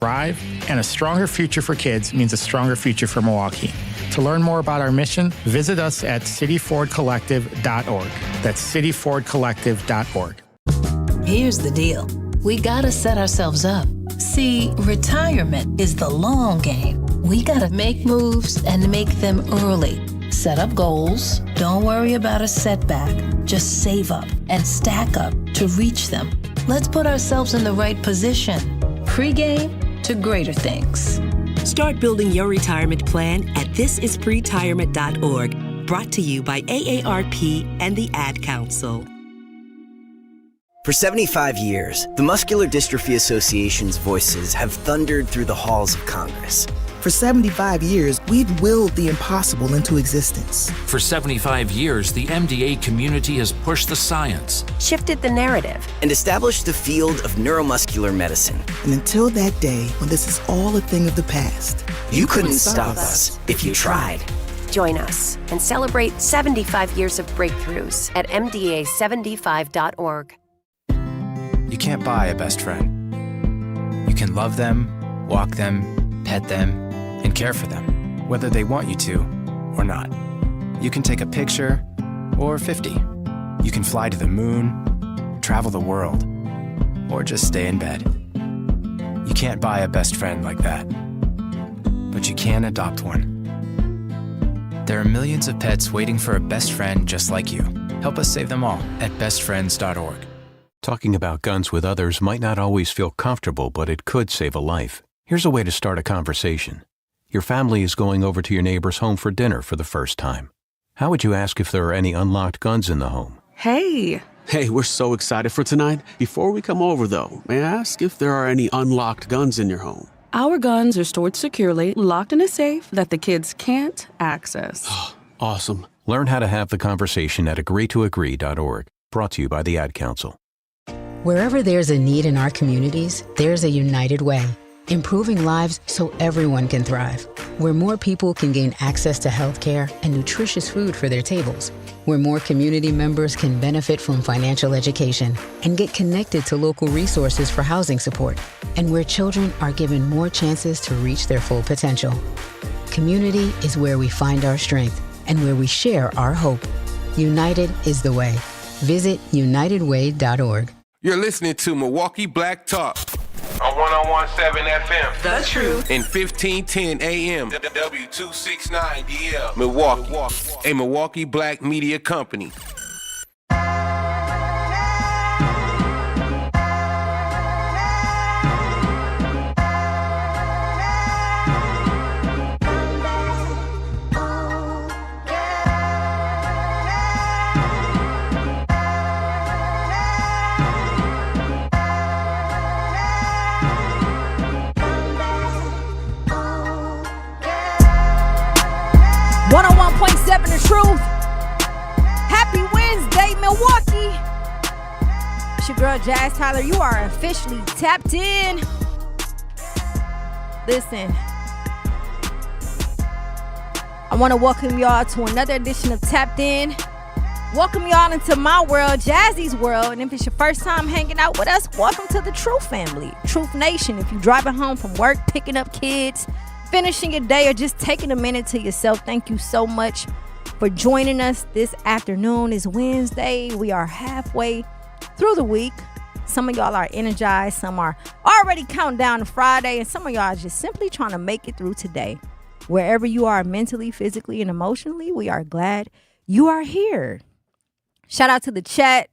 thrive, and a stronger future for kids means a stronger future for Milwaukee. To learn more about our mission, visit us at cityfordcollective.org. That's cityfordcollective.org. Here's the deal. We gotta set ourselves up. See, retirement is the long game. We gotta make moves and make them early. Set up goals. Don't worry about a setback. Just save up and stack up to reach them. Let's put ourselves in the right position. Pre-game to greater things. Start building your retirement plan at thisispretirement.org. Brought to you by AARP and the Ad Council. For 75 years, the Muscular Dystrophy Association's voices have thundered through the halls of Congress. For 75 years, we've willed the impossible into existence. For 75 years, the MDA community has pushed the science, shifted the narrative, and established the field of neuromuscular medicine. And until that day when this is all a thing of the past, you couldn't stop us if you tried. Join us and celebrate 75 years of breakthroughs at MDA75.org. You can't buy a best friend. You can love them, walk them, pet them, and care for them, whether they want you to or not. You can take a picture or 50. You can fly to the moon, travel the world, or just stay in bed. You can't buy a best friend like that, but you can adopt one. There are millions of pets waiting for a best friend just like you. Help us save them all at bestfriends.org. Talking about guns with others might not always feel comfortable, but it could save a life. Here's a way to start a conversation. Your family is going over to your neighbor's home for dinner for the first time. How would you ask if there are any unlocked guns in the home? Hey, we're so excited for tonight. Before we come over, though, may I ask if there are any unlocked guns in your home? Our guns are stored securely, locked in a safe that the kids can't access. Awesome. Learn how to have the conversation at agreetoagree.org. Brought to you by the Ad Council. Wherever there's a need in our communities, there's a United Way. Improving lives so everyone can thrive. Where more people can gain access to healthcare and nutritious food for their tables. Where more community members can benefit from financial education and get connected to local resources for housing support. And where children are given more chances to reach their full potential. Community is where we find our strength and where we share our hope. United is the way. Visit unitedway.org. You're listening to Milwaukee Black Talk on 101.7 FM. The Truth. And 1510 AM. W269DL. Milwaukee. A Milwaukee Black media company. The Truth. Happy Wednesday, Milwaukee. It's your girl, Jazz Tyler. You are officially tapped in. Listen, I want to welcome y'all to another edition of Tapped In. Welcome y'all into my world, Jazzy's world. And if it's your first time hanging out with us, welcome to the Truth family, Truth Nation. If you're driving home from work, picking up kids, finishing your day, or just taking a minute to yourself, thank you so much for joining us this afternoon. It's Wednesday. We are halfway through the week. Some of y'all are energized. Some are already counting down to Friday. And some of y'all are just simply trying to make it through today. Wherever you are mentally, physically, and emotionally, we are glad you are here. Shout out to the chat.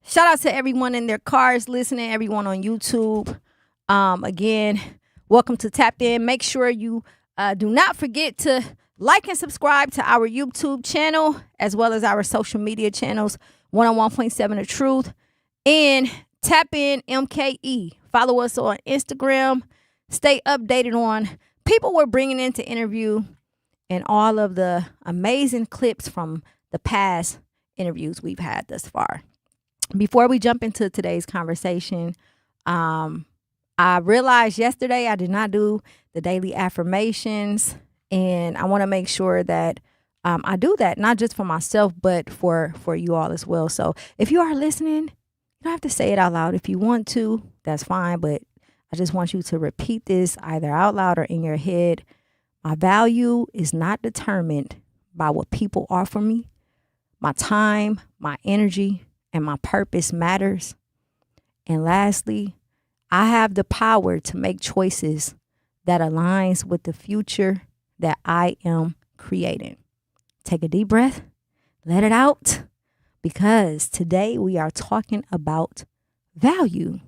Shout out to everyone in their cars listening, everyone on YouTube. Again, welcome to Tapped In. Make sure you do not forget to like and subscribe to our YouTube channel, as well as our social media channels, 101.7 The Truth, and Tap In MKE. Follow us on Instagram. Stay updated on people we're bringing in to interview and all of the amazing clips from the past interviews we've had thus far. Before we jump into today's conversation, I realized yesterday I did not do the daily affirmations. And I want to make sure that I do that, not just for myself, but for you all as well. So if you are listening, you don't have to say it out loud. If you want to, that's fine. But I just want you to repeat this either out loud or in your head. My value is not determined by what people offer me. My time, my energy, and my purpose matters. And lastly, I have the power to make choices that aligns with the future that I am creating. Take a deep breath, let it out, because today we are talking about value.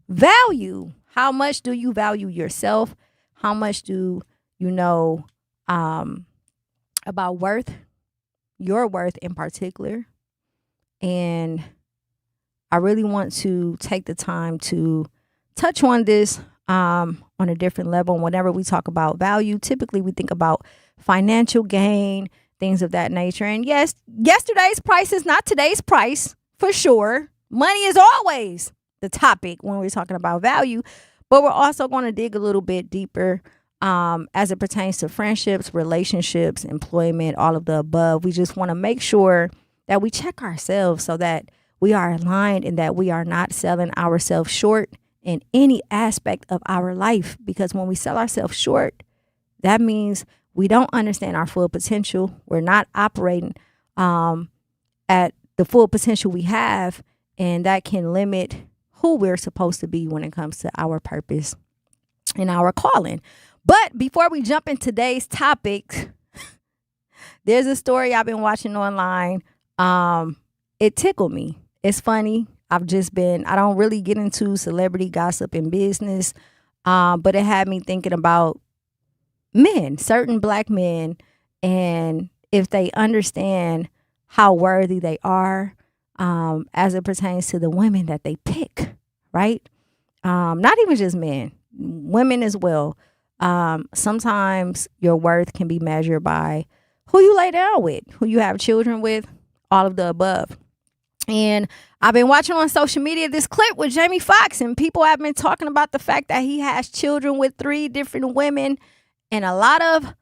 Value. How much do you value yourself? How much do you know about worth, your worth in particular? And I really want to take the time to touch on this on a different level. Whenever we talk about value, typically we think about financial gain, things of that nature. And yes, yesterday's price is not today's price, for sure. Money is always the topic when we're talking about value, but we're also going to dig a little bit deeper as it pertains to friendships, relationships, employment, all of the above. We just want to make sure that we check ourselves so that we are aligned and that we are not selling ourselves short in any aspect of our life. Because when we sell ourselves short, that means we don't understand our full potential. We're not operating at the full potential we have, and that can limit who we're supposed to be when it comes to our purpose and our calling. But before we jump in today's topic, there's a story I've been watching online. It tickled me. It's funny. I don't really get into celebrity gossip in business, but it had me thinking about men, certain black men, and if they understand how worthy they are as it pertains to the women that they pick, right? Not even just men, women as well. Sometimes your worth can be measured by who you lay down with, who you have children with, all of the above. And I've been watching on social media this clip with Jamie Foxx, and people have been talking about the fact that he has children with 3 different women. And a lot of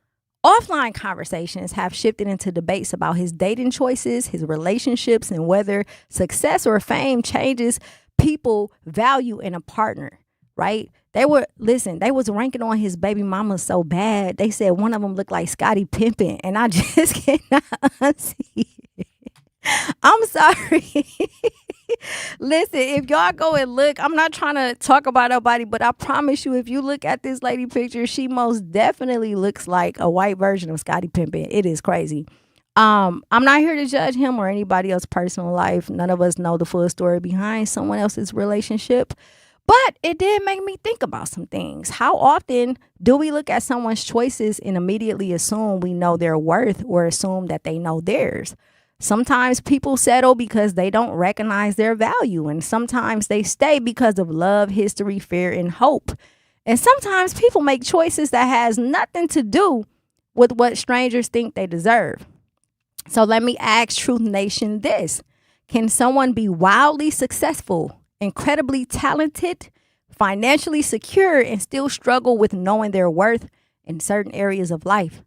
offline conversations have shifted into debates about his dating choices, his relationships, and whether success or fame changes people value in a partner, right? They was ranking on his baby mama so bad. They said one of them looked like Scottie Pippen, and I just cannot unsee it. I'm sorry. Listen, if y'all go and look, I'm not trying to talk about nobody, but I promise you, if you look at this lady picture, she most definitely looks like a white version of Scottie Pippen. It is crazy. I'm not here to judge him or anybody else's personal life. None of us know the full story behind someone else's relationship. But it did make me think about some things. How often do we look at someone's choices and immediately assume we know their worth or assume that they know theirs? Sometimes people settle because they don't recognize their value, and sometimes they stay because of love, history, fear, and hope. And sometimes people make choices that has nothing to do with what strangers think they deserve. So let me ask Truth Nation this. Can someone be wildly successful, incredibly talented, financially secure, and still struggle with knowing their worth in certain areas of life?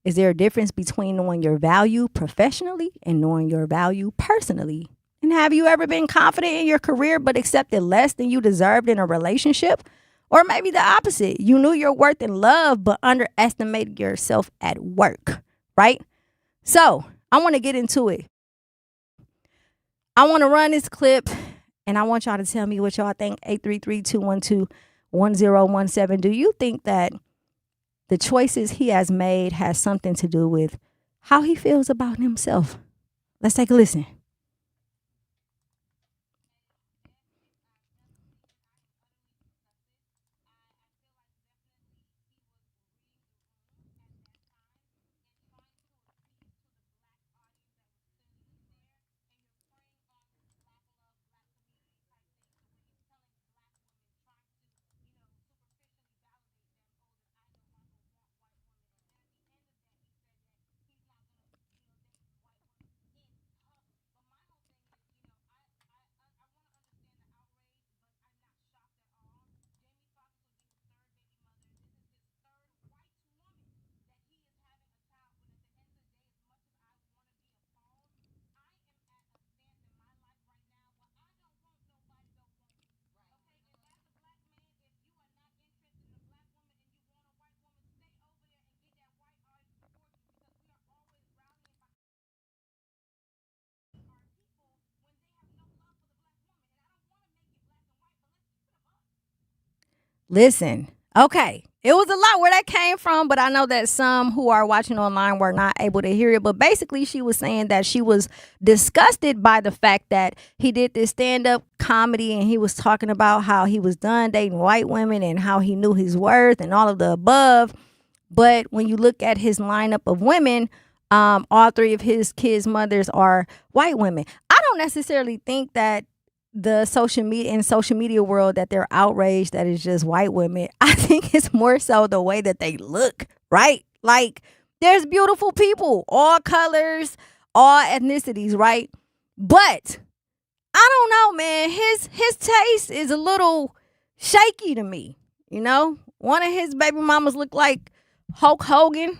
Is there a difference between knowing your value professionally and knowing your value personally? And have you ever been confident in your career but accepted less than you deserved in a relationship? Or maybe the opposite. You knew your worth in love but underestimated yourself at work, right? So I want to get into it. I want to run this clip, and I want y'all to tell me what y'all think. 833-212-1017. Do you think that the choices he has made has something to do with how he feels about himself? Let's take a listen. Listen, okay. It was a lot where that came from, but I know that some who are watching online were not able to hear it. But basically, she was saying that she was disgusted by the fact that he did this stand-up comedy and he was talking about how he was done dating white women and how he knew his worth and all of the above. But when you look at his lineup of women, all three of his kids' mothers are white women. I don't necessarily think that the social media world that they're outraged that it's just white women. I think it's more so the way that they look, right? Like, there's beautiful people, all colors, all ethnicities, right? But I don't know, man. His taste is a little shaky to me. You know, one of his baby mamas looked like Hulk Hogan,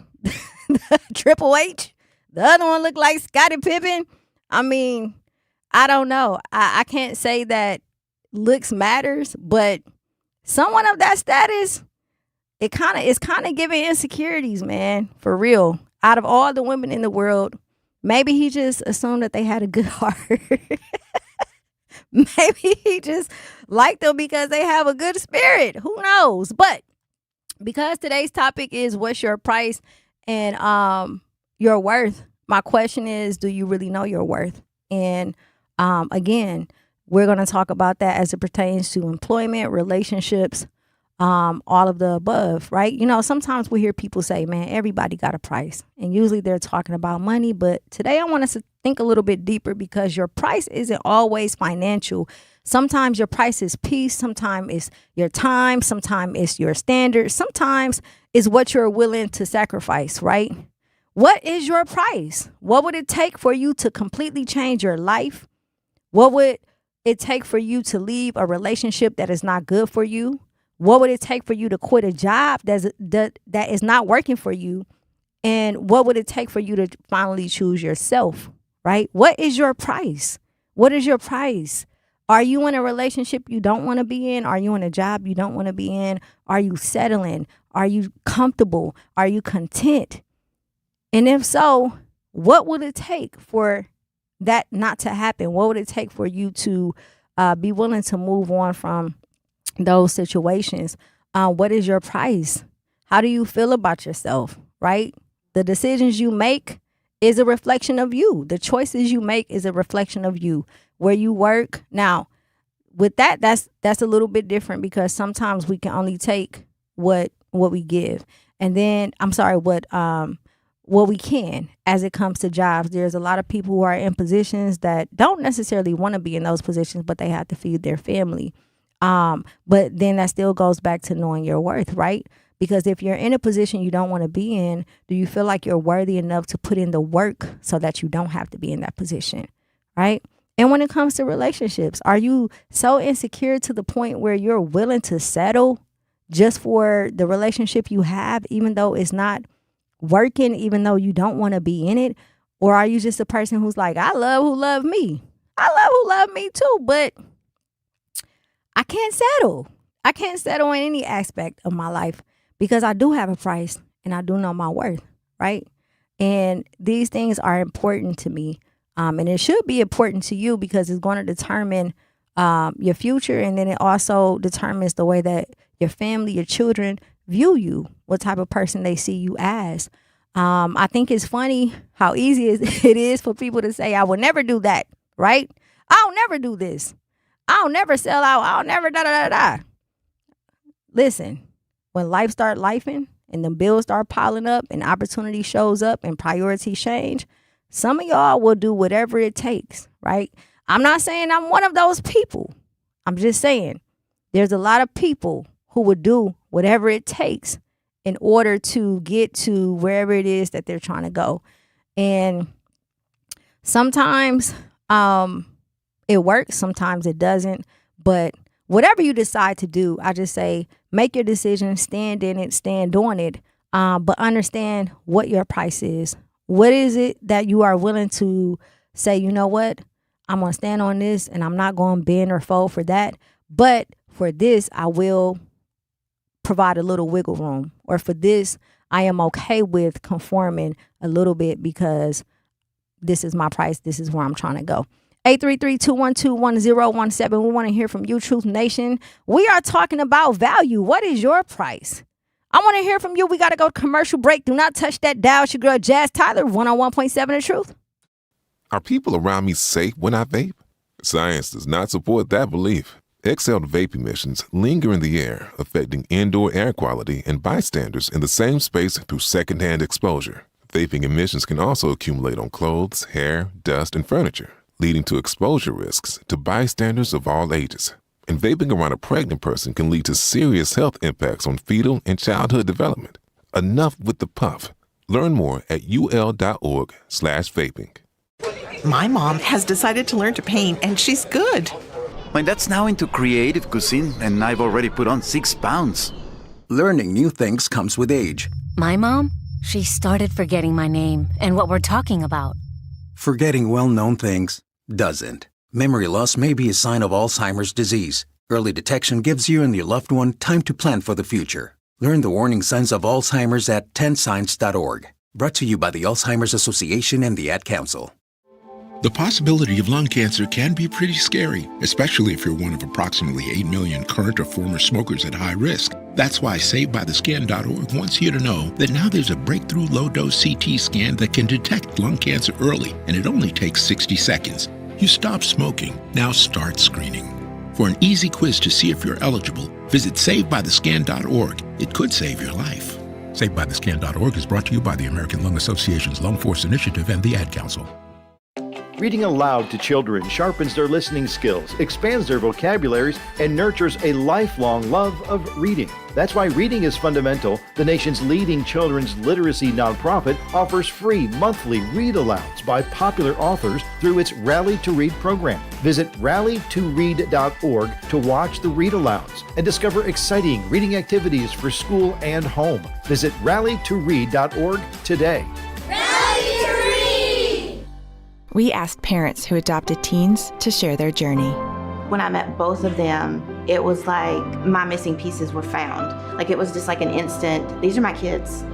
Triple H. The other one looked like Scottie Pippen. I mean, I don't know. I can't say that looks matters, but someone of that status, it's kind of giving insecurities, man, for real. Out of all the women in the world, maybe he just assumed that they had a good heart. Maybe he just liked them because they have a good spirit. Who knows? But because today's topic is what's your price and your worth, my question is, do you really know your worth? And again, we're going to talk about that as it pertains to employment, relationships, all of the above, right? You know, sometimes we hear people say, man, everybody got a price. And usually they're talking about money. But today I want us to think a little bit deeper because your price isn't always financial. Sometimes your price is peace. Sometimes it's your time. Sometimes it's your standards. Sometimes it's what you're willing to sacrifice, right? What is your price? What would it take for you to completely change your life? What would it take for you to leave a relationship that is not good for you? What would it take for you to quit a job that is not working for you? And what would it take for you to finally choose yourself, right? What is your price? What is your price? Are you in a relationship you don't want to be in? Are you in a job you don't want to be in? Are you settling? Are you comfortable? Are you content? And if so, what would it take for that not to happen? What would it take for you to be willing to move on from those situations? What is your price? How do you feel about yourself, right? The decisions you make is a reflection of you. The choices you make is a reflection of you. Where you work. Now, with that's a little bit different because sometimes we can only take what we give. And then, what we can as it comes to jobs. There's a lot of people who are in positions that don't necessarily want to be in those positions, but they have to feed their family. But then that still goes back to knowing your worth, right? Because if you're in a position you don't want to be in, do you feel like you're worthy enough to put in the work so that you don't have to be in that position, right? And when it comes to relationships, are you so insecure to the point where you're willing to settle just for the relationship you have, even though it's not working, even though you don't want to be in it? Or are you just a person who's like, I love who love me. I love who love me too, but I can't settle. I can't settle in any aspect of my life because I do have a price and I do know my worth, right? And these things are important to me. And it should be important to you because it's going to determine your future. And then it also determines the way that your family, your children view you, what type of person they see you as. I think it's funny how easy it is for people to say, I will never do that, right? I'll never do this. I'll never sell out. I'll never da-da-da-da. Listen, when life start lifing and the bills start piling up and opportunity shows up and priorities change, some of y'all will do whatever it takes, right? I'm not saying I'm one of those people. I'm just saying there's a lot of people who would do whatever it takes in order to get to wherever it is that they're trying to go. And sometimes it works, sometimes it doesn't. But whatever you decide to do, I just say make your decision, stand in it, stand on it, but understand what your price is. What is it that you are willing to say, you know what, I'm going to stand on this and I'm not going to bend or fold for that. But for this, I will provide a little wiggle room. Or for this, I am okay with conforming a little bit because this is my price. This is where I'm trying to go. 833-212-1017. We want to hear from you, Truth Nation. We are talking about value. What is your price? I want to hear from you. We got to go to commercial break. Do not touch that dial. It's your girl, Jazz Tyler, 101.7 The Truth. Are people around me safe when I vape? Science does not support that belief. Exhaled vape emissions linger in the air, affecting indoor air quality and bystanders in the same space through secondhand exposure. Vaping emissions can also accumulate on clothes, hair, dust, and furniture, leading to exposure risks to bystanders of all ages. And vaping around a pregnant person can lead to serious health impacts on fetal and childhood development. Enough with the puff. Learn more at ul.org/vaping. My mom has decided to learn to paint, and she's good. My dad's now into creative cuisine, and I've already put on 6 pounds. Learning new things comes with age. My mom, she started forgetting my name and what we're talking about. Forgetting well-known things doesn't. Memory loss may be a sign of Alzheimer's disease. Early detection gives you and your loved one time to plan for the future. Learn the warning signs of Alzheimer's at 10signs.org. Brought to you by the Alzheimer's Association and the Ad Council. The possibility of lung cancer can be pretty scary, especially if you're one of approximately 8 million current or former smokers at high risk. That's why SaveByTheScan.org wants you to know that now there's a breakthrough low-dose CT scan that can detect lung cancer early, and it only takes 60 seconds. You stop smoking, now start screening. For an easy quiz to see if you're eligible, visit SaveByTheScan.org. It could save your life. SaveByTheScan.org is brought to you by the American Lung Association's Lung Force Initiative and the Ad Council. Reading aloud to children sharpens their listening skills, expands their vocabularies, and nurtures a lifelong love of reading. That's why Reading is Fundamental, the nation's leading children's literacy nonprofit, offers free monthly read-alouds by popular authors through its Rally to Read program. Visit rallytoread.org to watch the read-alouds and discover exciting reading activities for school and home. Visit rallytoread.org today. We asked parents who adopted teens to share their journey. When I met both of them, it was like my missing pieces were found. Like it was just like an instant, these are my kids.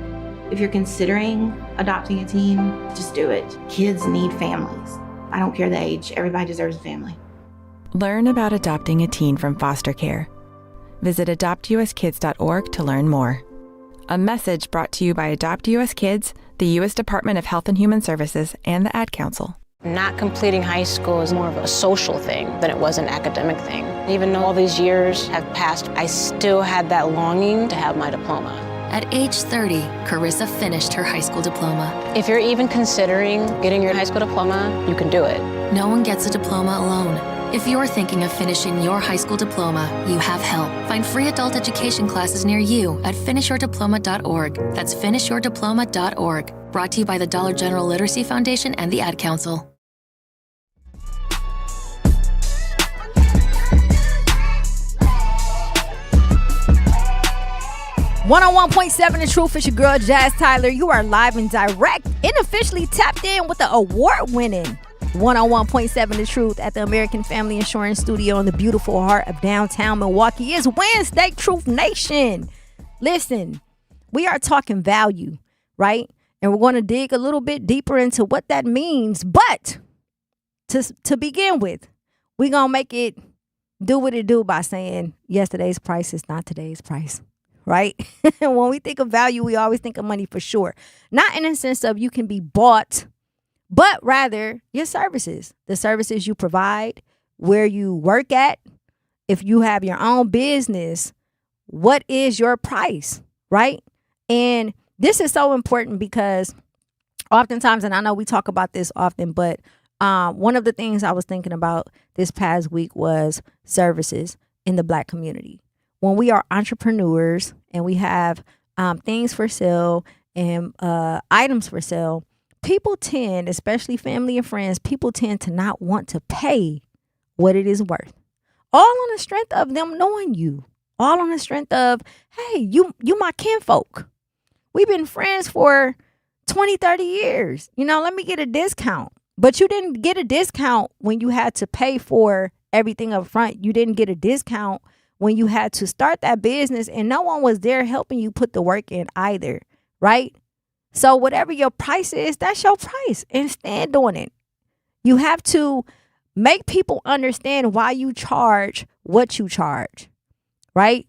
If you're considering adopting a teen, just do it. Kids need families. I don't care the age, everybody deserves a family. Learn about adopting a teen from foster care. Visit adoptuskids.org to learn more. A message brought to you by Adopt US Kids, the U.S. Department of Health and Human Services, and the Ad Council. Not completing high school is more of a social thing than it was an academic thing. Even though all these years have passed, I still had that longing to have my diploma. At age 30, Carissa finished her high school diploma. If you're even considering getting your high school diploma, you can do it. No one gets a diploma alone. If you're thinking of finishing your high school diploma, you have help. Find free adult education classes near you at finishyourdiploma.org. That's finishyourdiploma.org. Brought to you by the Dollar General Literacy Foundation and the Ad Council. .7 The Truth. It's your girl, Jazz Tyler. You are live and direct and officially tapped in with the award-winning 101.7 The Truth at the American Family Insurance Studio in the beautiful heart of downtown Milwaukee. It's Wednesday, Truth Nation. Listen, we are talking value, right? And we're going to dig a little bit deeper into what that means. But to begin with, we're going to make it do what it do by saying yesterday's price is not today's price, right? When we think of value, we always think of money for sure. Not in the sense of you can be bought, but rather your services, the services you provide, where you work at. If you have your own business, what is your price, right? And this is so important because oftentimes, and I know we talk about this often, but one of the things I was thinking about this past week was services in the Black community. When we are entrepreneurs and we have things for sale and items for sale, people tend, especially family and friends, people tend to not want to pay what it is worth. All on the strength of them knowing you. All on the strength of, hey, you my kinfolk. We've been friends for 20, 30 years. You know, let me get a discount. But you didn't get a discount when you had to pay for everything up front. You didn't get a discount when you had to start that business and no one was there helping you put the work in either, right? So whatever your price is, that's your price and stand on it. You have to Make people understand why you charge what you charge, right?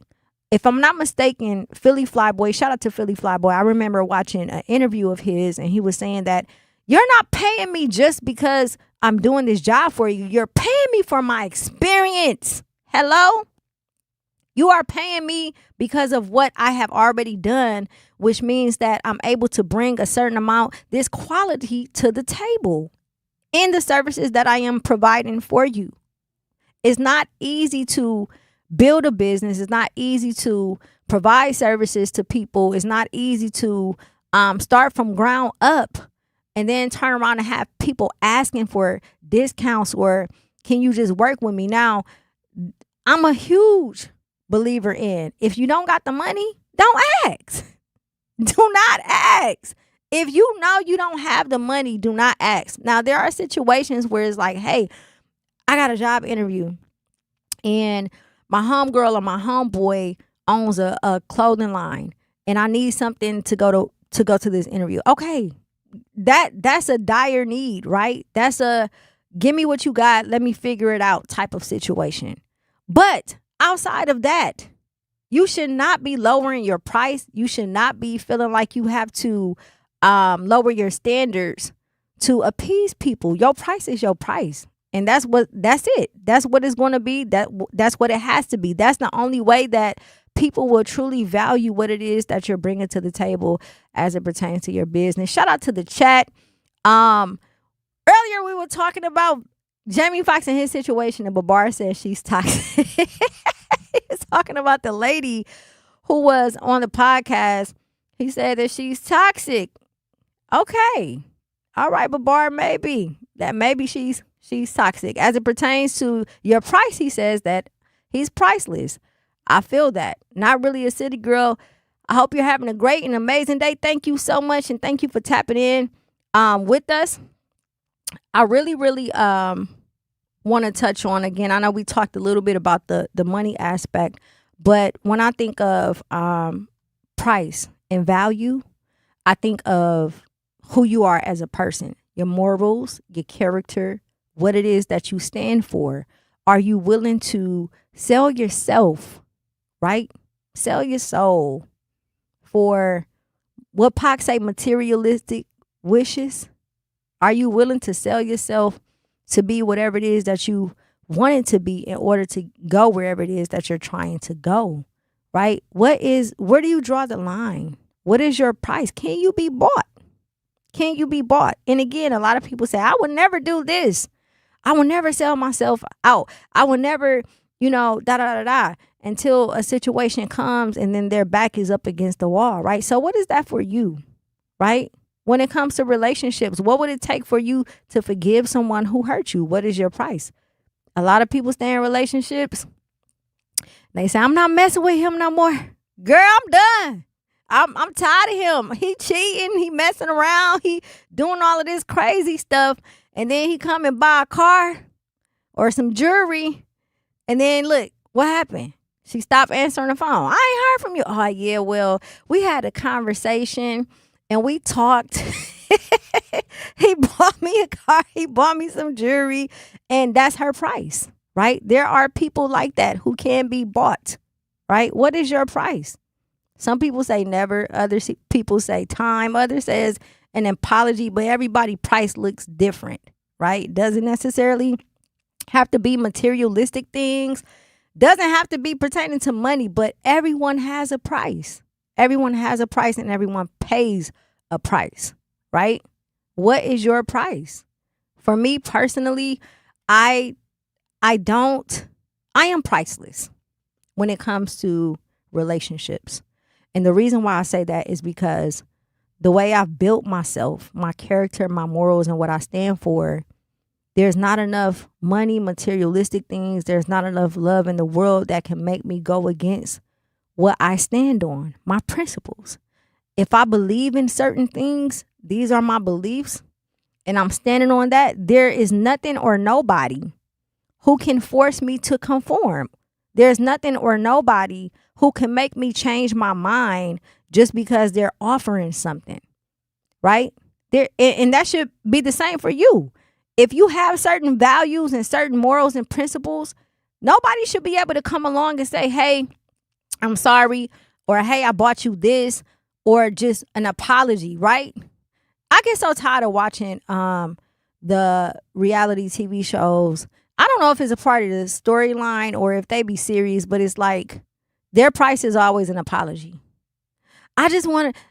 If I'm not mistaken, Philly Flyboy, shout out to Philly Flyboy. I remember watching an interview of his, and he was saying that you're not paying me just because I'm doing this job for you. You're paying me for my experience. Hello? You are paying me because of what I have already done, which means that I'm able to bring a certain amount, this quality to the table in the services that I am providing for you. It's not easy to build a business. It's not easy to provide services to people. It's not easy to start from ground up and then turn around and have people asking for discounts or can you just work with me? Now, I'm a huge believer in if you don't got the money, don't ask. Do not ask. If you know you don't have the money, do not ask. Now, there are situations where it's like, hey, I got a job interview and my homegirl or my homeboy owns a clothing line and I need something to go to this interview. Okay, that's a dire need, right? That's a give me what you got, let me figure it out type of situation. But outside of that, you should not be lowering your price. You should not be feeling like you have to lower your standards to appease people. Your price is your price. And that's it. That's what it's going to be. That's what it has to be. That's the only way that people will truly value what it is that you're bringing to the table as it pertains to your business. Shout out to the chat. Earlier we were talking about Jamie Foxx and his situation, and Babar says she's toxic. He's talking about the lady who was on the podcast. He said that she's toxic. Okay. All right, Babar, maybe she's toxic. As it pertains to your price, he says that he's priceless. I feel that. Not really a city girl. I hope you're having a great and amazing day. Thank you so much, and thank you for tapping in with us. I really want to touch on, again, I know we talked a little bit about the money aspect, but when I think of price and value, I think of who you are as a person, your morals, your character, what it is that you stand for. Are you willing to sell yourself, right? Sell your soul for what Pac say, materialistic wishes? Are you willing to sell yourself to be whatever it is that you want it to be in order to go wherever it is that you're trying to go, right? Where do you draw the line? What is your price? Can you be bought? Can you be bought? And again, a lot of people say, I would never do this. I will never sell myself out. I will never, until a situation comes and then their back is up against the wall, right? So what is that for you, right? When it comes to relationships, what would it take for you to forgive someone who hurt you? What is your price? A lot of people stay in relationships. They say, I'm not messing with him no more. Girl, I'm done. I'm tired of him. He cheating. He messing around. He doing all of this crazy stuff. And then he come and buy a car or some jewelry. And then look, what happened? She stopped answering the phone. I ain't heard from you. Oh, yeah, well, we had a conversation and we talked. He bought me a car. He bought me some jewelry. And that's her price, right? There are people like that who can be bought, right? What is your price? Some people say never. Other people say time. Others says an apology. But everybody's price looks different, right? Doesn't necessarily have to be materialistic things. Doesn't have to be pertaining to money. But everyone has a price. Everyone has a price and everyone pays a price, right? What is your price? For me personally, I am priceless when it comes to relationships. And the reason why I say that is because the way I've built myself, my character, my morals, and what I stand for, there's not enough money, materialistic things. There's not enough love in the world that can make me go against what I stand on, my principles. If I believe in certain things, these are my beliefs, and I'm standing on that, there is nothing or nobody who can force me to conform. There's nothing or nobody who can make me change my mind just because they're offering something, right? And that should be the same for you. if you have certain values and certain morals and principles, nobody should be able to come along and say, hey, I'm sorry, or hey, I bought you this, or just an apology, right? I get so tired of watching the reality TV shows. I don't know if it's a part of the storyline or if they be serious, but it's like their price is always an apology. I just want to,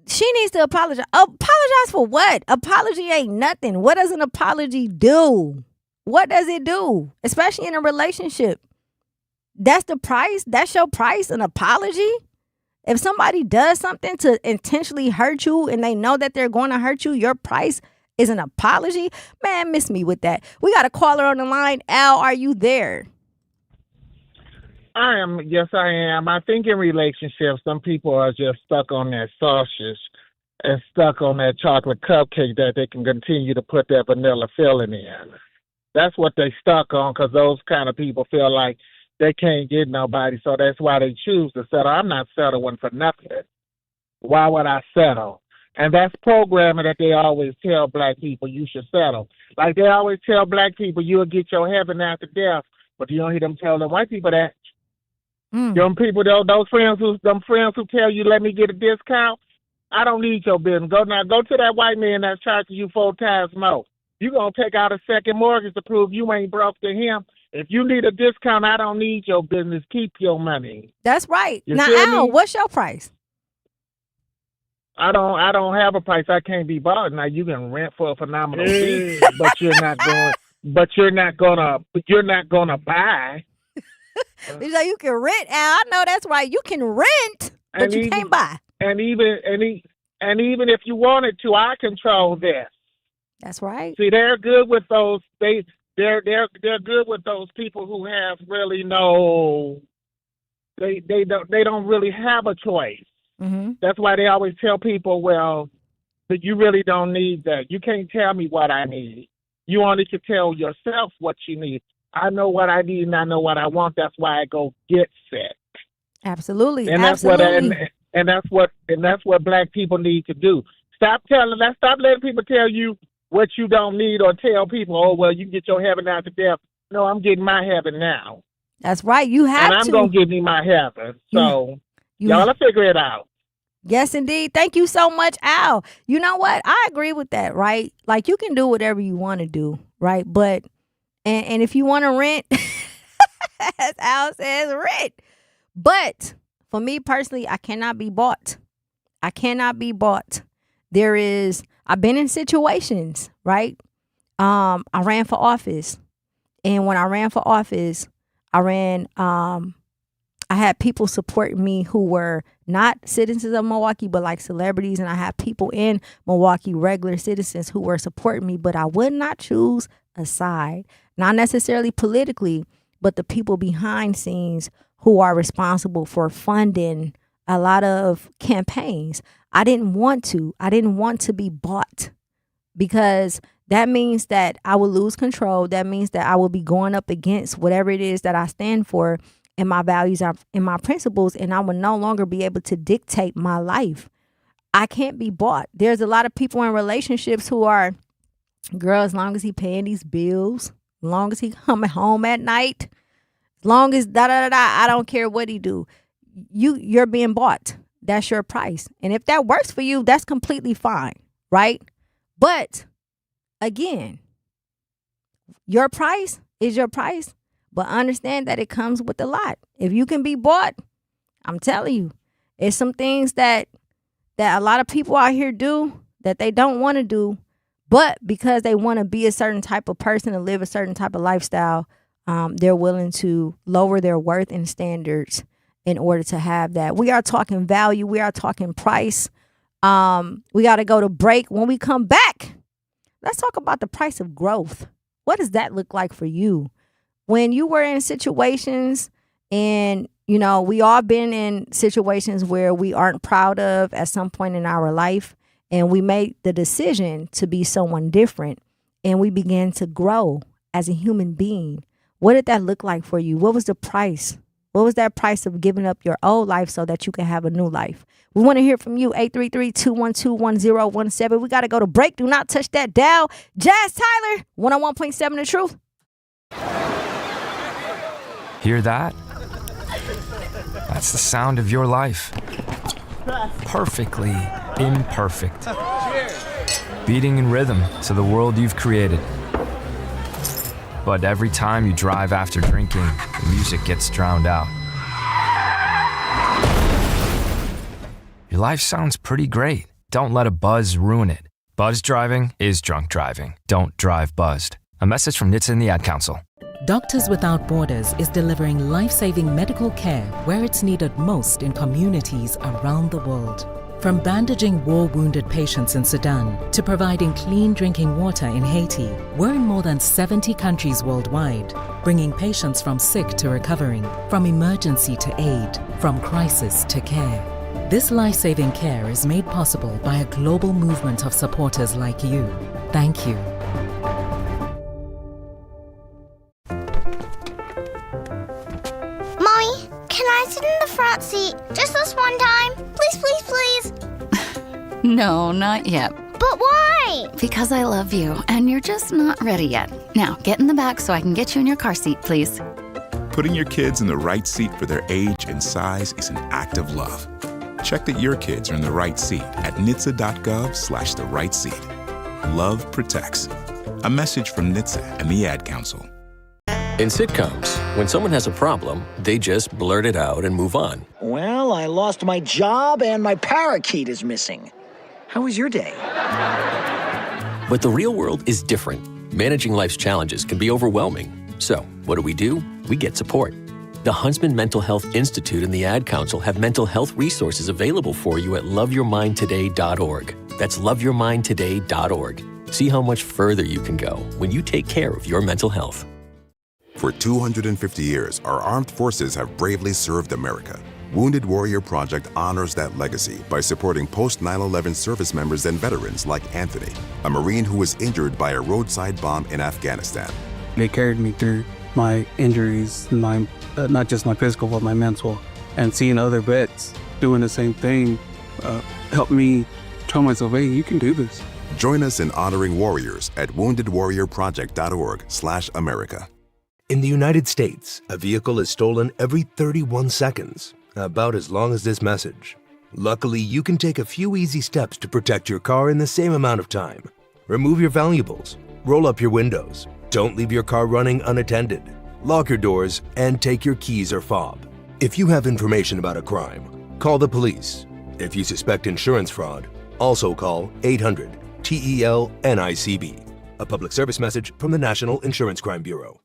she needs to apologize. Apologize for what? Apology ain't nothing. What does an apology do? What does it do? Especially in a relationship. That's the price? That's your price? An apology? If somebody does something to intentionally hurt you and they know that they're going to hurt you, your price is an apology? Man, miss me with that. We got a caller on the line. Al, are you there? I am. Yes, I am. I think in relationships, some people are just stuck on that sausage and stuck on that chocolate cupcake that they can continue to put that vanilla filling in. That's what they stuck on, because those kind of people feel like they can't get nobody, so that's why they choose to settle. I'm not settling for nothing. Why would I settle? And that's programming that they always tell black people you should settle. Like they always tell black people you'll get your heaven after death, but you don't hear them tell the white people that. Them people, those friends who tell you, let me get a discount, I don't need your business. Go to that white man that's charging you 4 times more. You're going to take out a second mortgage to prove you ain't broke to him. If you need a discount, I don't need your business. Keep your money. That's right. You now, Al, what's your price? I don't have a price. I can't be bought. Now you can rent for a phenomenal fee, but you're not gonna buy. He's like, you can rent, Al. I know that's right. You can rent, but you can't buy. And even if you wanted to, I control this. That's right. See, they're good with those. They're good with those people who have really no. They don't really have a choice. Mm-hmm. That's why they always tell people, well, that you really don't need that. You can't tell me what I need. You only can tell yourself what you need. I know what I need and I know what I want. That's why I go get set. Absolutely. And that's what black people need to do. Stop letting people tell you what you don't need, or tell people, oh, well, you can get your heaven after death. No, I'm getting my heaven now. That's right. You have to. And I'm going to give me my heaven. So y'all will figure it out. Yes, indeed. Thank you so much, Al. You know what? I agree with that, right? Like, you can do whatever you want to do, right? But, and if you want to rent, as Al says, rent. But for me personally, I cannot be bought. I cannot be bought. I've been in situations, right? I ran for office. And when I ran for office, I had people support me who were not citizens of Milwaukee, but like celebrities. And I had people in Milwaukee, regular citizens, who were supporting me, but I would not choose a side, not necessarily politically, but the people behind scenes who are responsible for funding a lot of campaigns. I didn't want to be bought, because that means that I will lose control. That means that I will be going up against whatever it is that I stand for and my values and my principles, and I will no longer be able to dictate my life. I can't be bought. There's a lot of people in relationships who are, girl, as long as he paying these bills, as long as he coming home at night, as long as I don't care what he do. You're being bought. That's your price. And if that works for you, that's completely fine, right? But again, your price is your price. But understand that it comes with a lot. If you can be bought, I'm telling you, it's some things that a lot of people out here do that they don't want to do, but because they want to be a certain type of person and live a certain type of lifestyle, they're willing to lower their worth and standards in order to have that. We are talking value. We are talking price. We got to go to break. When we come back, let's talk about the price of growth. What does that look like for you? When you were in situations, and, you know, we all been in situations where we aren't proud of at some point in our life, and we made the decision to be someone different, and we began to grow as a human being. What did that look like for you? What was the price What was that price of giving up your old life so that you can have a new life? We want to hear from you, 833-212-1017. We got to go to break. Do not touch that dial. Jazz Tyler, 101.7 The Truth. Hear that? That's the sound of your life. Perfectly imperfect. Beating in rhythm to the world you've created. But every time you drive after drinking, the music gets drowned out. Your life sounds pretty great. Don't let a buzz ruin it. Buzz driving is drunk driving. Don't drive buzzed. A message from NHTSA and the Ad Council. Doctors Without Borders is delivering life-saving medical care where it's needed most in communities around the world. From bandaging war-wounded patients in Sudan to providing clean drinking water in Haiti, we're in more than 70 countries worldwide, bringing patients from sick to recovering, from emergency to aid, from crisis to care. This life-saving care is made possible by a global movement of supporters like you. Thank you. Mommy, can I sit in the front seat just this one time? Please, please, please. No, not yet. But why? Because I love you, and you're just not ready yet. Now, get in the back so I can get you in your car seat, please. Putting your kids in the right seat for their age and size is an act of love. Check that your kids are in the right seat at NHTSA.gov/the right seat. Love protects. A message from NHTSA and the Ad Council. In sitcoms, when someone has a problem, they just blurt it out and move on. Well, I lost my job and my parakeet is missing. How was your day? But the real world is different. Managing life's challenges can be overwhelming. So, what do? We get support. The Huntsman Mental Health Institute and the Ad Council have mental health resources available for you at loveyourmindtoday.org. That's loveyourmindtoday.org. See how much further you can go when you take care of your mental health. For 250 years, our armed forces have bravely served America. Wounded Warrior Project honors that legacy by supporting post-9/11 service members and veterans like Anthony, a Marine who was injured by a roadside bomb in Afghanistan. They carried me through my injuries, not just my physical, but my mental. And seeing other vets doing the same thing helped me tell myself, hey, you can do this. Join us in honoring warriors at woundedwarriorproject.org/America. In the United States, a vehicle is stolen every 31 seconds, about as long as this message. Luckily, you can take a few easy steps to protect your car in the same amount of time. Remove your valuables, roll up your windows, don't leave your car running unattended, lock your doors, and take your keys or fob. If you have information about a crime, call the police. If you suspect insurance fraud, also call 800-TEL-NICB. A public service message from the National Insurance Crime Bureau.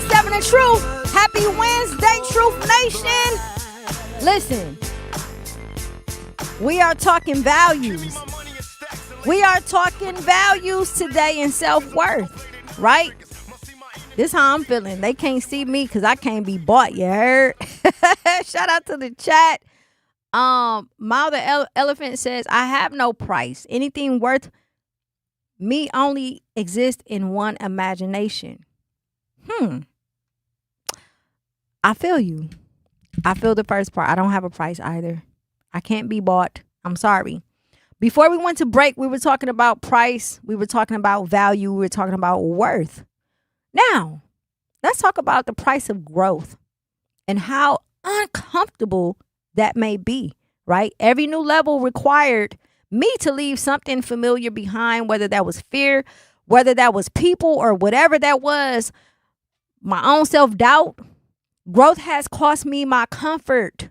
.7 The Truth. Happy Wednesday, Truth Nation. Listen, we are talking values. We are talking values today and self-worth, right? This how I'm feeling. They can't see me because I can't be bought, you heard? Shout out to the chat. Mao the Elephant says, I have no price. Anything worth me only exists in one imagination. I feel you. I feel the first part. I don't have a price either. I can't be bought. I'm sorry. Before we went to break, we were talking about price. We were talking about value. We were talking about worth. Now, let's talk about the price of growth and how uncomfortable that may be, right? Every new level required me to leave something familiar behind, whether that was fear, whether that was people, or whatever that was, my own self-doubt. Growth has cost me my comfort.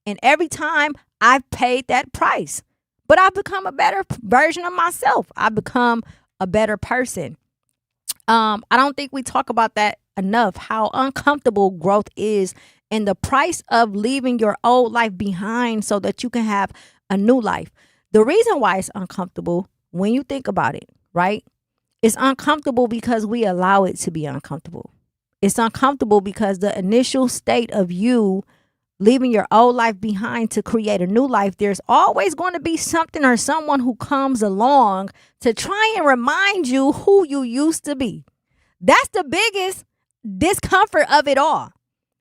And every time I've paid that price. But I've become a better version of myself. I've become a better person. I don't think we talk about that enough, how uncomfortable growth is and the price of leaving your old life behind so that you can have a new life. The reason why it's uncomfortable, when you think about it, right? It's uncomfortable because we allow it to be uncomfortable. It's uncomfortable because the initial state of you leaving your old life behind to create a new life, there's always going to be something or someone who comes along to try and remind you who you used to be. That's the biggest discomfort of it all,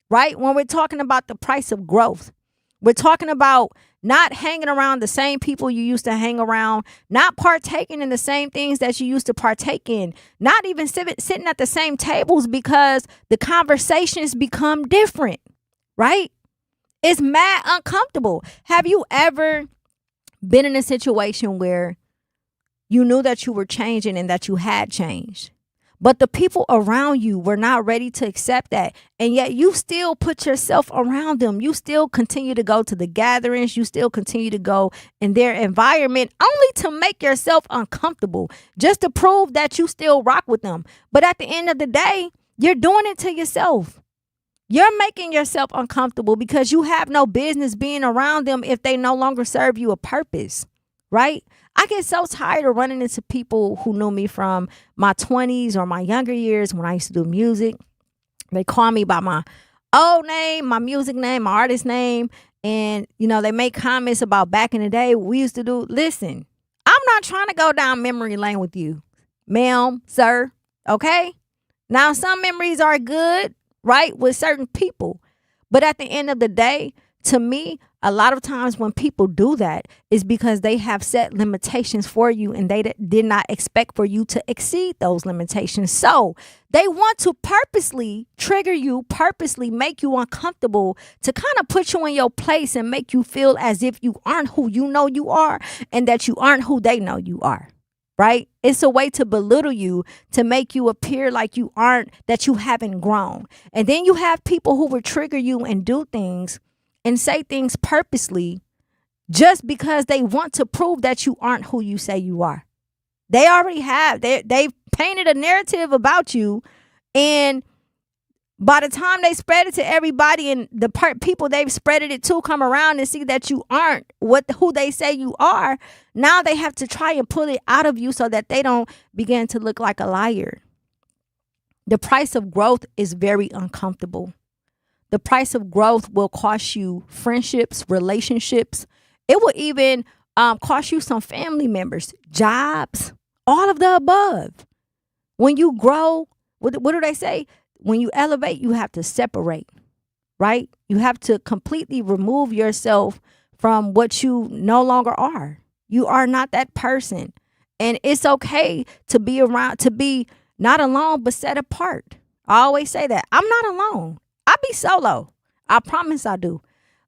right? When we're talking about the price of growth, we're talking about not hanging around the same people you used to hang around, not partaking in the same things that you used to partake in, not even sitting at the same tables because the conversations become different, right? It's mad uncomfortable. Have you ever been in a situation where you knew that you were changing and that you had changed, but the people around you were not ready to accept that, and yet you still put yourself around them? You still continue to go to the gatherings. You still continue to go in their environment only to make yourself uncomfortable, just to prove that you still rock with them. But at the end of the day, you're doing it to yourself. You're making yourself uncomfortable because you have no business being around them if they no longer serve you a purpose, right? I get so tired of running into people who knew me from my 20s or my younger years when I used to do music. They call me by my old name, my music name, my artist name. And, they make comments about back in the day we used to do. Listen, I'm not trying to go down memory lane with you, ma'am, sir. Okay? Now, some memories are good, right, with certain people. But at the end of the day, to me, a lot of times when people do that is because they have set limitations for you and they did not expect for you to exceed those limitations. So they want to purposely trigger you, purposely make you uncomfortable to kind of put you in your place and make you feel as if you aren't who you know you are and that you aren't who they know you are. Right? It's a way to belittle you, to make you appear like you aren't, that you haven't grown. And then you have people who will trigger you and do things and say things purposely just because they want to prove that you aren't who you say you are. They already have. They've painted a narrative about you, and by the time they spread it to everybody and the people they've spread it to come around and see that you aren't who they say you are, now they have to try and pull it out of you so that they don't begin to look like a liar. The price of growth is very uncomfortable. The price of growth will cost you friendships, relationships. It will even cost you some family members, jobs, all of the above. When you grow, what do they say? When you elevate, you have to separate, right? You have to completely remove yourself from what you no longer are. You are not that person. And it's okay to be around, to be not alone, but set apart. I always say that. I'm not alone. I be solo. I promise I do.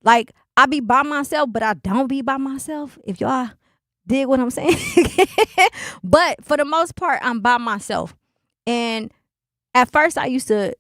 Like, I be by myself, but I don't be by myself. If y'all dig what I'm saying. But for the most part, I'm by myself. And at first, I used to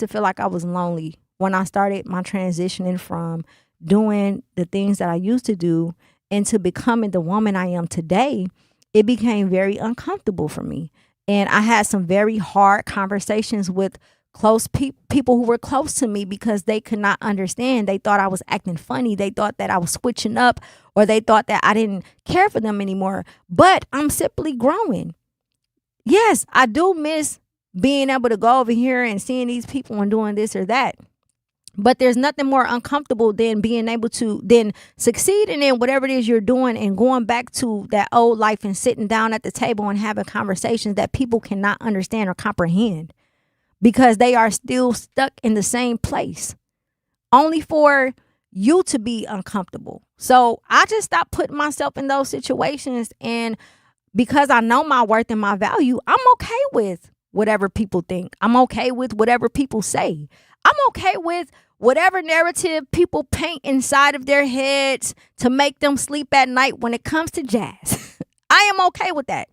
feel like I was lonely when I started my transitioning from doing the things that I used to do into becoming the woman I am today. It became very uncomfortable for me. And I had some very hard conversations with close people who were close to me because they could not understand. They thought I was acting funny. They thought that I was switching up, or they thought that I didn't care for them anymore. But I'm simply growing. Yes, I do miss being able to go over here and seeing these people and doing this or that. But there's nothing more uncomfortable than being able to then succeeding in whatever it is you're doing and going back to that old life and sitting down at the table and having conversations that people cannot understand or comprehend because they are still stuck in the same place, only for you to be uncomfortable. So I just stopped putting myself in those situations. And because I know my worth and my value, I'm okay with whatever people think. I'm okay with whatever people say. I'm okay with whatever narrative people paint inside of their heads to make them sleep at night when it comes to jazz. I am okay with that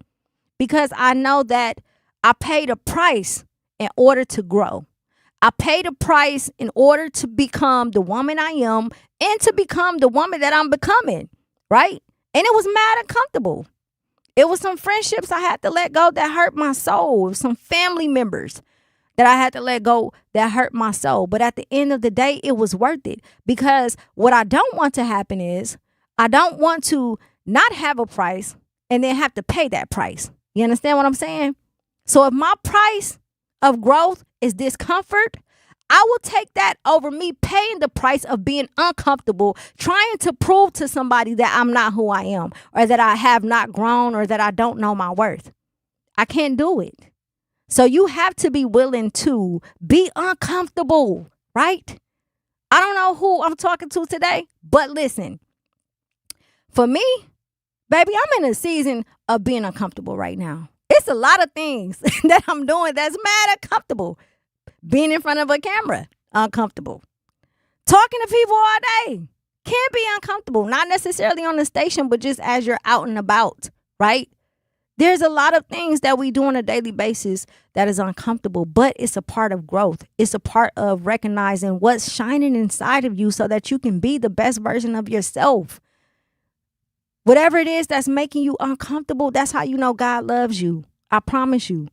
because I know that I paid a price in order to grow. I paid a price in order to become the woman I am and to become the woman that I'm becoming, right? And it was mad uncomfortable. It was some friendships I had to let go that hurt my soul. It was some family members that I had to let go that hurt my soul. But at the end of the day, it was worth it because what I don't want to happen is I don't want to not have a price and then have to pay that price. You understand what I'm saying? So if my price of growth is discomfort, I will take that over me paying the price of being uncomfortable, trying to prove to somebody that I'm not who I am, or that I have not grown, or that I don't know my worth. I can't do it. So you have to be willing to be uncomfortable, right? I don't know who I'm talking to today, but listen, for me, baby, I'm in a season of being uncomfortable right now. It's a lot of things that I'm doing that's mad uncomfortable. Being in front of a camera, uncomfortable. Talking to people all day can be uncomfortable. Not necessarily on the station, but just as you're out and about, right? There's a lot of things that we do on a daily basis that is uncomfortable, but it's a part of growth. It's a part of recognizing what's shining inside of you so that you can be the best version of yourself. Whatever it is that's making you uncomfortable, that's how you know God loves you. I promise you.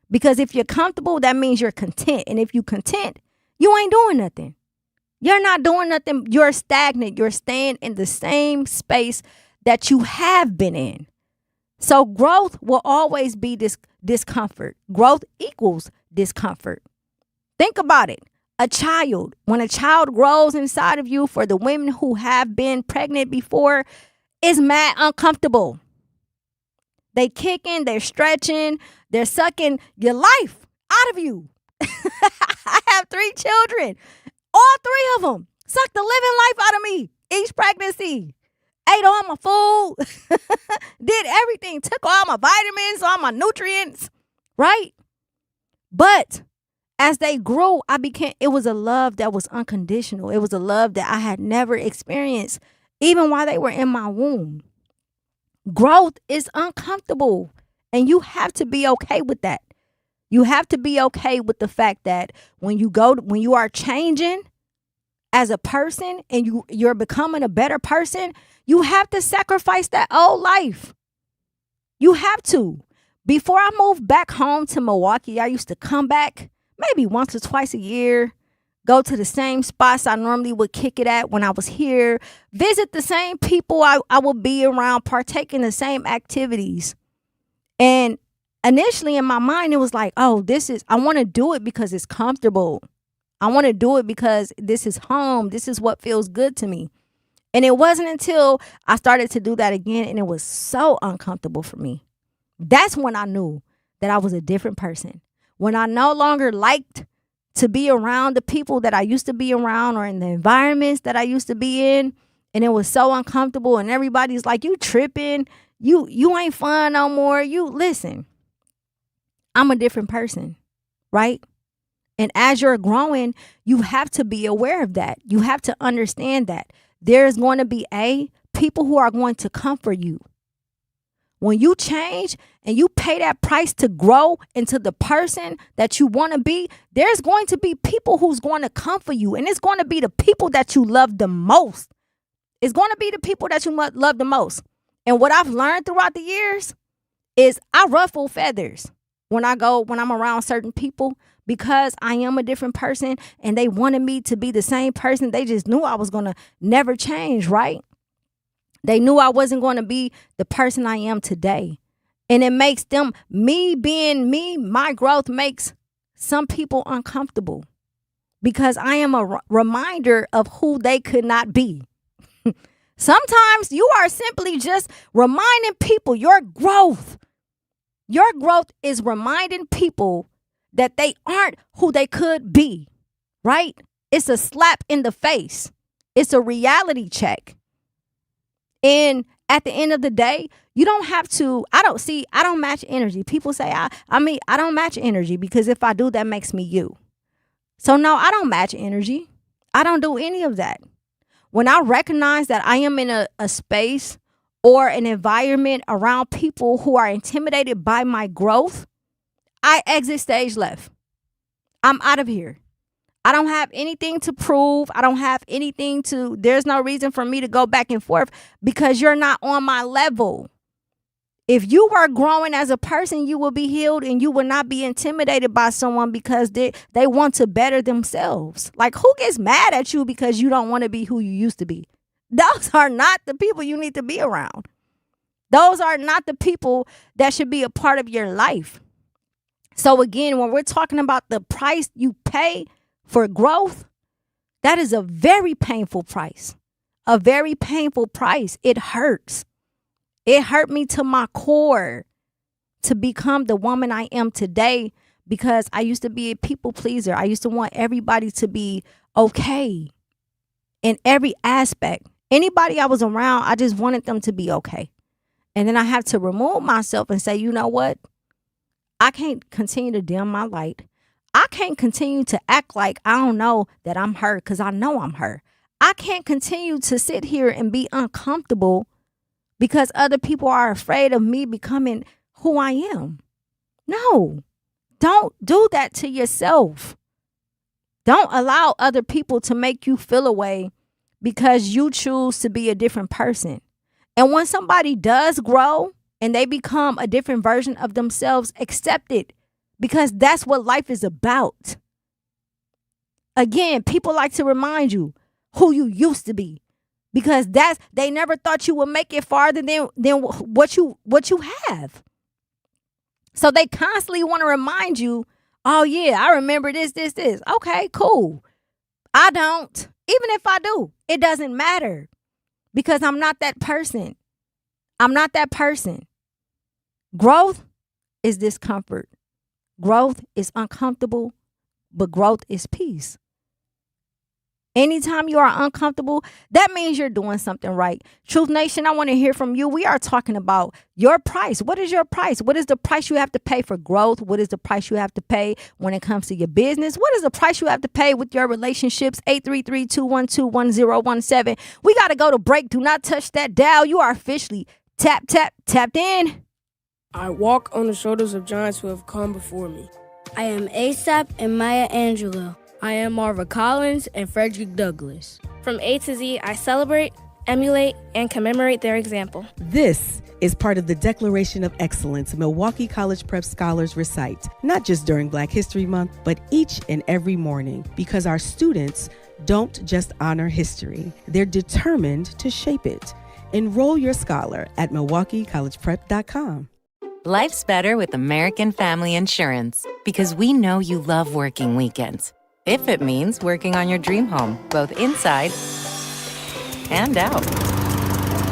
Because if you're comfortable, that means you're content. And if you're content, you ain't doing nothing. You're not doing nothing. You're stagnant. You're staying in the same space that you have been in. So growth will always be discomfort. Growth equals discomfort. Think about it. When a child grows inside of you, for the women who have been pregnant before, it's mad uncomfortable. They kicking, they're stretching, they're sucking your life out of you. I have 3 children. All 3 of them sucked the living life out of me each pregnancy. Ate all my food, did everything, took all my vitamins, all my nutrients, right? But as they grew, it was a love that was unconditional. It was a love that I had never experienced, even while they were in my womb. Growth is uncomfortable, and you have to be okay with that. You have to be okay with the fact that when you are changing as a person and you're becoming a better person, you have to sacrifice that old life. You have to. Before I moved back home to Milwaukee, I used to come back maybe once or twice a year, go to the same spots I normally would kick it at when I was here, visit the same people I would be around, partake in the same activities. And initially in my mind, it was like, I want to do it because it's comfortable. I want to do it because this is home. This is what feels good to me. And it wasn't until I started to do that again, and it was so uncomfortable for me. That's when I knew that I was a different person. When I no longer liked to be around the people that I used to be around, or in the environments that I used to be in, and it was so uncomfortable, and everybody's like, you tripping, you ain't fun no more. Listen, I'm a different person, right? And as you're growing, you have to be aware of that. You have to understand that there's going to be people who are going to comfort you. When you change and you pay that price to grow into the person that you want to be, there's going to be people who's going to comfort you. And it's going to be the people that you love the most. It's going to be the people that you love the most. And what I've learned throughout the years is I ruffle feathers when I'm around certain people, because I am a different person and they wanted me to be the same person. They just knew I was going to never change, right? They knew I wasn't going to be the person I am today. And it makes them, me being me, my growth makes some people uncomfortable because I am a reminder of who they could not be. Sometimes you are simply just reminding people your growth. Your growth is reminding people that they aren't who they could be, right? It's a slap in the face. It's a reality check. And at the end of the day, you don't have to, I don't match energy. People say, I don't match energy because if I do, that makes me you. So no, I don't match energy. I don't do any of that. When I recognize that I am in a space or an environment around people who are intimidated by my growth, I exit stage left. I'm out of here. I don't have anything to prove. There's no reason for me to go back and forth because you're not on my level. If you were growing as a person, you will be healed and you will not be intimidated by someone because they want to better themselves. Like, who gets mad at you because you don't want to be who you used to be? Those are not the people you need to be around. Those are not the people that should be a part of your life. So again, when we're talking about the price you pay for growth, that is a very painful price. A very painful price. It hurts. It hurt me to my core to become the woman I am today, because I used to be a people pleaser. I used to want everybody to be okay in every aspect. Anybody I was around, I just wanted them to be okay. And then I have to remove myself and say, you know what? I can't continue to dim my light. I can't continue to act like I don't know that I'm her, because I know I'm her. I can't continue to sit here and be uncomfortable because other people are afraid of me becoming who I am. No, don't do that to yourself. Don't allow other people to make you feel a way because you choose to be a different person. And when somebody does grow and they become a different version of themselves, accept it, because that's what life is about. Again, people like to remind you who you used to be, because they never thought you would make it farther than what you have. So they constantly want to remind you, oh yeah, I remember this. Okay, cool. I don't. Even if I do, it doesn't matter, because I'm not that person. I'm not that person. Growth is discomfort. Growth is uncomfortable, but growth is peace. Anytime you are uncomfortable, that means you're doing something right. Truth Nation, I want to hear from you. We are talking about your price. What is your price? What is the price you have to pay for growth? What is the price you have to pay when it comes to your business? What is the price you have to pay with your relationships? 833-212-1017. We got to go to break. Do not touch that dial. You are officially tapped in. I walk on the shoulders of giants who have come before me. I am ASAP and Maya Angelou. I am Marva Collins and Frederick Douglass. From A to Z, I celebrate, emulate, and commemorate their example. This is part of the Declaration of Excellence Milwaukee College Prep Scholars recite, not just during Black History Month, but each and every morning, because our students don't just honor history, they're determined to shape it. Enroll your scholar at MilwaukeeCollegePrep.com. Life's better with American Family Insurance, because we know you love working weekends. If it means working on your dream home, both inside and out.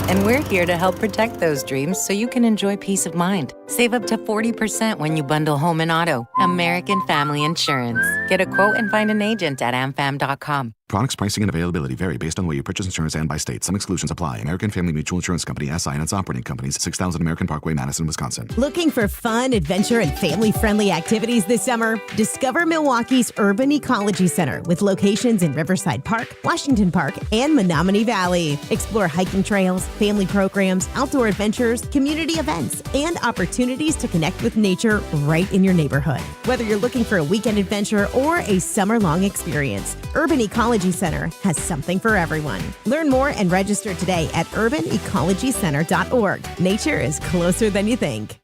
And we're here to help protect those dreams so you can enjoy peace of mind. Save up to 40% when you bundle home and auto. American Family Insurance. Get a quote and find an agent at amfam.com. Products, pricing, and availability vary based on where you purchase insurance and by state. Some exclusions apply. American Family Mutual Insurance Company, SI, and its operating companies, 6000 American Parkway, Madison, Wisconsin. Looking for fun, adventure, and family-friendly activities this summer? Discover Milwaukee's Urban Ecology Center with locations in Riverside Park, Washington Park, and Menominee Valley. Explore hiking trails, family programs, outdoor adventures, community events, and opportunities to connect with nature right in your neighborhood. Whether you're looking for a weekend adventure or a summer-long experience, Urban Ecology Center has something for everyone. Learn more and register today at urbanecologycenter.org. Nature is closer than you think.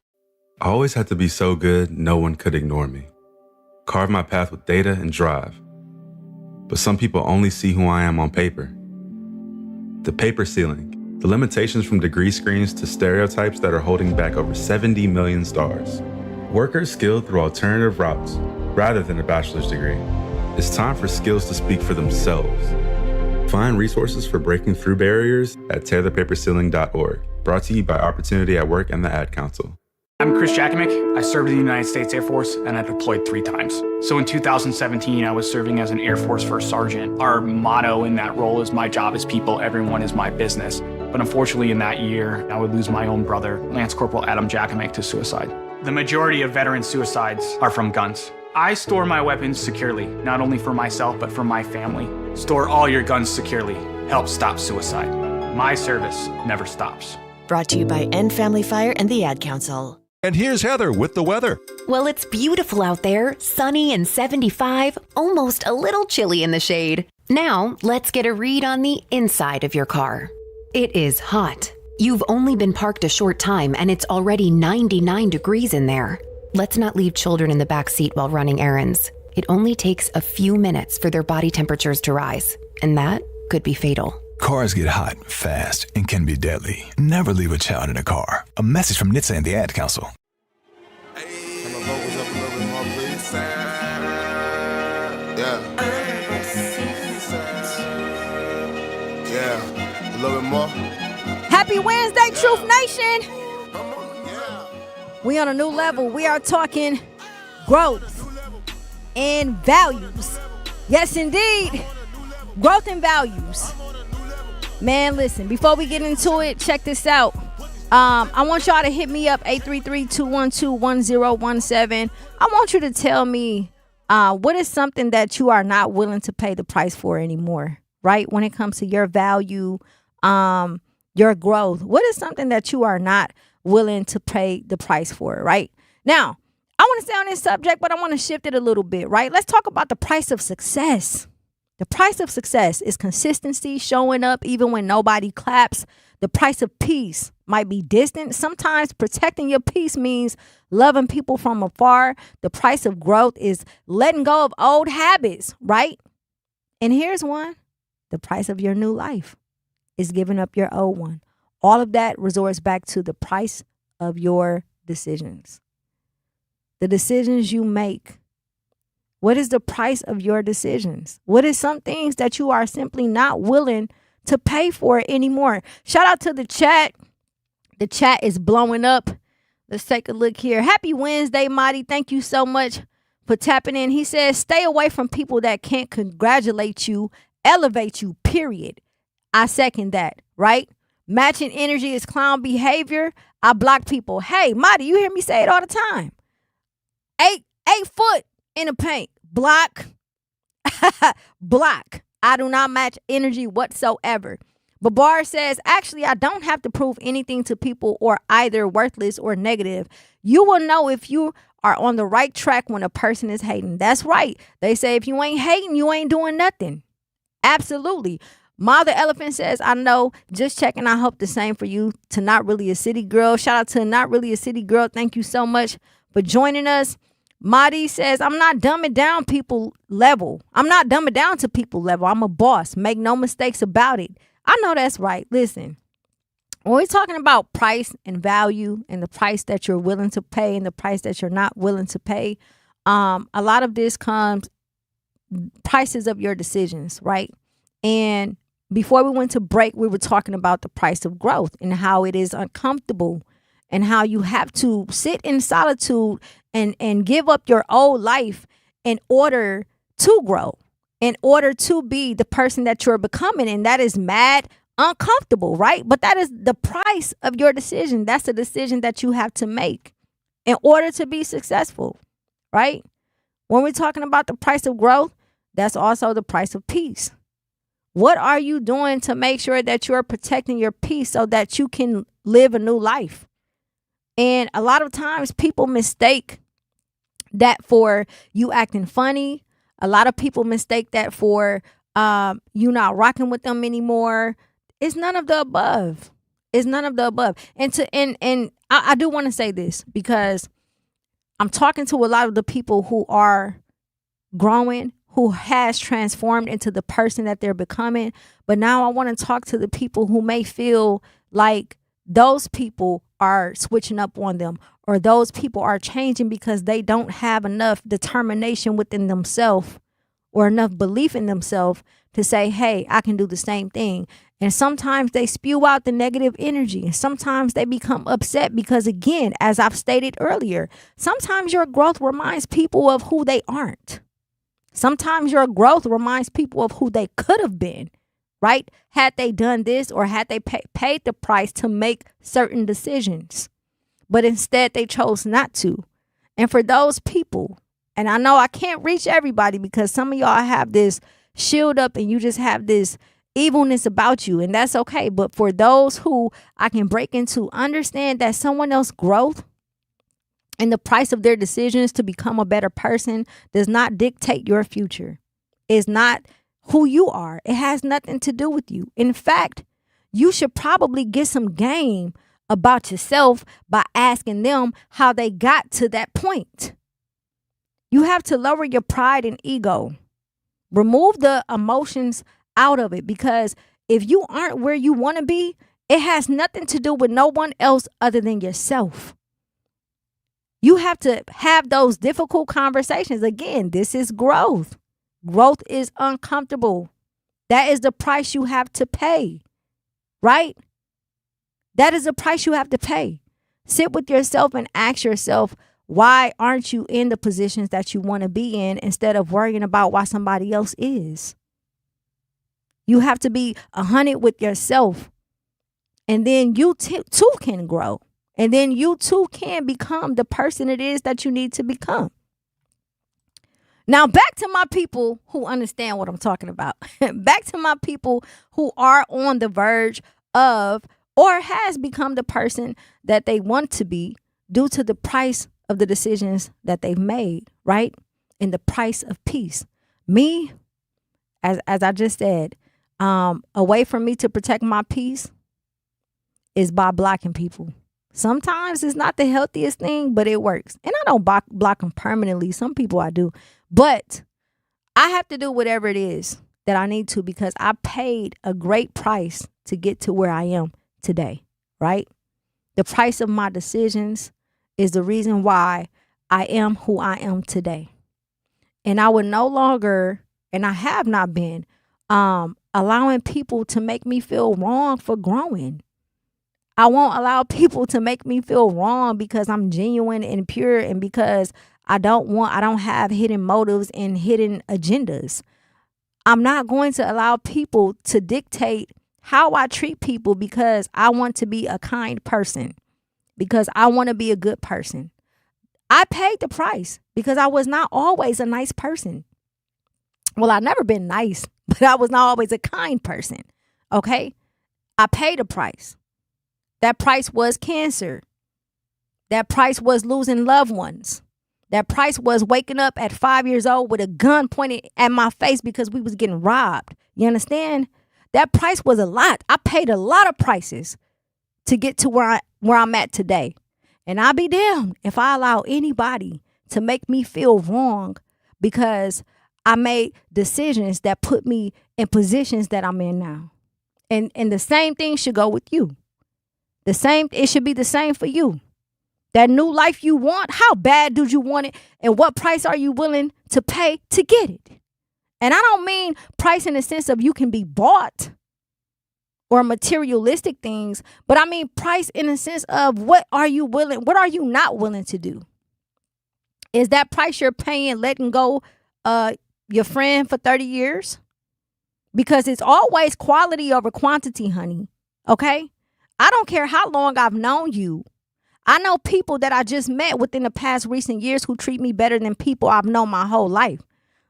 I always had to be so good, no one could ignore me. Carve my path with data and drive. But some people only see who I am on paper. The paper ceiling, the limitations from degree screens to stereotypes that are holding back over 70 million stars. Workers skilled through alternative routes rather than a bachelor's degree. It's time for skills to speak for themselves. Find resources for breaking through barriers at tearthepaperceiling.org. Brought to you by Opportunity at Work and the Ad Council. I'm Chris Jakovic. I served in the United States Air Force and I deployed 3 times. So in 2017, I was serving as an Air Force First Sergeant. Our motto in that role is my job is people, everyone is my business. But unfortunately in that year, I would lose my own brother, Lance Corporal Adam Jakovic, to suicide. The majority of veteran suicides are from guns. I store my weapons securely, not only for myself, but for my family. Store all your guns securely. Help stop suicide. My service never stops. Brought to you by End Family Fire and the Ad Council. And here's Heather with the weather. Well, it's beautiful out there, sunny and 75, almost a little chilly in the shade. Now, let's get a read on the inside of your car. It is hot. You've only been parked a short time and it's already 99 degrees in there. Let's not leave children in the back seat while running errands. It only takes a few minutes for their body temperatures to rise, and that could be fatal. Cars get hot, fast, and can be deadly. Never leave a child in a car. A message from NHTSA and the Ad Council. Yeah, a little bit more. Happy Wednesday, Truth Nation. We on a new level. We are talking growth and values. Yes, indeed. Growth and values. Man, listen, before we get into it, check this out. I want y'all to hit me up, 833-212-1017. I want you to tell me what is something that you are not willing to pay the price for anymore, right? When it comes to your value, your growth, what is something that you are not willing to pay the price for, right? Now, I want to stay on this subject, but I want to shift it a little bit, right? Let's talk about the price of success. The price of success is consistency, showing up even when nobody claps. The price of peace might be distant. Sometimes protecting your peace means loving people from afar. The price of growth is letting go of old habits, right? And here's one. The price of your new life is giving up your old one. All of that resorts back to the price of your decisions. The decisions you make. What is the price of your decisions? What is some things that you are simply not willing to pay for anymore? Shout out to the chat. The chat is blowing up. Let's take a look here. Happy Wednesday, Marty. Thank you so much for tapping in. He says, stay away from people that can't congratulate you, elevate you, period. I second that, right? Matching energy is clown behavior. I block people. Hey, Marty, you hear me say it all the time. 8 foot in the paint. Block. Block. I do not match energy whatsoever. Babar says, actually, I don't have to prove anything to people or either worthless or negative. You will know if you are on the right track when a person is hating. That's right. They say if you ain't hating, you ain't doing nothing. Absolutely. Mother Elephant says, I know, just checking. I hope the same for you. To Not Really a City Girl. Shout out to Not Really a City Girl. Thank you so much for joining us. Madi says, I'm not dumbing down people level. I'm not dumbing down to people level. I'm a boss. Make no mistakes about it. I know that's right. Listen, when we're talking about price and value and the price that you're willing to pay and the price that you're not willing to pay, a lot of this comes prices of your decisions, right? And before we went to break, we were talking about the price of growth and how it is uncomfortable and how you have to sit in solitude and give up your old life in order to grow, in order to be the person that you're becoming. And that is mad uncomfortable, right? But that is the price of your decision. That's a decision that you have to make in order to be successful, right? When we're talking about the price of growth, that's also the price of peace. What are you doing to make sure that you're protecting your peace so that you can live a new life? And a lot of times people mistake that for you acting funny. A lot of people mistake that for you not rocking with them anymore. It's none of the above. It's none of the above. And I do want to say this because I'm talking to a lot of the people who are growing, who has transformed into the person that they're becoming. But now I want to talk to the people who may feel like those people are switching up on them, or those people are changing because they don't have enough determination within themselves or enough belief in themselves to say, hey, I can do the same thing. And sometimes they spew out the negative energy. And sometimes they become upset because, again, as I've stated earlier, sometimes your growth reminds people of who they aren't. Sometimes your growth reminds people of who they could have been, right? Had they done this or had they paid the price to make certain decisions. But instead they chose not to. And for those people, and I know I can't reach everybody because some of y'all have this shield up and you just have this evilness about you, and that's okay. But for those who I can break into, understand that someone else's growth and the price of their decisions to become a better person does not dictate your future. It's not who you are. It has nothing to do with you. In fact, you should probably get some game about yourself by asking them how they got to that point. You have to lower your pride and ego. Remove the emotions out of it, because if you aren't where you want to be, it has nothing to do with no one else other than yourself. You have to have those difficult conversations. Again, this is growth. Growth is uncomfortable. That is the price you have to pay, right? That is the price you have to pay. Sit with yourself and ask yourself, why aren't you in the positions that you want to be in instead of worrying about why somebody else is? You have to be 100 with yourself. And then you too can grow. And then you too can become the person it is that you need to become. Now, back to my people who understand what I'm talking about. Back to my people who are on the verge of or has become the person that they want to be due to the price of the decisions that they've made, right? And the price of peace. Me, as I just said, a way for me to protect my peace is by blocking people. Sometimes it's not the healthiest thing, but it works. And I don't block them permanently. Some people I do. But I have to do whatever it is that I need to because I paid a great price to get to where I am today, right? The price of my decisions is the reason why I am who I am today. And I would no longer, and I have not been, allowing people to make me feel wrong for growing. I won't allow people to make me feel wrong because I'm genuine and pure and because I don't have hidden motives and hidden agendas. I'm not going to allow people to dictate how I treat people because I want to be a kind person, because I want to be a good person. I paid the price because I was not always a nice person. Well, I've never been nice, but I was not always a kind person. Okay? I paid a price. That price was cancer. That price was losing loved ones. That price was waking up at 5 years old with a gun pointed at my face because we was getting robbed. You understand? That price was a lot. I paid a lot of prices to get to where I'm at today. And I'll be damned if I allow anybody to make me feel wrong because I made decisions that put me in positions that I'm in now. And the same thing should go with you. It should be the same for you. That new life you want, how bad do you want it? And what price are you willing to pay to get it? And I don't mean price in the sense of you can be bought or materialistic things, but I mean price in the sense of what are you not willing to do? Is that price you're paying letting go your friend for 30 years? Because it's always quality over quantity, honey. Okay? I don't care how long I've known you. I know people that I just met within the past recent years who treat me better than people I've known my whole life.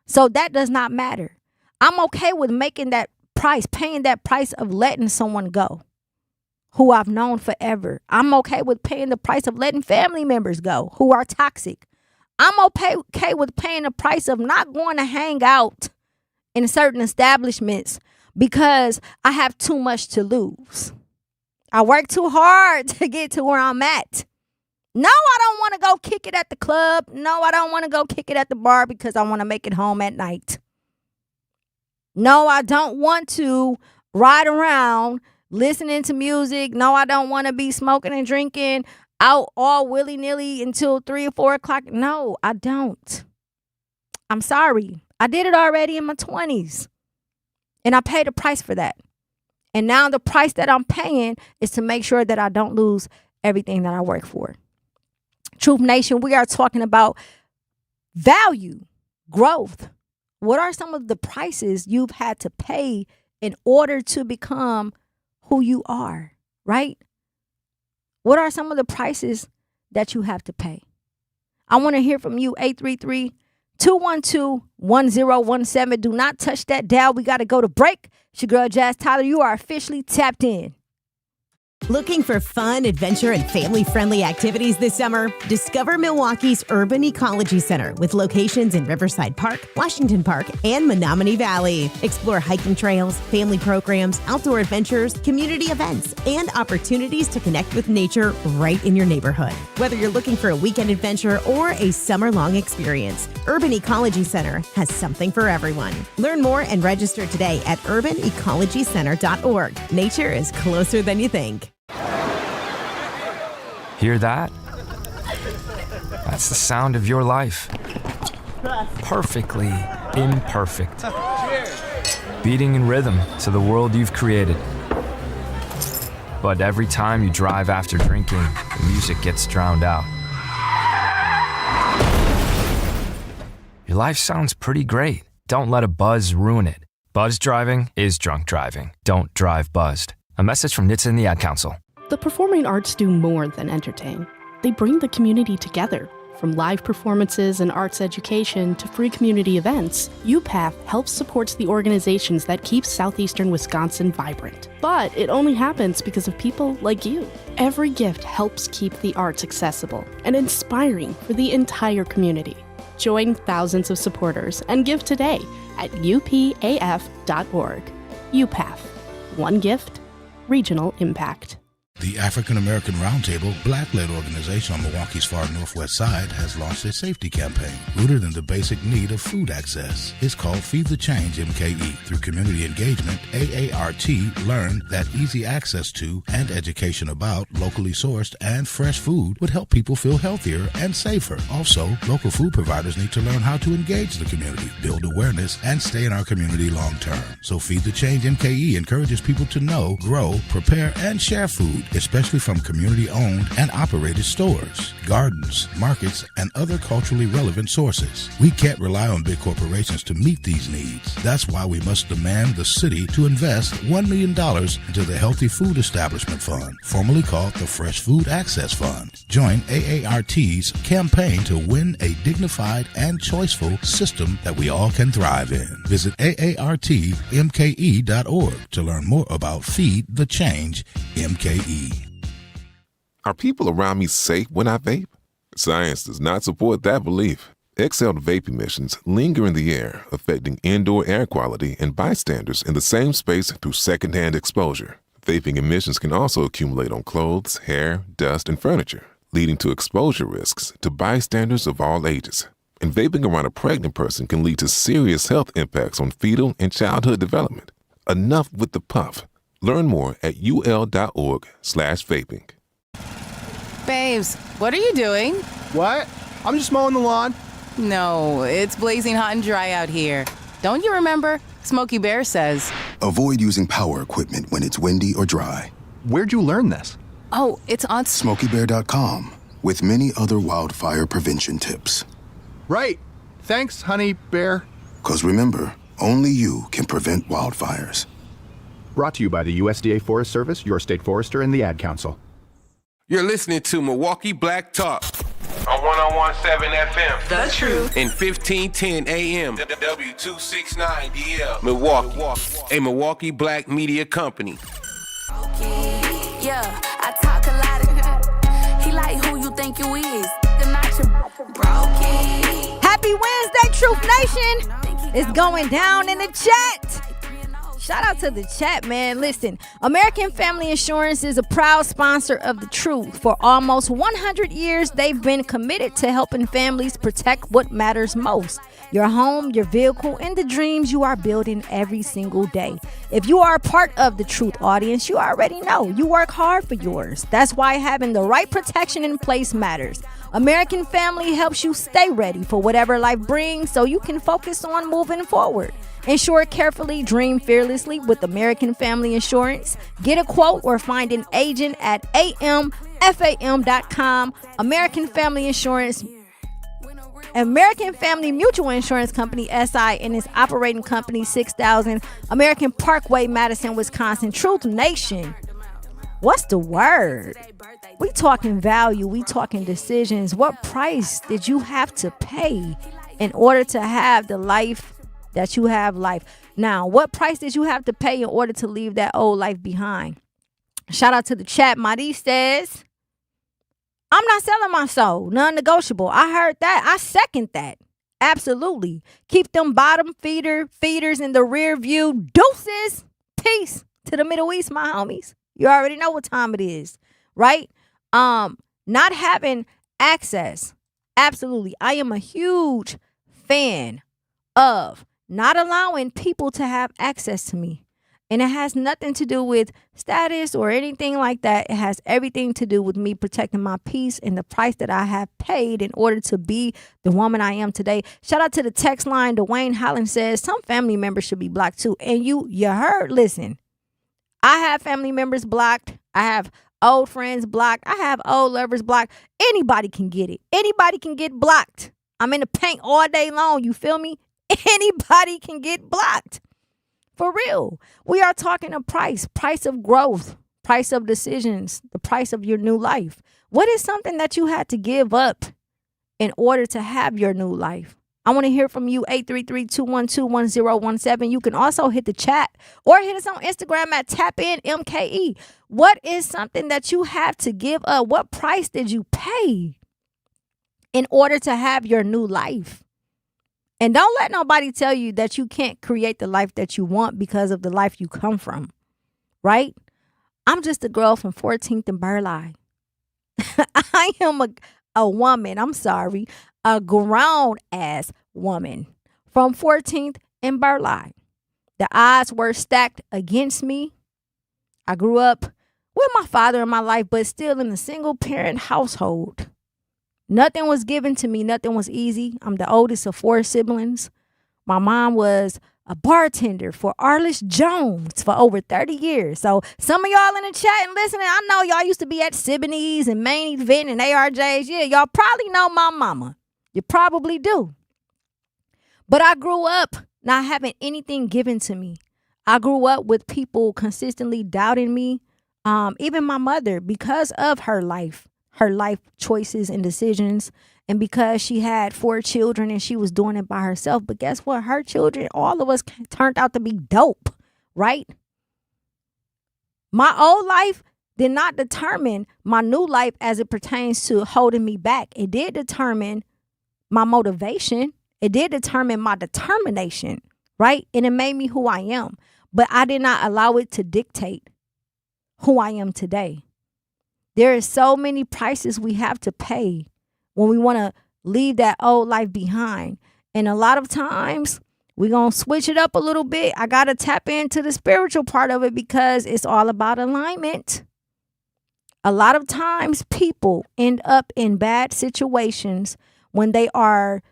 So that does not matter. I'm okay with making that price, paying that price of letting someone go who I've known forever. I'm okay with paying the price of letting family members go who are toxic. I'm okay with paying the price of not going to hang out in certain establishments because I have too much to lose. I work too hard to get to where I'm at. No, I don't want to go kick it at the club. No, I don't want to go kick it at the bar because I want to make it home at night. No, I don't want to ride around listening to music. No, I don't want to be smoking and drinking out all willy-nilly until 3 or 4 o'clock. No, I don't. I'm sorry. I did it already in my 20s. And I paid a price for that. And now the price that I'm paying is to make sure that I don't lose everything that I work for. Truth Nation, we are talking about value, growth. What are some of the prices you've had to pay in order to become who you are, right? What are some of the prices that you have to pay? I want to hear from you, 833-212-1017. Do not touch that dial. We got to go to break. It's your girl, Jazz Tyler. You are officially tapped in. Looking for fun, adventure, and family-friendly activities this summer? Discover Milwaukee's Urban Ecology Center with locations in Riverside Park, Washington Park, and Menominee Valley. Explore hiking trails, family programs, outdoor adventures, community events, and opportunities to connect with nature right in your neighborhood. Whether you're looking for a weekend adventure or a summer-long experience, Urban Ecology Center has something for everyone. Learn more and register today at urbanecologycenter.org. Nature is closer than you think. Hear that? That's the sound of your life. Perfectly imperfect. Beating in rhythm to the world you've created. But every time you drive after drinking, the music gets drowned out. Your life sounds pretty great. Don't let a buzz ruin it. Buzz driving is drunk driving. Don't drive buzzed. A message from NHTSA and the Ad Council. The performing arts do more than entertain. They bring the community together. From live performances and arts education to free community events, UPATH helps support the organizations that keep southeastern Wisconsin vibrant. But it only happens because of people like you. Every gift helps keep the arts accessible and inspiring for the entire community. Join thousands of supporters and give today at upaf.org. UPATH. One gift, regional impact. The African American Roundtable, Black-led organization on Milwaukee's far northwest side, has launched a safety campaign rooted in the basic need of food access. It's called Feed the Change MKE. Through community engagement, AART learned that easy access to and education about locally sourced and fresh food would help people feel healthier and safer. Also, local food providers need to learn how to engage the community, build awareness, and stay in our community long term. So Feed the Change MKE encourages people to know, grow, prepare, and share food, especially from community-owned and operated stores, gardens, markets, and other culturally relevant sources. We can't rely on big corporations to meet these needs. That's why we must demand the city to invest $1 million into the Healthy Food Establishment Fund, formerly called the Fresh Food Access Fund. Join AART's campaign to win a dignified and choiceful system that we all can thrive in. Visit AARTMKE.org to learn more about Feed the Change MKE. Are people around me safe when I vape? Science does not support that belief. Exhaled vape emissions linger in the air, affecting indoor air quality and bystanders in the same space through secondhand exposure. Vaping emissions can also accumulate on clothes, hair, dust, and furniture, leading to exposure risks to bystanders of all ages. And vaping around a pregnant person can lead to serious health impacts on fetal and childhood development. Enough with the puff. Learn more at ul.org/vaping. Babes, what are you doing? What? I'm just mowing the lawn. No, it's blazing hot and dry out here. Don't you remember? Smokey Bear says. Avoid using power equipment when it's windy or dry. Where'd you learn this? Oh, it's on SmokeyBear.com with many other wildfire prevention tips. Right. Thanks, honey bear. 'Cause remember, only you can prevent wildfires. Brought to you by the USDA Forest Service, your state forester, and the Ad Council. You're listening to Milwaukee Black Talk on 101.7 FM. The Truth. And 1510 AM. W269DL. Milwaukee. A Milwaukee Black media company. Yeah, I talk a lot of he like who you think you is. Happy Wednesday, Truth Nation. It's going down in the chat. Shout out to the chat, man. Listen, American Family Insurance is a proud sponsor of The Truth. For almost 100 years, they've been committed to helping families protect what matters most. Your home, your vehicle, and the dreams you are building every single day. If you are a part of the Truth audience, you already know you work hard for yours. That's why having the right protection in place matters. American Family helps you stay ready for whatever life brings so you can focus on moving forward. Insure carefully, dream fearlessly with American Family Insurance. Get a quote or find an agent at amfam.com. American Family Insurance, American Family Mutual Insurance Company, SI, and its operating company, 6000 American Parkway, Madison, Wisconsin. Truth Nation. What's the word? We talking value. We talking decisions. What price did you have to pay in order to have the life that you have life? Now, what price did you have to pay in order to leave that old life behind? Shout out to the chat. Madi says, I'm not selling my soul. Non-negotiable. I heard that. I second that. Absolutely. Keep them bottom feeders in the rear view. Deuces. Peace to the Middle East, my homies. You already know what time it is, right? Not having access. Absolutely. I am a huge fan of not allowing people to have access to me. And it has nothing to do with status or anything like that. It has everything to do with me protecting my peace and the price that I have paid in order to be the woman I am today. Shout out to the text line. Dwayne Holland says some family members should be blocked too. And you heard, listen, I have family members blocked. I have old friends blocked. I have old lovers blocked. Anybody can get it. Anybody can get blocked. I'm in the paint all day long. You feel me? Anybody can get blocked. For real. We are talking a price of growth, price of decisions, the price of your new life. What is something that you had to give up in order to have your new life? I want to hear from you, 833-212-1017. You can also hit the chat or hit us on Instagram at TapInMKE. What is something that you have to give up? What price did you pay in order to have your new life? And don't let nobody tell you that you can't create the life that you want because of the life you come from, right? I'm just a girl from 14th and Burleigh. I am a woman, a grown-ass woman from 14th and Burleigh. The odds were stacked against me. I grew up with my father in my life, but still in a single-parent household. Nothing was given to me. Nothing was easy. I'm the oldest of 4 siblings. My mom was a bartender for Arliss Jones for over 30 years. So some of y'all in the chat and listening, I know y'all used to be at Simmons and Main Event and ARJ's. Yeah, y'all probably know my mama. You probably do. But I grew up not having anything given to me. I grew up with people consistently doubting me. Even my mother, because of her life choices and decisions, and because she had 4 children and she was doing it by herself. But guess what? Her children, all of us turned out to be dope, right? My old life did not determine my new life as it pertains to holding me back. It did determine my motivation. It did determine my determination, right? And it made me who I am. But I did not allow it to dictate who I am today. There are so many prices we have to pay when we want to leave that old life behind. And a lot of times we're going to switch it up a little bit. I got to tap into the spiritual part of it because it's all about alignment. A lot of times people end up in bad situations when they are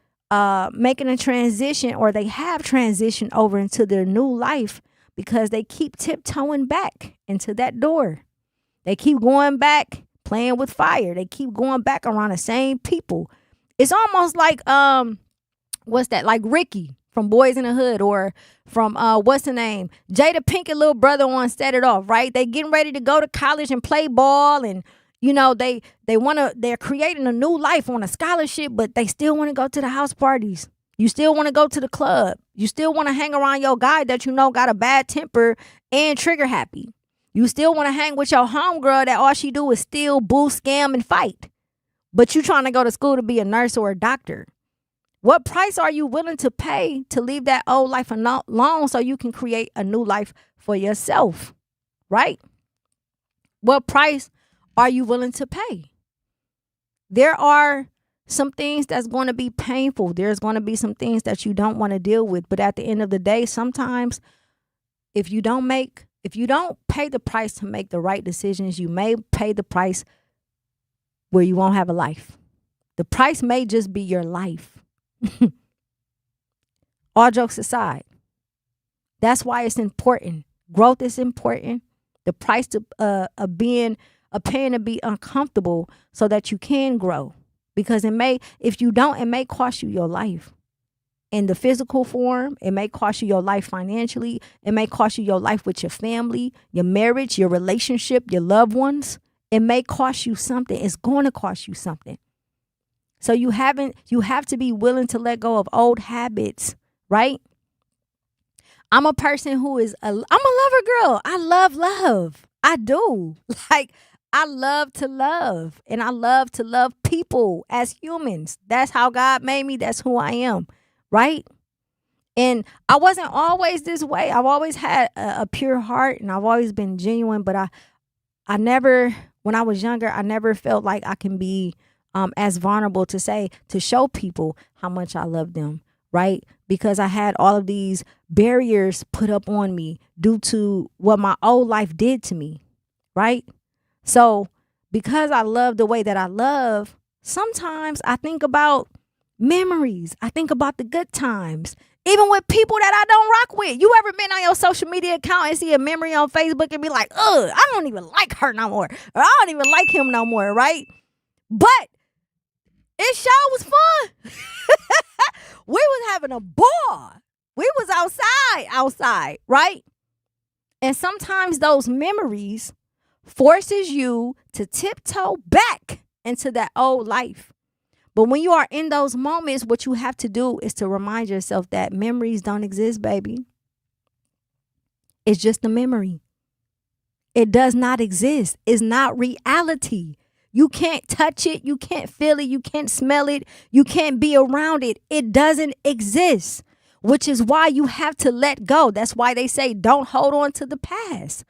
making a transition, or they have transitioned over into their new life, because they keep tiptoeing back into that door. They keep going back, playing with fire. They keep going back around the same people. It's almost like, like Ricky from Boys in the Hood, or from, what's the name? Jada Pinkett little brother on Set It Off, right? They getting ready to go to college and play ball, and, you know, they're creating a new life on a scholarship, but they still want to go to the house parties. You still want to go to the club. You still want to hang around your guy that you know got a bad temper and trigger happy. You still want to hang with your homegirl that all she do is steal, boo, scam, and fight. But you trying to go to school to be a nurse or a doctor. What price are you willing to pay to leave that old life alone so you can create a new life for yourself, right? What price are you willing to pay? There are some things that's going to be painful. There's going to be some things that you don't want to deal with. But at the end of the day, sometimes if you don't pay the price to make the right decisions, you may pay the price where you won't have a life. The price may just be your life. All jokes aside, that's why it's important. Growth is important. The price of paying to be uncomfortable so that you can grow. Because if you don't, it may cost you your life. In the physical form, it may cost you your life financially. It may cost you your life with your family, your marriage, your relationship, your loved ones. It may cost you something. It's going to cost you something. So you have to be willing to let go of old habits, right? I'm a person I'm a lover girl. I love love. I do. I love to love, and I love to love people as humans. That's how God made me. That's who I am, right? And I wasn't always this way. I've always had a pure heart, and I've always been genuine, but I never, when I was younger, I never felt like I can be as vulnerable to show people how much I love them, right? Because I had all of these barriers put up on me due to what my old life did to me, right? So because I love the way that I love, sometimes I think about memories. I think about the good times, even with people that I don't rock with. You ever been on your social media account and see a memory on Facebook and be like, ugh, I don't even like her no more, or I don't even like him no more, right? But it sure was fun. We was having a ball. We was outside, right? And sometimes those memories forces you to tiptoe back into that old life. But when you are in those moments, what you have to do is to remind yourself that memories don't exist, baby. It's just a memory. It does not exist. It's not reality. You can't touch it. You can't feel it. You can't smell it. You can't be around it. It doesn't exist, which is why you have to let go. That's why they say don't hold on to the past.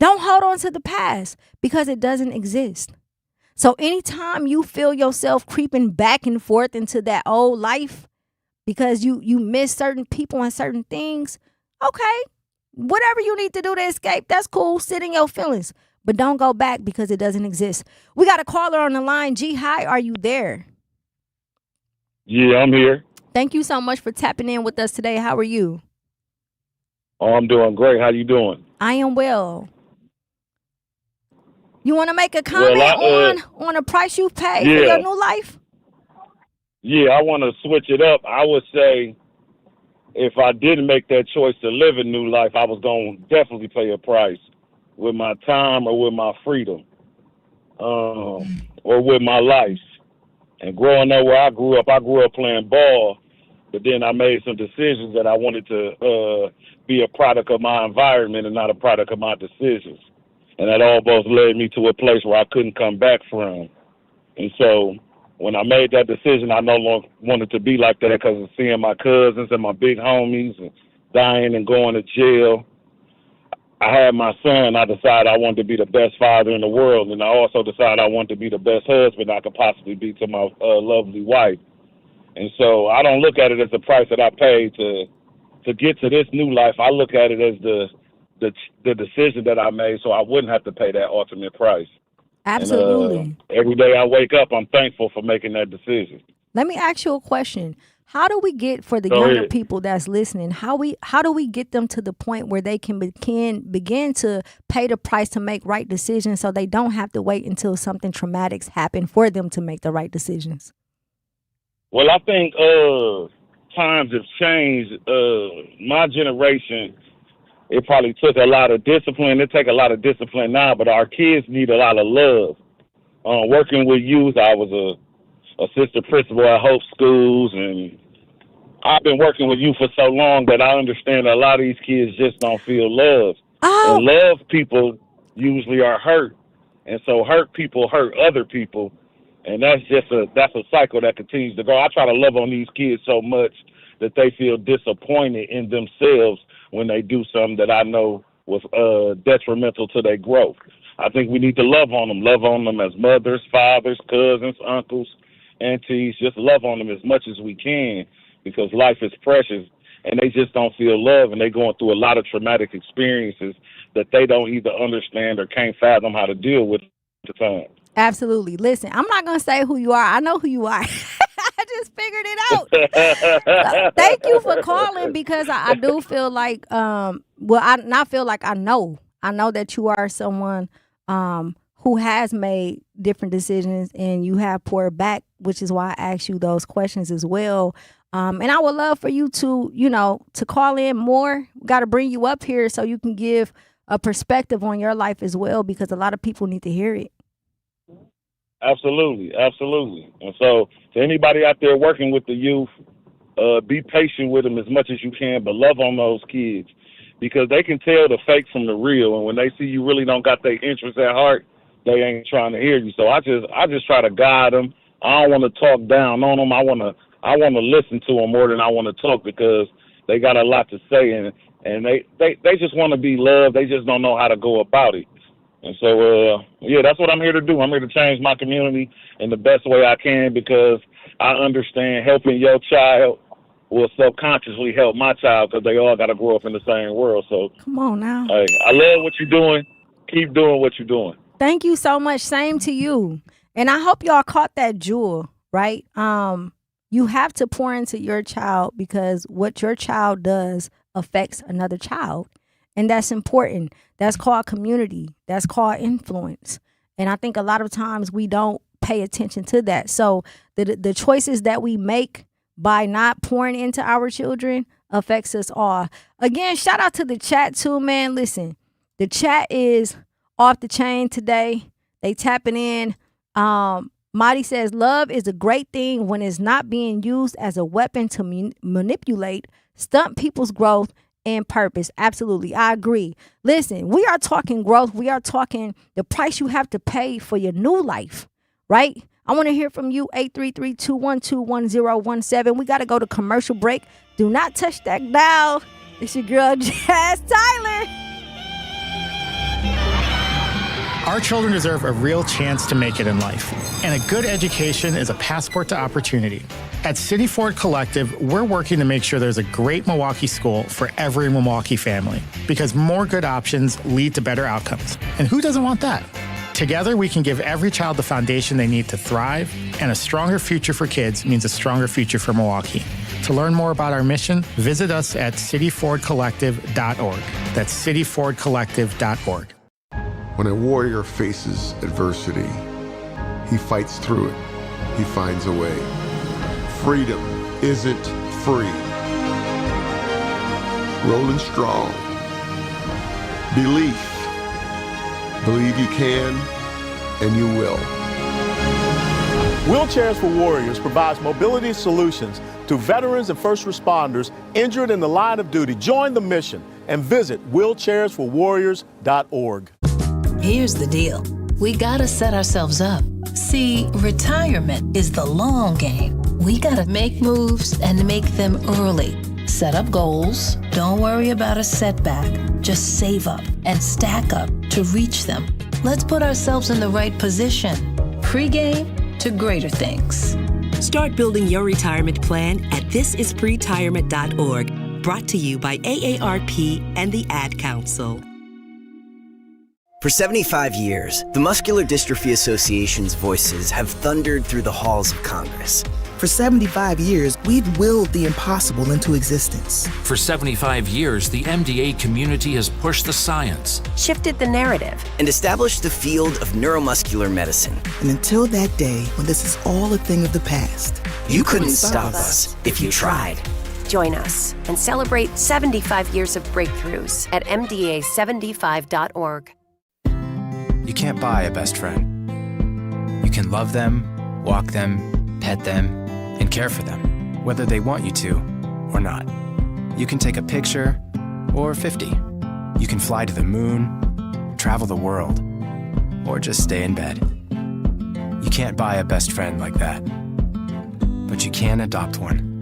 Don't hold on to the past because it doesn't exist. So anytime you feel yourself creeping back and forth into that old life because you miss certain people and certain things, okay, whatever you need to do to escape, that's cool. Sit in your feelings. But don't go back because it doesn't exist. We got a caller on the line. G, hi, are you there? Yeah, I'm here. Thank you so much for tapping in with us today. How are you? Oh, I'm doing great. How you doing? I am well. You want to make a comment on a price you pay for your new life? Yeah, I want to switch it up. I would say if I didn't make that choice to live a new life, I was going to definitely pay a price with my time or with my freedom or with my life. And growing up where I grew up playing ball, but then I made some decisions that I wanted to be a product of my environment and not a product of my decisions. And that almost led me to a place where I couldn't come back from. And so when I made that decision, I no longer wanted to be like that because of seeing my cousins and my big homies and dying and going to jail. I had my son. I decided I wanted to be the best father in the world. And I also decided I wanted to be the best husband I could possibly be to my lovely wife. And so I don't look at it as the price that I paid to get to this new life. I look at it as the decision that I made so I wouldn't have to pay that ultimate price. Absolutely. And, every day I wake up, I'm thankful for making that decision. Let me ask you a question. How do we get, for the younger people that's listening, how do we get them to the point where they can begin to pay the price to make right decisions so they don't have to wait until something traumatic's happened for them to make the right decisions? Well, I think times have changed. My generation, it probably took a lot of discipline. It take a lot of discipline now, but our kids need a lot of love. Working with youth, I was a assistant principal at Hope Schools, and I've been working with youth for so long that I understand a lot of these kids just don't feel loved. Oh. And love people usually are hurt, and so hurt people hurt other people, and that's a cycle that continues to go. I try to love on these kids so much that they feel disappointed in themselves when they do something that I know was detrimental to their growth. I think we need to love on them as mothers, fathers, cousins, uncles, aunties. Just love on them as much as we can because life is precious and they just don't feel love and they're going through a lot of traumatic experiences that they don't either understand or can't fathom how to deal with at the time. Absolutely. Listen, I'm not going to say who you are. I know who you are. I just figured it out. So, thank you for calling because I do feel like, I know that you are someone who has made different decisions and you have poured back, which is why I asked you those questions as well. And I would love for you to call in more. Got to bring you up here so you can give a perspective on your life as well, because a lot of people need to hear it. Absolutely. And so to anybody out there working with the youth, be patient with them as much as you can, but love on those kids because they can tell the fake from the real. And when they see you really don't got their interests at heart, they ain't trying to hear you. So I just try to guide them. I don't want to talk down on them. I want to listen to them more than I want to talk because they got a lot to say and they just want to be loved. They just don't know how to go about it. And so, that's what I'm here to do. I'm here to change my community in the best way I can because I understand helping your child will subconsciously help my child because they all got to grow up in the same world. So come on now. Hey, I love what you're doing. Keep doing what you're doing. Thank you so much. Same to you. And I hope y'all caught that jewel, right? You have to pour into your child because what your child does affects another child. And that's important. That's called community. That's called influence. And I think a lot of times we don't pay attention to that. So the choices that we make by not pouring into our children affects us all. Again, shout out to the chat too, man. Listen, the chat is off the chain today. They tapping in. Marty says, love is a great thing when it's not being used as a weapon to manipulate, stunt people's growth and purpose. Absolutely. I agree. Listen, we are talking growth. We are talking the price you have to pay for your new life, right? I want to hear from you, 833-212-1017. We got to go to commercial break. Do not touch that dial. It's your girl, Jazz Tyler. Our children deserve a real chance to make it in life, and a good education is a passport to opportunity. At City Ford Collective, we're working to make sure there's a great Milwaukee school for every Milwaukee family, because more good options lead to better outcomes. And who doesn't want that? Together, we can give every child the foundation they need to thrive, and a stronger future for kids means a stronger future for Milwaukee. To learn more about our mission, visit us at cityfordcollective.org. That's cityfordcollective.org. When a warrior faces adversity, he fights through it. He finds a way. Freedom isn't free. Rolling strong. Belief. Believe you can, and you will. Wheelchairs for Warriors provides mobility solutions to veterans and first responders injured in the line of duty. Join the mission and visit wheelchairsforwarriors.org. Here's the deal. We gotta set ourselves up. See, retirement is the long game. We gotta make moves and make them early. Set up goals. Don't worry about a setback. Just save up and stack up to reach them. Let's put ourselves in the right position. Pre-game to greater things. Start building your retirement plan at thisispretirement.org. Brought to you by AARP and the Ad Council. For 75 years, the Muscular Dystrophy Association's voices have thundered through the halls of Congress. For 75 years, we've willed the impossible into existence. For 75 years, the MDA community has pushed the science, shifted the narrative, and established the field of neuromuscular medicine. And until that day when this is all a thing of the past, you couldn't stop us if you tried. Join us and celebrate 75 years of breakthroughs at MDA75.org. You can't buy a best friend. You can love them, walk them, pet them, and care for them, whether they want you to or not. You can take a picture or 50. You can fly to the moon, travel the world, or just stay in bed. You can't buy a best friend like that, but you can adopt one.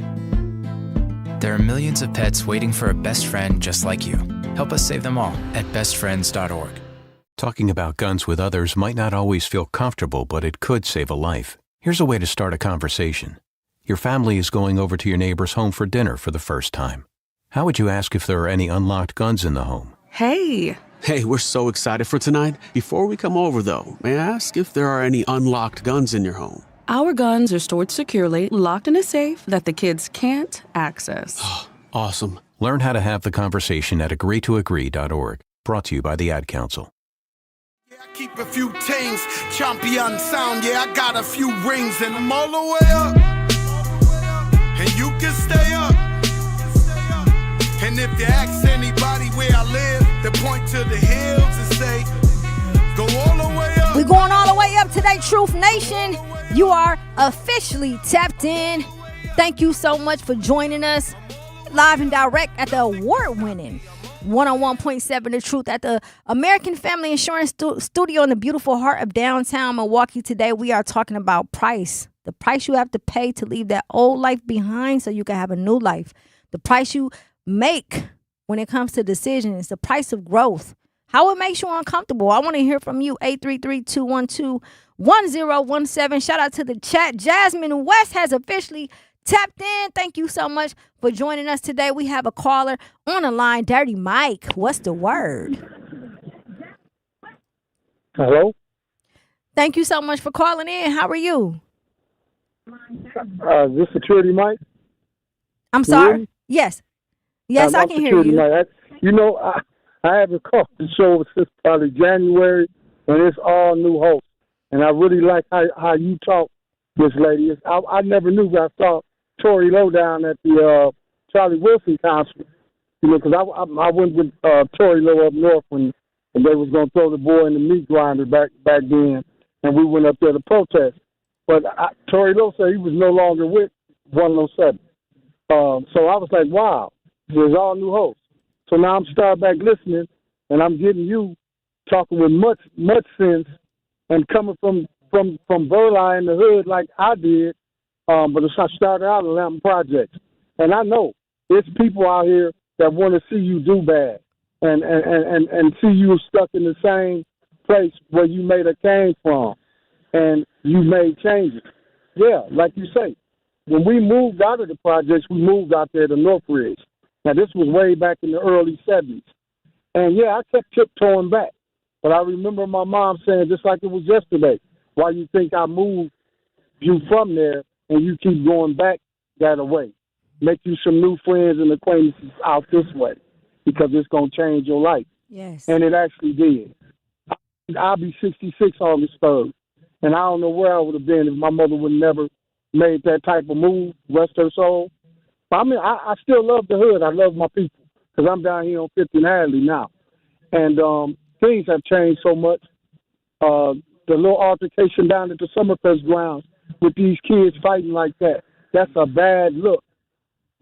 There are millions of pets waiting for a best friend just like you. Help us save them all at bestfriends.org. Talking about guns with others might not always feel comfortable, but it could save a life. Here's a way to start a conversation. Your family is going over to your neighbor's home for dinner for the first time. How would you ask if there are any unlocked guns in the home? Hey, we're so excited for tonight. Before we come over, though, may I ask if there are any unlocked guns in your home? Our guns are stored securely, locked in a safe that the kids can't access. Awesome. Learn how to have the conversation at agreetoagree.org. Brought to you by the Ad Council. Keep a few things, champion sound, yeah, I got a few rings and I'm all the way up, and you can stay up, and if you ask anybody where I live, they point to the hills and say, go all the way up. We're going all the way up today, Truth Nation. You are officially tapped in. Thank you so much for joining us live and direct at the award-winning 101.7 The Truth at the American Family Insurance Studio in the beautiful heart of downtown Milwaukee. Today we are talking about price. The price you have to pay to leave that old life behind so you can have a new life. The price you make when it comes to decisions. The price of growth. How it makes you uncomfortable. I want to hear from you. 833-212-1017. Shout out to the chat. Jasmine West has officially tapped in. Thank you so much for joining us today. We have a caller on the line. Dirty Mike, what's the word? Hello? Thank you so much for calling in. How are you? This Security Mike? I'm sorry? Yes. Yes, I can hear you. Mike. I haven't called the show since probably January, and it's all new hosts. And I really like how you talk, this lady. I never knew, but I saw Tori Lowe down at the Charlie Wilson concert. Because I went with Tori Lowe up north when they was going to throw the boy in the meat grinder back then, and we went up there to protest. But Tori Lowe said he was no longer with 107. So I was like, wow, there's all new hosts. So now I'm starting back listening, and I'm getting you talking with much sense and coming from Burleigh in the hood like I did. But I started out in Lampton Projects. And I know there's people out here that want to see you do bad and see you stuck in the same place where you made a came from and you made changes. Yeah, like you say, when we moved out of the projects, we moved out there to Northridge. Now, this was way back in the early 70s. And, yeah, I kept tiptoeing back. But I remember my mom saying, just like it was yesterday, why you think I moved you from there and you keep going back that way? Make you some new friends and acquaintances out this way because it's going to change your life. Yes. And it actually did. I'll be 66 August 3rd. And I don't know where I would have been if my mother would never made that type of move, rest her soul. I mean, I still love the hood. I love my people because I'm down here on 50 and Hadley now. And things have changed so much. The little altercation down at the Summerfest grounds with these kids fighting like that, that's a bad look.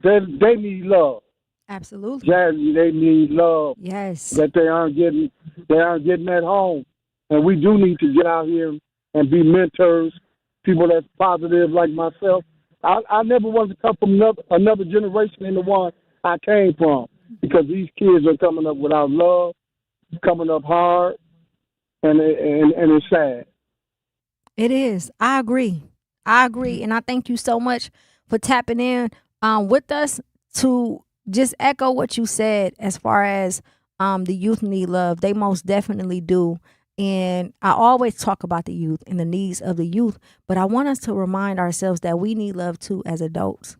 They need love. Absolutely. Jazzy, they need love. Yes. That they aren't getting at home. And we do need to get out here and be mentors, people that's positive like myself. I never wanted to come from another generation than the one I came from because these kids are coming up without love, coming up hard, and it's sad. It is. I agree. And I thank you so much for tapping in with us to just echo what you said as far as the youth need love. They most definitely do. And I always talk about the youth and the needs of the youth, but I want us to remind ourselves that we need love too as adults.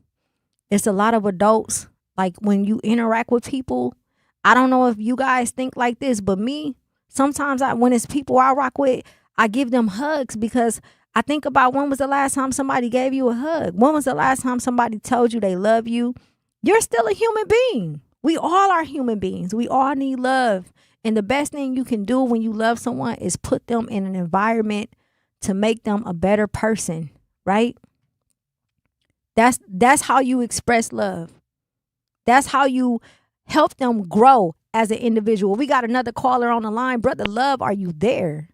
It's a lot of adults, like when you interact with people, I don't know if you guys think like this, but me, sometimes when it's people I rock with, I give them hugs because I think about when was the last time somebody gave you a hug? When was the last time somebody told you they love you? You're still a human being. We all are human beings. We all need love. And the best thing you can do when you love someone is put them in an environment to make them a better person, right? That's how you express love. That's how you help them grow as an individual. We got another caller on the line. Brother Love, are you there?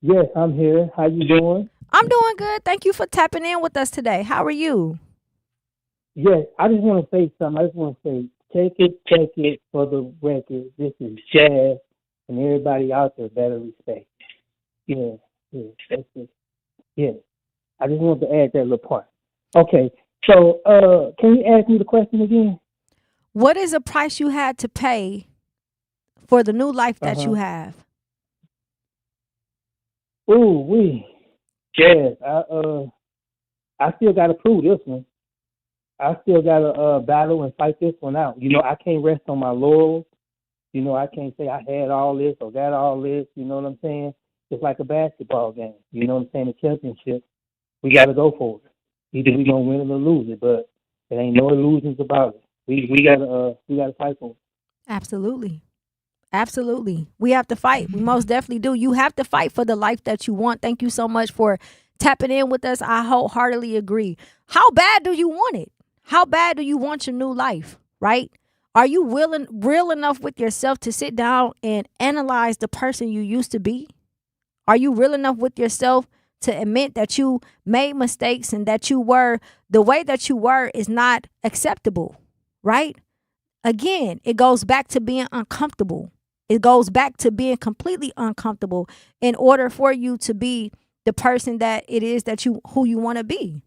Yes, I'm here. How you doing? I'm doing good. Thank you for tapping in with us today. How are you? Yes, I just want to say something. I just want to say, check it for the record. This is Jazz, and everybody out there better respect. Yeah, that's it. Yeah, I just wanted to add that little part. Okay, so can you ask me the question again? What is the price you had to pay for the new life that you have? Ooh, Jazz, I still got to prove this one. I still got to battle and fight this one out. You know, I can't rest on my laurels. You know, I can't say I had all this or got all this. You know what I'm saying? It's like a basketball game. You know what I'm saying? The championship, we got to go for it. Either we gonna win it or lose it, but there ain't no illusions about it. We gotta fight for it. Absolutely. We have to fight. We most definitely do. You have to fight for the life that you want. Thank you so much for tapping in with us. I wholeheartedly agree. How bad do you want it? How bad do you want your new life, right? Are you real enough with yourself to sit down and analyze the person you used to be? Are you real enough with yourself to admit that you made mistakes and that the way that you were is not acceptable, right? Again, it goes back to being uncomfortable. It goes back to being completely uncomfortable in order for you to be the person that it is that who you want to be,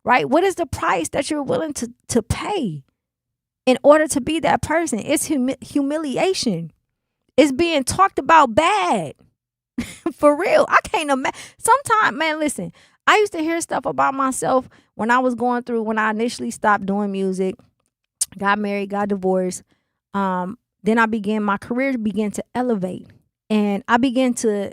right? What is the price that you're willing to pay in order to be that person? It's humiliation. It's being talked about bad. For real. I can't imagine. Sometimes, man, listen, I used to hear stuff about myself when I was going through, when I initially stopped doing music, got married, got divorced. Then my career began to elevate, and I began to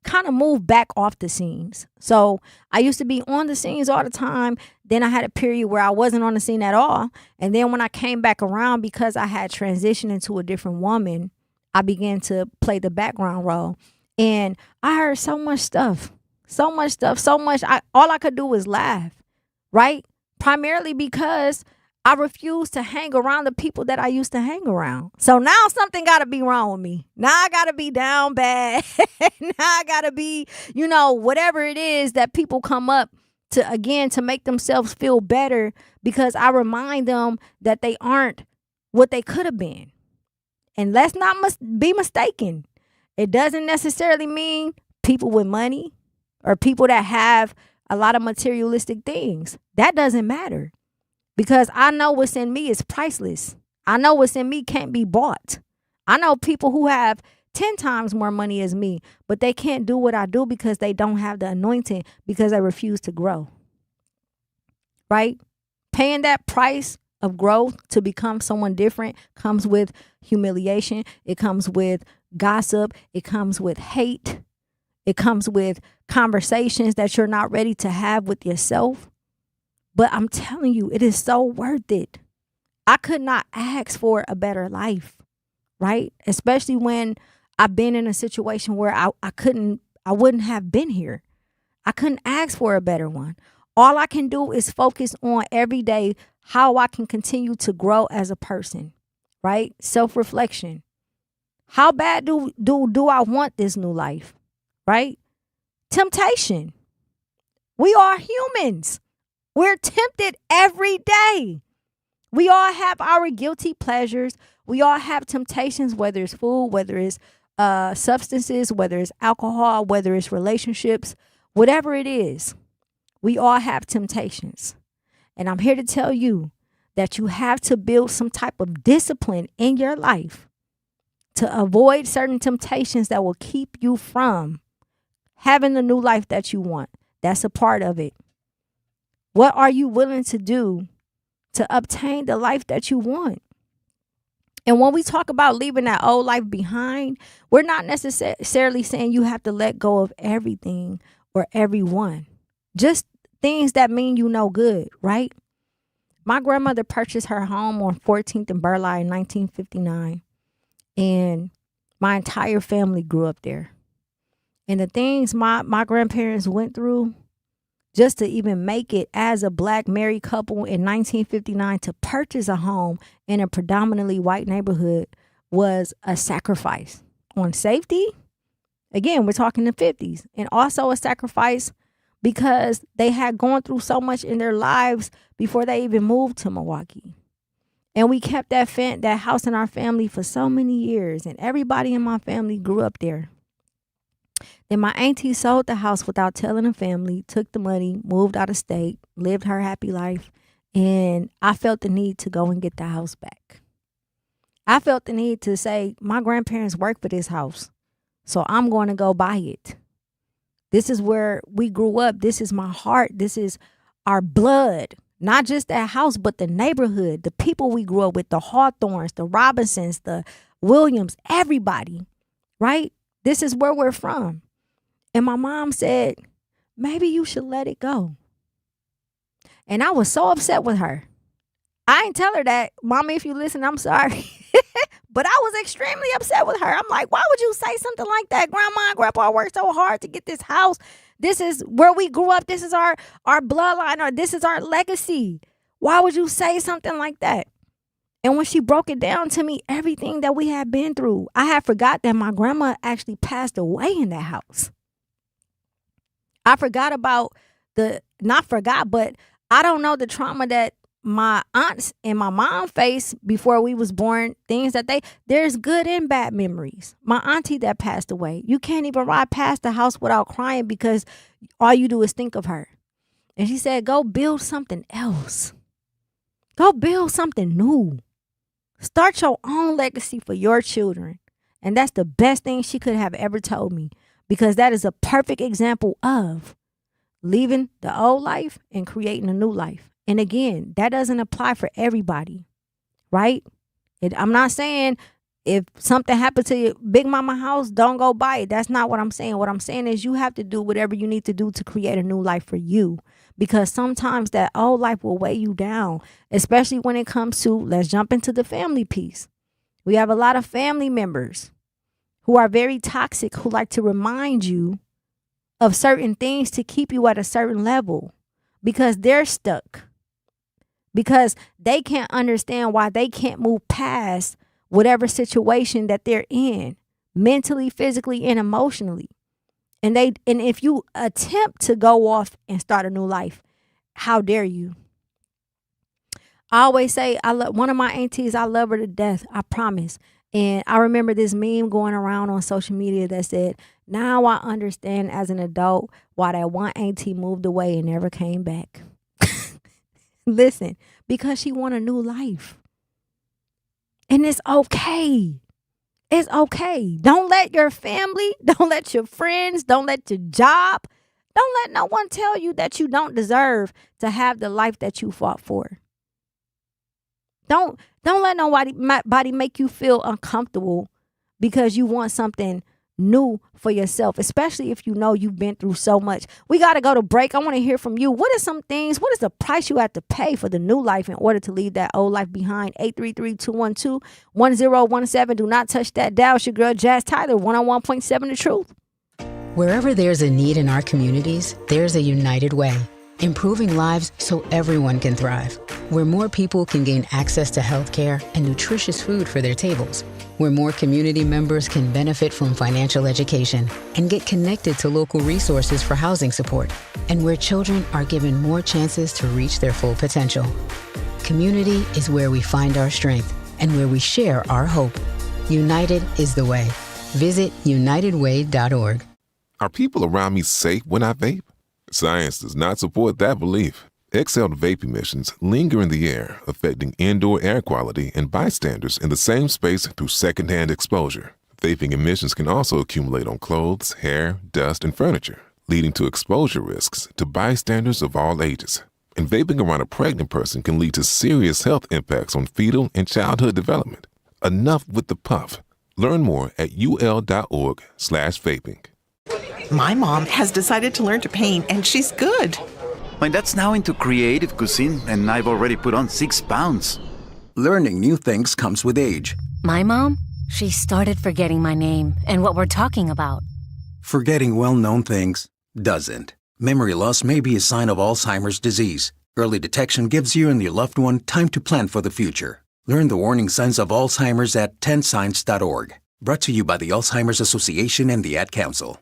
kind of move back off the scenes. So I used to be on the scenes all the time. Then I had a period where I wasn't on the scene at all. And then when I came back around, because I had transitioned into a different woman, I began to play the background role. And I heard so much stuff. All I could do was laugh, right? Primarily because I refused to hang around the people that I used to hang around. So now something got to be wrong with me. Now I got to be down bad. Now I got to be, whatever it is that people come up to make themselves feel better, because I remind them that they aren't what they could have been. And let's not be mistaken. It doesn't necessarily mean people with money or people that have a lot of materialistic things. That doesn't matter, because I know what's in me is priceless. I know what's in me can't be bought. I know people who have 10 times more money as me, but they can't do what I do because they don't have the anointing, because they refuse to grow. Right? Paying that price of growth to become someone different comes with humiliation. It comes with gossip. It comes with hate. It comes with conversations that you're not ready to have with yourself. But I'm telling you, it is so worth it. I could not ask for a better life, right? Especially when I've been in a situation where I wouldn't have been here. I couldn't ask for a better one. All I can do is focus on every day how I can continue to grow as a person, right? Self-reflection. How bad do I want this new life, right? Temptation. We are humans. We're tempted every day. We all have our guilty pleasures. We all have temptations, whether it's food, whether it's substances, whether it's alcohol, whether it's relationships, whatever it is. We all have temptations. And I'm here to tell you that you have to build some type of discipline in your life to avoid certain temptations that will keep you from having the new life that you want. That's a part of it. What are you willing to do to obtain the life that you want? And when we talk about leaving that old life behind, we're not necessarily saying you have to let go of everything or everyone. Just things that mean you no good, right? My grandmother purchased her home on 14th and Burleigh in 1959. And my entire family grew up there. And the things my grandparents went through just to even make it as a black married couple in 1959 to purchase a home in a predominantly white neighborhood was a sacrifice on safety. Again, we're talking the 50s. And also a sacrifice because they had gone through so much in their lives before they even moved to Milwaukee. And we kept that house in our family for so many years. And everybody in my family grew up there. Then my auntie sold the house without telling the family, took the money, moved out of state, lived her happy life. And I felt the need to go and get the house back. I felt the need to say, my grandparents worked for this house, so I'm going to go buy it. This is where we grew up. This is my heart. This is our blood. Not just that house, but the neighborhood, the people we grew up with, the Hawthorns, the Robinsons, the Williams, everybody, right? This is where we're from. And my mom said, maybe you should let it go. And I was so upset with her. I ain't tell her that, Mommy, if you listen, I'm sorry. But I was extremely upset with her. I'm like, why would you say something like that? Grandma and Grandpa worked so hard to get this house. This is where we grew up. This is our bloodline, or this is our legacy. Why would you say something like that? And when she broke it down to me, everything that we had been through, I had forgot that my grandma actually passed away in that house. I forgot about but I don't know the trauma that my aunts and my mom faced before we was born, things that there's good and bad memories. My auntie that passed away, you can't even ride past the house without crying because all you do is think of her. And she said, go build something else. Go build something new. Start your own legacy for your children. And that's the best thing she could have ever told me, because that is a perfect example of leaving the old life and creating a new life. And again, that doesn't apply for everybody, right? I'm not saying if something happened to your big mama house, don't go buy it. That's not what I'm saying. What I'm saying is you have to do whatever you need to do to create a new life for you. Because sometimes that old life will weigh you down, especially when it comes to, let's jump into the family piece. We have a lot of family members who are very toxic, who like to remind you of certain things to keep you at a certain level because they're stuck. Because they can't understand why they can't move past whatever situation that they're in, mentally, physically, and emotionally. And if you attempt to go off and start a new life, how dare you? I always say, one of my aunties, I love her to death, I promise. And I remember this meme going around on social media that said, now I understand as an adult why that one auntie moved away and never came back. Listen, because she want a new life. And it's okay. It's okay. Don't let your family, don't let your friends, don't let your job, don't let no one tell you that you don't deserve to have the life that you fought for. Don't let nobody make you feel uncomfortable because you want something new for yourself, especially if you know you've been through so much. We got to go to break. I want to hear from you. What is the price you have to pay for the new life in order to leave that old life behind? 833-212-1017. Do not touch that dial. It's your girl, Jazz Tyler, 101.7 The Truth. Wherever there's a need in our communities, there's a United Way. Improving lives so everyone can thrive. Where more people can gain access to health care and nutritious food for their tables. Where more community members can benefit from financial education and get connected to local resources for housing support. And where children are given more chances to reach their full potential. Community is where we find our strength and where we share our hope. United is the way. Visit unitedway.org. Are people around me safe when I vape? Science does not support that belief. Exhaled vape emissions linger in the air, affecting indoor air quality and bystanders in the same space through secondhand exposure. Vaping emissions can also accumulate on clothes, hair, dust, and furniture, leading to exposure risks to bystanders of all ages. And vaping around a pregnant person can lead to serious health impacts on fetal and childhood development. Enough with the puff. Learn more at ul.org/vaping. My mom has decided to learn to paint, and she's good. My dad's now into creative cuisine, and I've already put on 6 pounds. Learning new things comes with age. My mom, she started forgetting my name and what we're talking about. Forgetting well-known things doesn't. Memory loss may be a sign of Alzheimer's disease. Early detection gives you and your loved one time to plan for the future. Learn the warning signs of Alzheimer's at 10signs.org. Brought to you by the Alzheimer's Association and the Ad Council.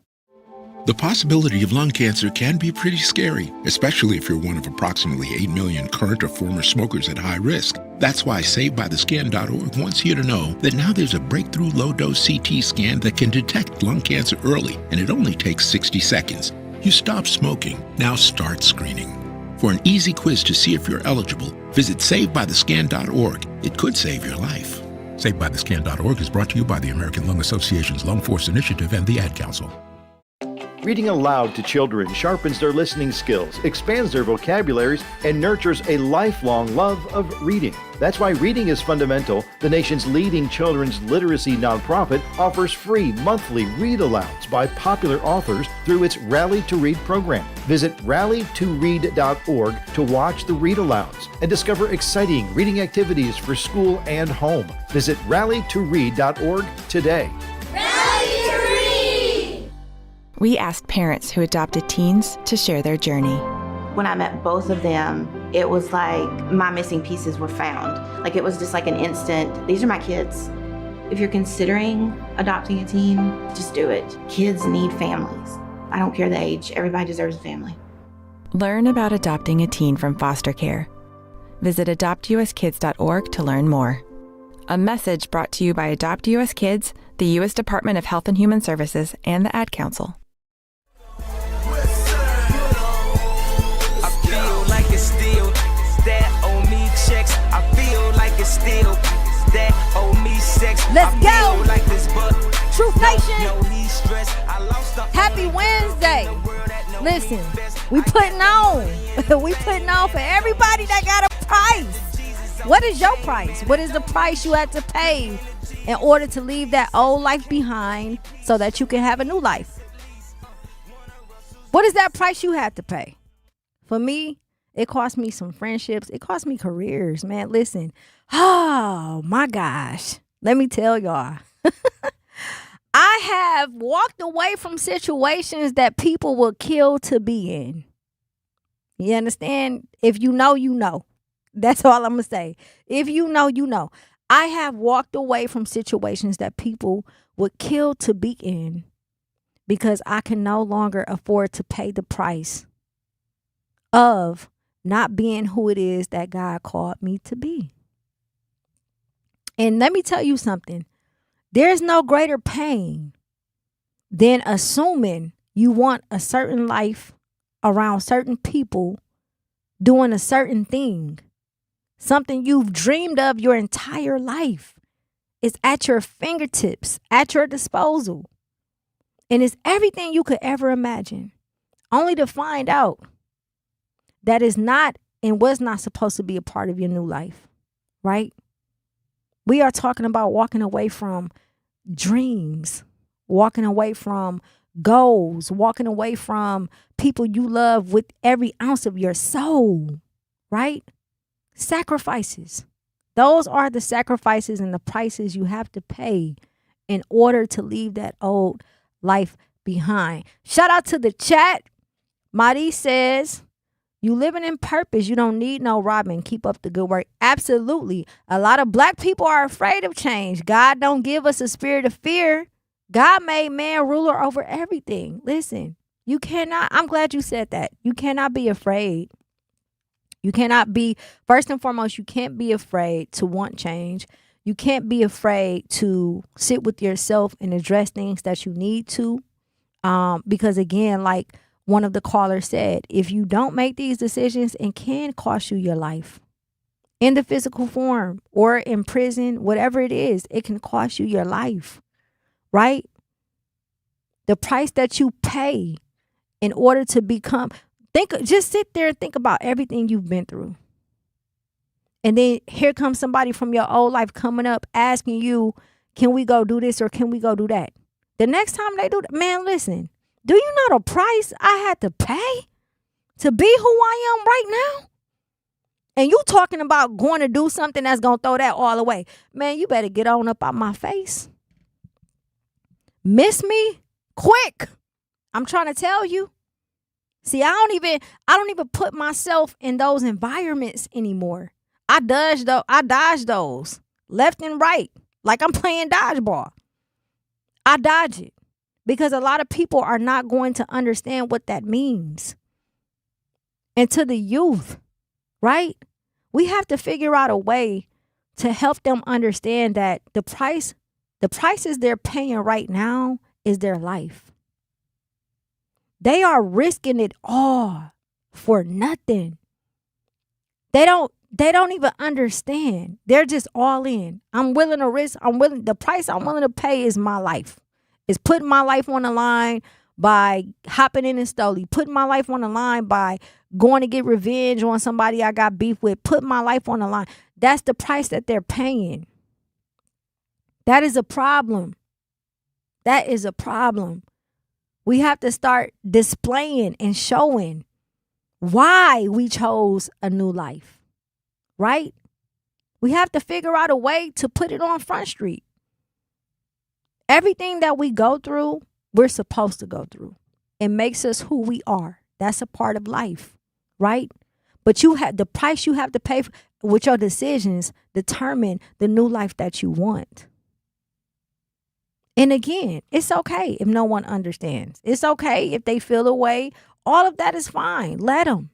The possibility of lung cancer can be pretty scary, especially if you're one of approximately 8 million current or former smokers at high risk. That's why SaveByTheScan.org wants you to know that now there's a breakthrough low-dose CT scan that can detect lung cancer early, and it only takes 60 seconds. You stop smoking, now start screening. For an easy quiz to see if you're eligible, visit SaveByTheScan.org. It could save your life. SaveByTheScan.org is brought to you by the American Lung Association's Lung Force Initiative and the Ad Council. Reading aloud to children sharpens their listening skills, expands their vocabularies, and nurtures a lifelong love of reading. That's why Reading is Fundamental, the nation's leading children's literacy nonprofit, offers free monthly read-alouds by popular authors through its Rally to Read program. Visit rallytoread.org to watch the read-alouds and discover exciting reading activities for school and home. Visit rallytoread.org today. We asked parents who adopted teens to share their journey. When I met both of them, it was like my missing pieces were found. Like it was just like an instant, these are my kids. If you're considering adopting a teen, just do it. Kids need families. I don't care the age, everybody deserves a family. Learn about adopting a teen from foster care. Visit adoptuskids.org to learn more. A message brought to you by Adopt US Kids, the U.S. Department of Health and Human Services, and the Ad Council. I feel like it's still that owe me checks. I feel like it's still that owe me sex. Let's go. Like this, Truth Nation. no, he's stressed. I lost the Happy Wednesday. Listen, we putting on. We putting on for everybody that got a price. What is your price? What is the price you had to pay in order to leave that old life behind so that you can have a new life? What is that price you had to pay? For me, it cost me some friendships. It cost me careers, man. Listen. Oh, my gosh. Let me tell y'all. I have walked away from situations that people will kill to be in. You understand? If you know, you know. That's all I'm going to say. If you know, you know. I have walked away from situations that people would kill to be in because I can no longer afford to pay the price of not being who it is that God called me to be. And let me tell you something. There's no greater pain than assuming you want a certain life around certain people doing a certain thing. Something you've dreamed of your entire life is at your fingertips, at your disposal. And it's everything you could ever imagine. Only to find out that is not and was not supposed to be a part of your new life, right? We are talking about walking away from dreams, walking away from goals, walking away from people you love with every ounce of your soul, right? Sacrifices. Those are the sacrifices and the prices you have to pay in order to leave that old life behind. Shout out to the chat. Madi says, you living in purpose. You don't need no Robin. Keep up the good work. Absolutely. A lot of black people are afraid of change. God don't give us a spirit of fear. God made man ruler over everything. Listen, you cannot, I'm glad you said that. You cannot be afraid. You cannot be, first and foremost, you can't be afraid to want change. You can't be afraid to sit with yourself and address things that you need to. Because again, like one of the callers said, if you don't make these decisions, it can cost you your life. In the physical form or in prison, whatever it is, it can cost you your life, right? The price that you pay in order to become, just sit there and think about everything you've been through. And then here comes somebody from your old life coming up asking you, can we go do this or can we go do that? The next time they do that, man, listen, do you know the price I had to pay to be who I am right now? And you talking about going to do something that's going to throw that all away. Man, you better get on up out my face. Miss me? Quick. I'm trying to tell you. See, I don't even put myself in those environments anymore. I dodge those left and right, like I'm playing dodgeball. I dodge it because a lot of people are not going to understand what that means. And to the youth, right? We have to figure out a way to help them understand that the prices they're paying right now is their life. They are risking it all for nothing. They don't even understand. They're just all in. I'm willing to risk. The price I'm willing to pay is my life. It's putting my life on the line by hopping in and slowly, putting my life on the line by going to get revenge on somebody I got beef with, putting my life on the line. That's the price that they're paying. That is a problem. That is a problem. We have to start displaying and showing why we chose a new life, right? We have to figure out a way to put it on Front Street. Everything that we go through, we're supposed to go through. It makes us who we are. That's a part of life, right? But you have the price you have to pay with your decisions determine the new life that you want. And again, it's okay if no one understands. It's okay if they feel away. All of that is fine. Let them.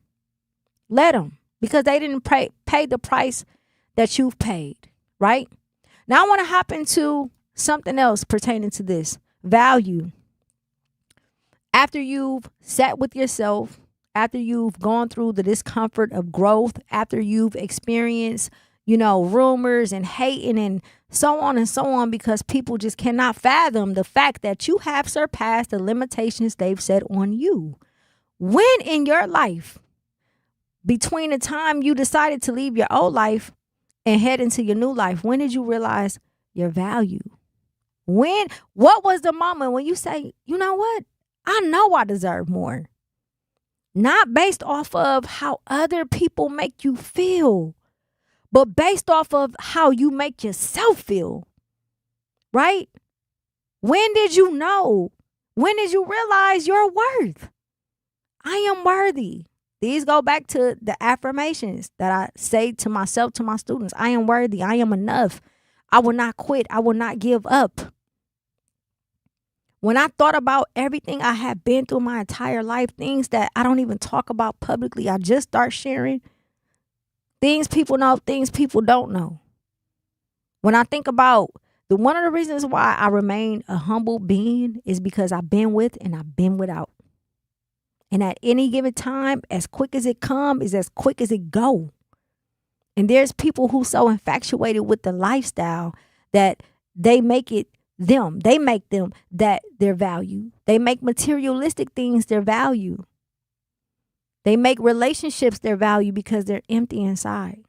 because they didn't pay the price that you've paid, right? Now I want to hop into something else pertaining to this value. After you've sat with yourself, after you've gone through the discomfort of growth, after you've experienced, rumors and hating and so on, because people just cannot fathom the fact that you have surpassed the limitations they've set on you. When in your life, between the time you decided to leave your old life and head into your new life, when did you realize your value? What was the moment when you say, you know what? I know I deserve more. Not based off of how other people make you feel, but based off of how you make yourself feel, right? When did you know? When did you realize your worth? I am worthy. These go back to the affirmations that I say to myself, to my students. I am worthy. I am enough. I will not quit. I will not give up. When I thought about everything I had been through my entire life, things that I don't even talk about publicly, I just start sharing. Things people know, things people don't know. When I think about one of the reasons why I remain a humble being is because I've been with and I've been without. And at any given time, as quick as it come is as quick as it go. And there's people who so infatuated with the lifestyle that they make it them. They make them that their value. They make materialistic things their value. They make relationships their value because they're empty inside.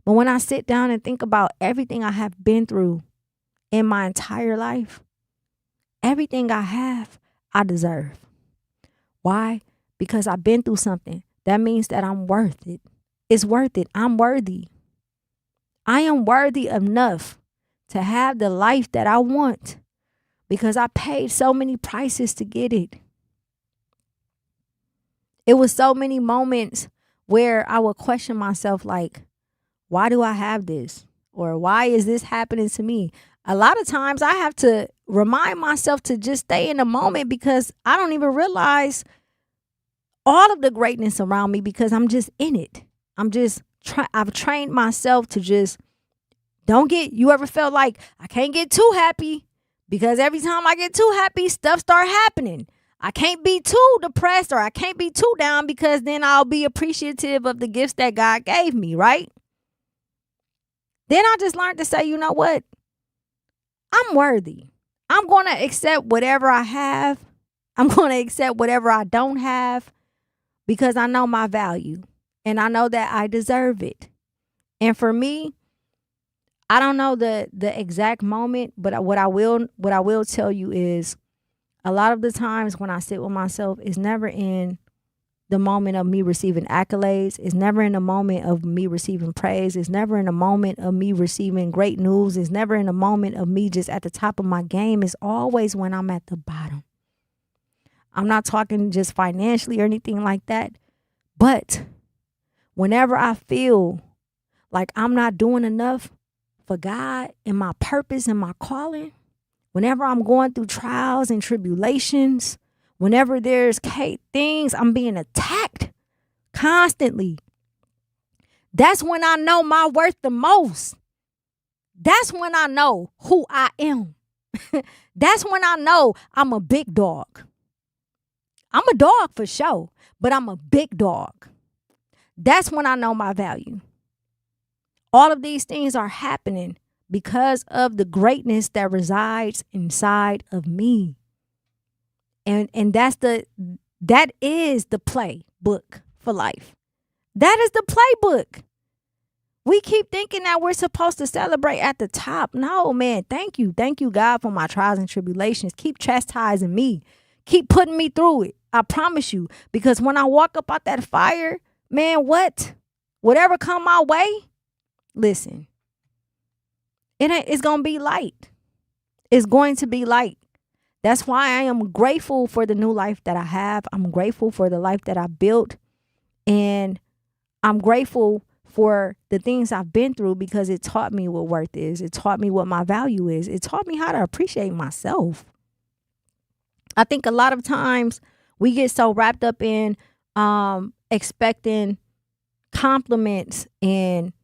But when I sit down and think about everything I have been through in my entire life, everything I have, I deserve. Why? Because I've been through something. That means that I'm worth it. It's worth it. I'm worthy. I am worthy enough to have the life that I want because I paid so many prices to get it. It was so many moments where I would question myself like, why do I have this? Or why is this happening to me? A lot of times I have to remind myself to just stay in the moment because I don't even realize all of the greatness around me because I'm just in it. I've trained myself to just you ever felt like I can't get too happy because every time I get too happy, stuff start happening. I can't be too depressed or I can't be too down because then I'll be appreciative of the gifts that God gave me, right? Then I just learned to say, you know what? I'm worthy. I'm going to accept whatever I have. I'm going to accept whatever I don't have because I know my value and I know that I deserve it. And for me, I don't know the exact moment, but what I will tell you is a lot of the times when I sit with myself, it's never in the moment of me receiving accolades. It's never in the moment of me receiving praise. It's never in the moment of me receiving great news. It's never in the moment of me just at the top of my game. It's always when I'm at the bottom. I'm not talking just financially or anything like that. But whenever I feel like I'm not doing enough for God and my purpose and my calling, whenever I'm going through trials and tribulations, whenever there's things, I'm being attacked constantly. That's when I know my worth the most. That's when I know who I am. That's when I know I'm a big dog. I'm a dog for sure, but I'm a big dog. That's when I know my value. All of these things are happening because of the greatness that resides inside of me. And that is the playbook for life. That is the playbook. We keep thinking that we're supposed to celebrate at the top. No, man, thank you. Thank you, God, for my trials and tribulations. Keep chastising me. Keep putting me through it. I promise you. Because when I walk up out that fire, man, whatever come my way, listen, it's going to be light. It's going to be light. That's why I am grateful for the new life that I have. I'm grateful for the life that I built. And I'm grateful for the things I've been through because it taught me what worth is. It taught me what my value is. It taught me how to appreciate myself. I think a lot of times we get so wrapped up in expecting compliments and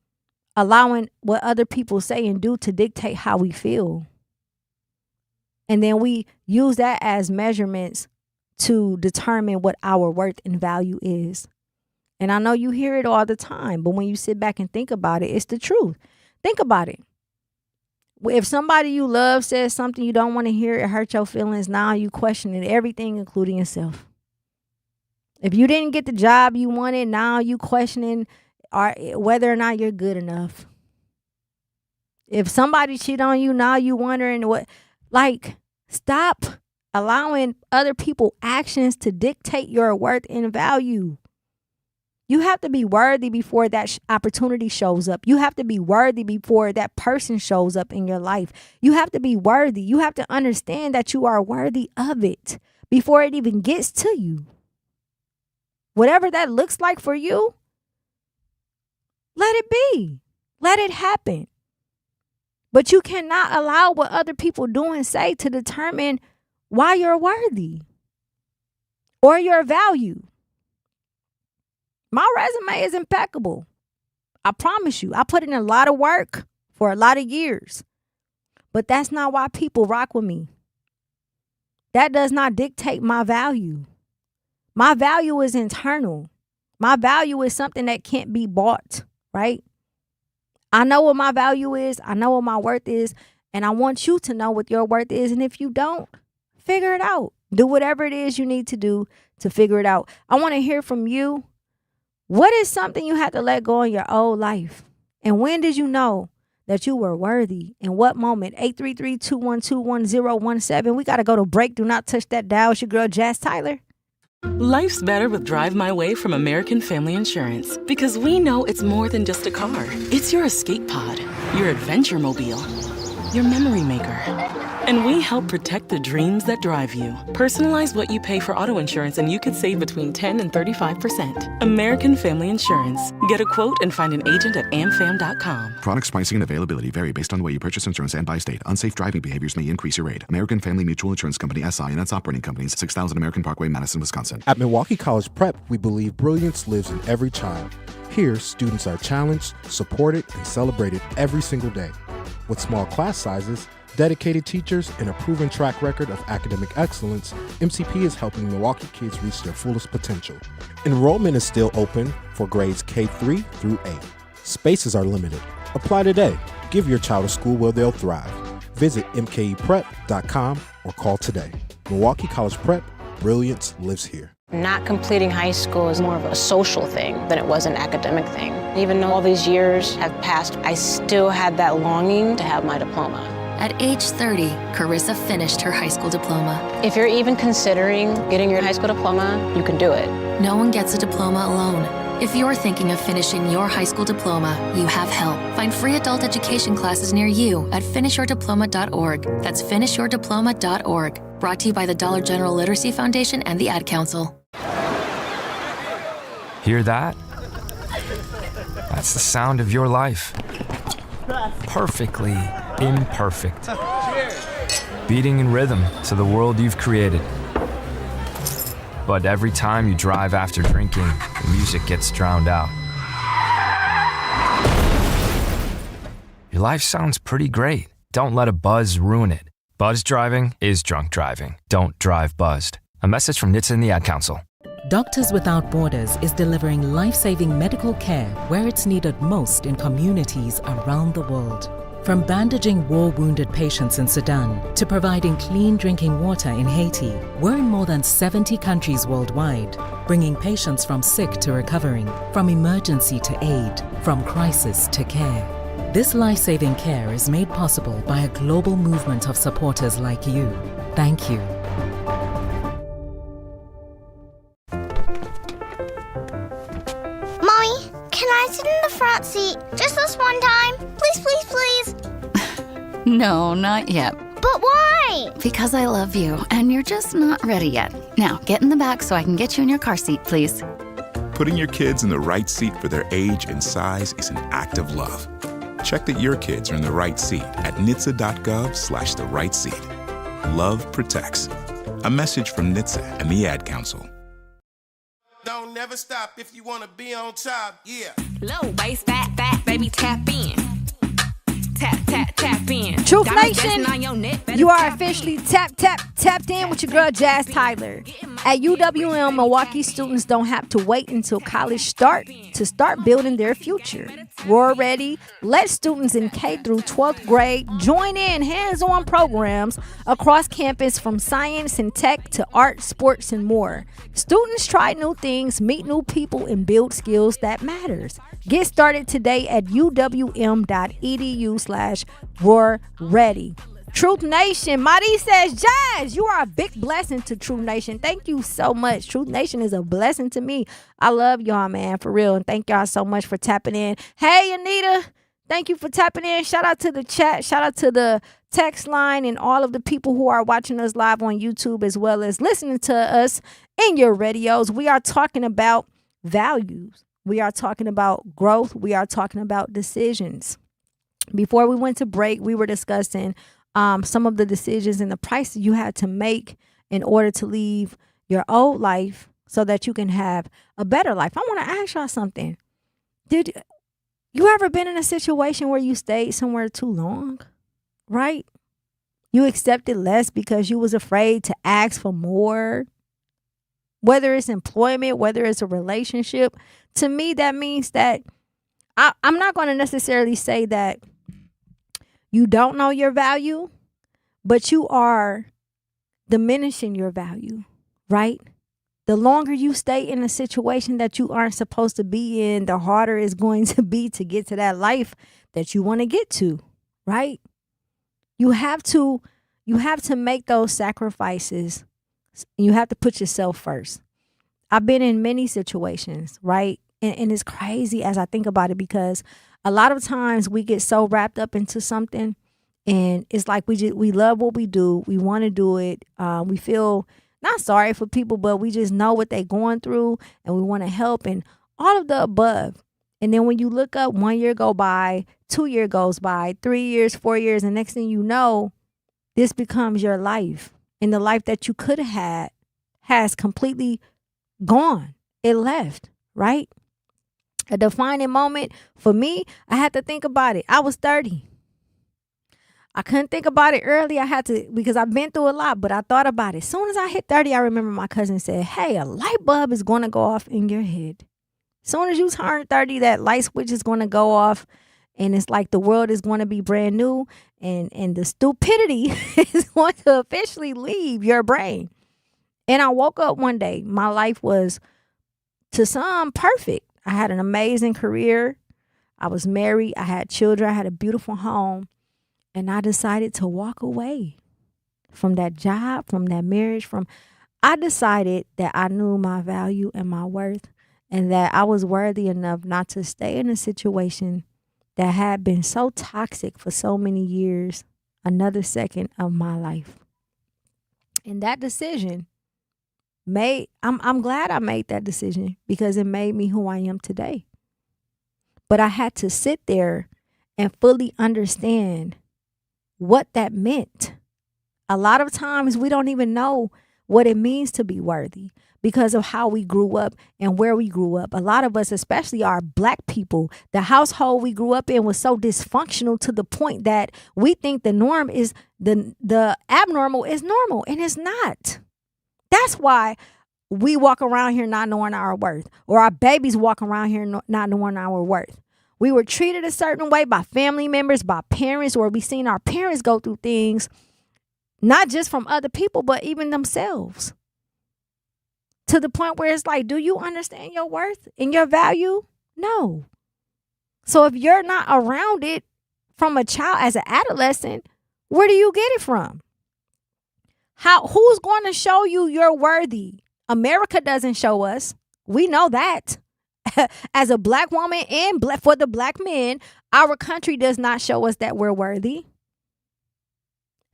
allowing what other people say and do to dictate how we feel. And then we use that as measurements to determine what our worth and value is. And I know you hear it all the time, but when you sit back and think about it, it's the truth. Think about it. If somebody you love says something you don't want to hear, it hurt your feelings, now you questioning everything, including yourself. If you didn't get the job you wanted, now you questioning whether or not you're good enough. If somebody cheat on you, now you wondering what. Like, stop allowing other people's actions to dictate your worth and value. You have to be worthy before that opportunity shows up. You have to be worthy before that person shows up in your life. You have to be worthy. You have to understand that you are worthy of it before it even gets to you. Whatever that looks like for you, let it be. Let it happen. But you cannot allow what other people do and say to determine why you're worthy or your value. My resume is impeccable. I promise you. I put in a lot of work for a lot of years. But that's not why people rock with me. That does not dictate my value. My value is internal. My value is something that can't be bought, right? I know what my value is. I know what my worth is. And I want you to know what your worth is. And if you don't, figure it out. Do whatever it is you need to do to figure it out. I want to hear from you. What is something you had to let go in your old life? And when did you know that you were worthy? In what moment? 833-212-1017. We got to go to break. Do not touch that dial. It's your girl, Jazz Tyler. Life's better with Drive My Way from American Family Insurance. Because we know it's more than just a car. It's your escape pod, your adventure mobile, your memory maker. And we help protect the dreams that drive you. Personalize what you pay for auto insurance and you could save between 10 and 35%. American Family Insurance. Get a quote and find an agent at amfam.com. Products, pricing, and availability vary based on the way you purchase insurance and by state. Unsafe driving behaviors may increase your rate. American Family Mutual Insurance Company, SI, and its operating companies, 6000 American Parkway, Madison, Wisconsin. At Milwaukee College Prep, we believe brilliance lives in every child. Here, students are challenged, supported, and celebrated every single day. With small class sizes, dedicated teachers, and a proven track record of academic excellence, MCP is helping Milwaukee kids reach their fullest potential. Enrollment is still open for grades K-3 through 8. Spaces are limited. Apply today. Give your child a school where they'll thrive. Visit mkeprep.com or call today. Milwaukee College Prep, brilliance lives here. Not completing high school is more of a social thing than it was an academic thing. Even though all these years have passed, I still had that longing to have my diploma. At age 30, Carissa finished her high school diploma. If you're even considering getting your high school diploma, you can do it. No one gets a diploma alone. If you're thinking of finishing your high school diploma, you have help. Find free adult education classes near you at finishyourdiploma.org. That's finishyourdiploma.org. Brought to you by the Dollar General Literacy Foundation and the Ad Council. Hear that? That's the sound of your life. Perfectly imperfect. Beating in rhythm to the world you've created. But every time you drive after drinking, the music gets drowned out. Your life sounds pretty great. Don't let a buzz ruin it. Buzz driving is drunk driving. Don't drive buzzed. A message from NHTSA and the Ad Council. Doctors Without Borders is delivering life-saving medical care where it's needed most in communities around the world. From bandaging war-wounded patients in Sudan to providing clean drinking water in Haiti, we're in more than 70 countries worldwide, bringing patients from sick to recovering, from emergency to aid, from crisis to care. This life-saving care is made possible by a global movement of supporters like you. Thank you. Mommy, can I sit in the front seat just this one time? Please, please, please. No, not yet. But why? Because I love you, and you're just not ready yet. Now, get in the back so I can get you in your car seat, please. Putting your kids in the right seat for their age and size is an act of love. Check that your kids are in the right seat at NHTSA.gov/the right seat. Love protects. A message from NHTSA and the Ad Council. Don't never stop if you wanna be on top, yeah. Low bass, fat, baby, tap in. Tap in. Truth Nation, you are officially tapped in with your girl Jazz Tyler. At UWM, Milwaukee students don't have to wait until college start building their future. We're ready. Let students in K through 12th grade join in hands-on programs across campus from science and tech to art, sports, and more. Students try new things, meet new people, and build skills that matters. Get started today at uwm.edu/roarready. Truth Nation, Madi says, Jazz, you are a big blessing to Truth Nation. Thank you so much. Truth Nation is a blessing to me. I love y'all, man, for real. And thank y'all so much for tapping in. Hey, Anita, thank you for tapping in. Shout out to the chat. Shout out to the text line and all of the people who are watching us live on YouTube as well as listening to us in your radios. We are talking about values. We are talking about growth. We are talking about decisions. Before we went to break, we were discussing some of the decisions and the price that you had to make in order to leave your old life so that you can have a better life. I want to ask y'all something. Did you ever been in a situation where you stayed somewhere too long, right? You accepted less because you was afraid to ask for more, whether it's employment, whether it's a relationship. To me, that means that I'm not going to necessarily say that you don't know your value, but you are diminishing your value, right? The longer you stay in a situation that you aren't supposed to be in, the harder it's going to be to get to that life that you want to get to, right? You have to make those sacrifices. You have to put yourself first. I've been in many situations, right? And it's crazy as I think about it because a lot of times we get so wrapped up into something and it's like we love what we do. We want to do it. We feel not sorry for people, but we just know what they're going through and we want to help and all of the above. And then when you look up, 1 year go by, 2 years goes by, 3 years, 4 years, and next thing you know, this becomes your life. And the life that you could have had has completely gone. It left, right? A defining moment for me, I had to think about it. I was 30. I couldn't think about it early. I had to, because I've been through a lot, but I thought about it. As soon as I hit 30, I remember my cousin said, hey, a light bulb is going to go off in your head. As soon as you turn 30, that light switch is going to go off. And it's like the world is going to be brand new. And the stupidity is going to officially leave your brain. And I woke up one day. My life was, to some, perfect. I had an amazing career. I was married. I had children. I had a beautiful home. And I decided to walk away from that job, from that marriage. I decided that I knew my value and my worth and that I was worthy enough not to stay in a situation that had been so toxic for so many years, another second of my life. And that decision I'm glad I made that decision because it made me who I am today. But I had to sit there and fully understand what that meant. A lot of times we don't even know what it means to be worthy because of how we grew up and where we grew up. A lot of us, especially our Black people, the household we grew up in was so dysfunctional to the point that we think the norm is the abnormal is normal, and it's not. That's why we walk around here not knowing our worth, or our babies walk around here not knowing our worth. We were treated a certain way by family members, by parents, or we seen our parents go through things, not just from other people, but even themselves. To the point where it's like, do you understand your worth and your value? No. So if you're not around it from a child as an adolescent, where do you get it from? Who's going to show you you're worthy? America doesn't show us. We know that. As a Black woman and for the Black men, our country does not show us that we're worthy.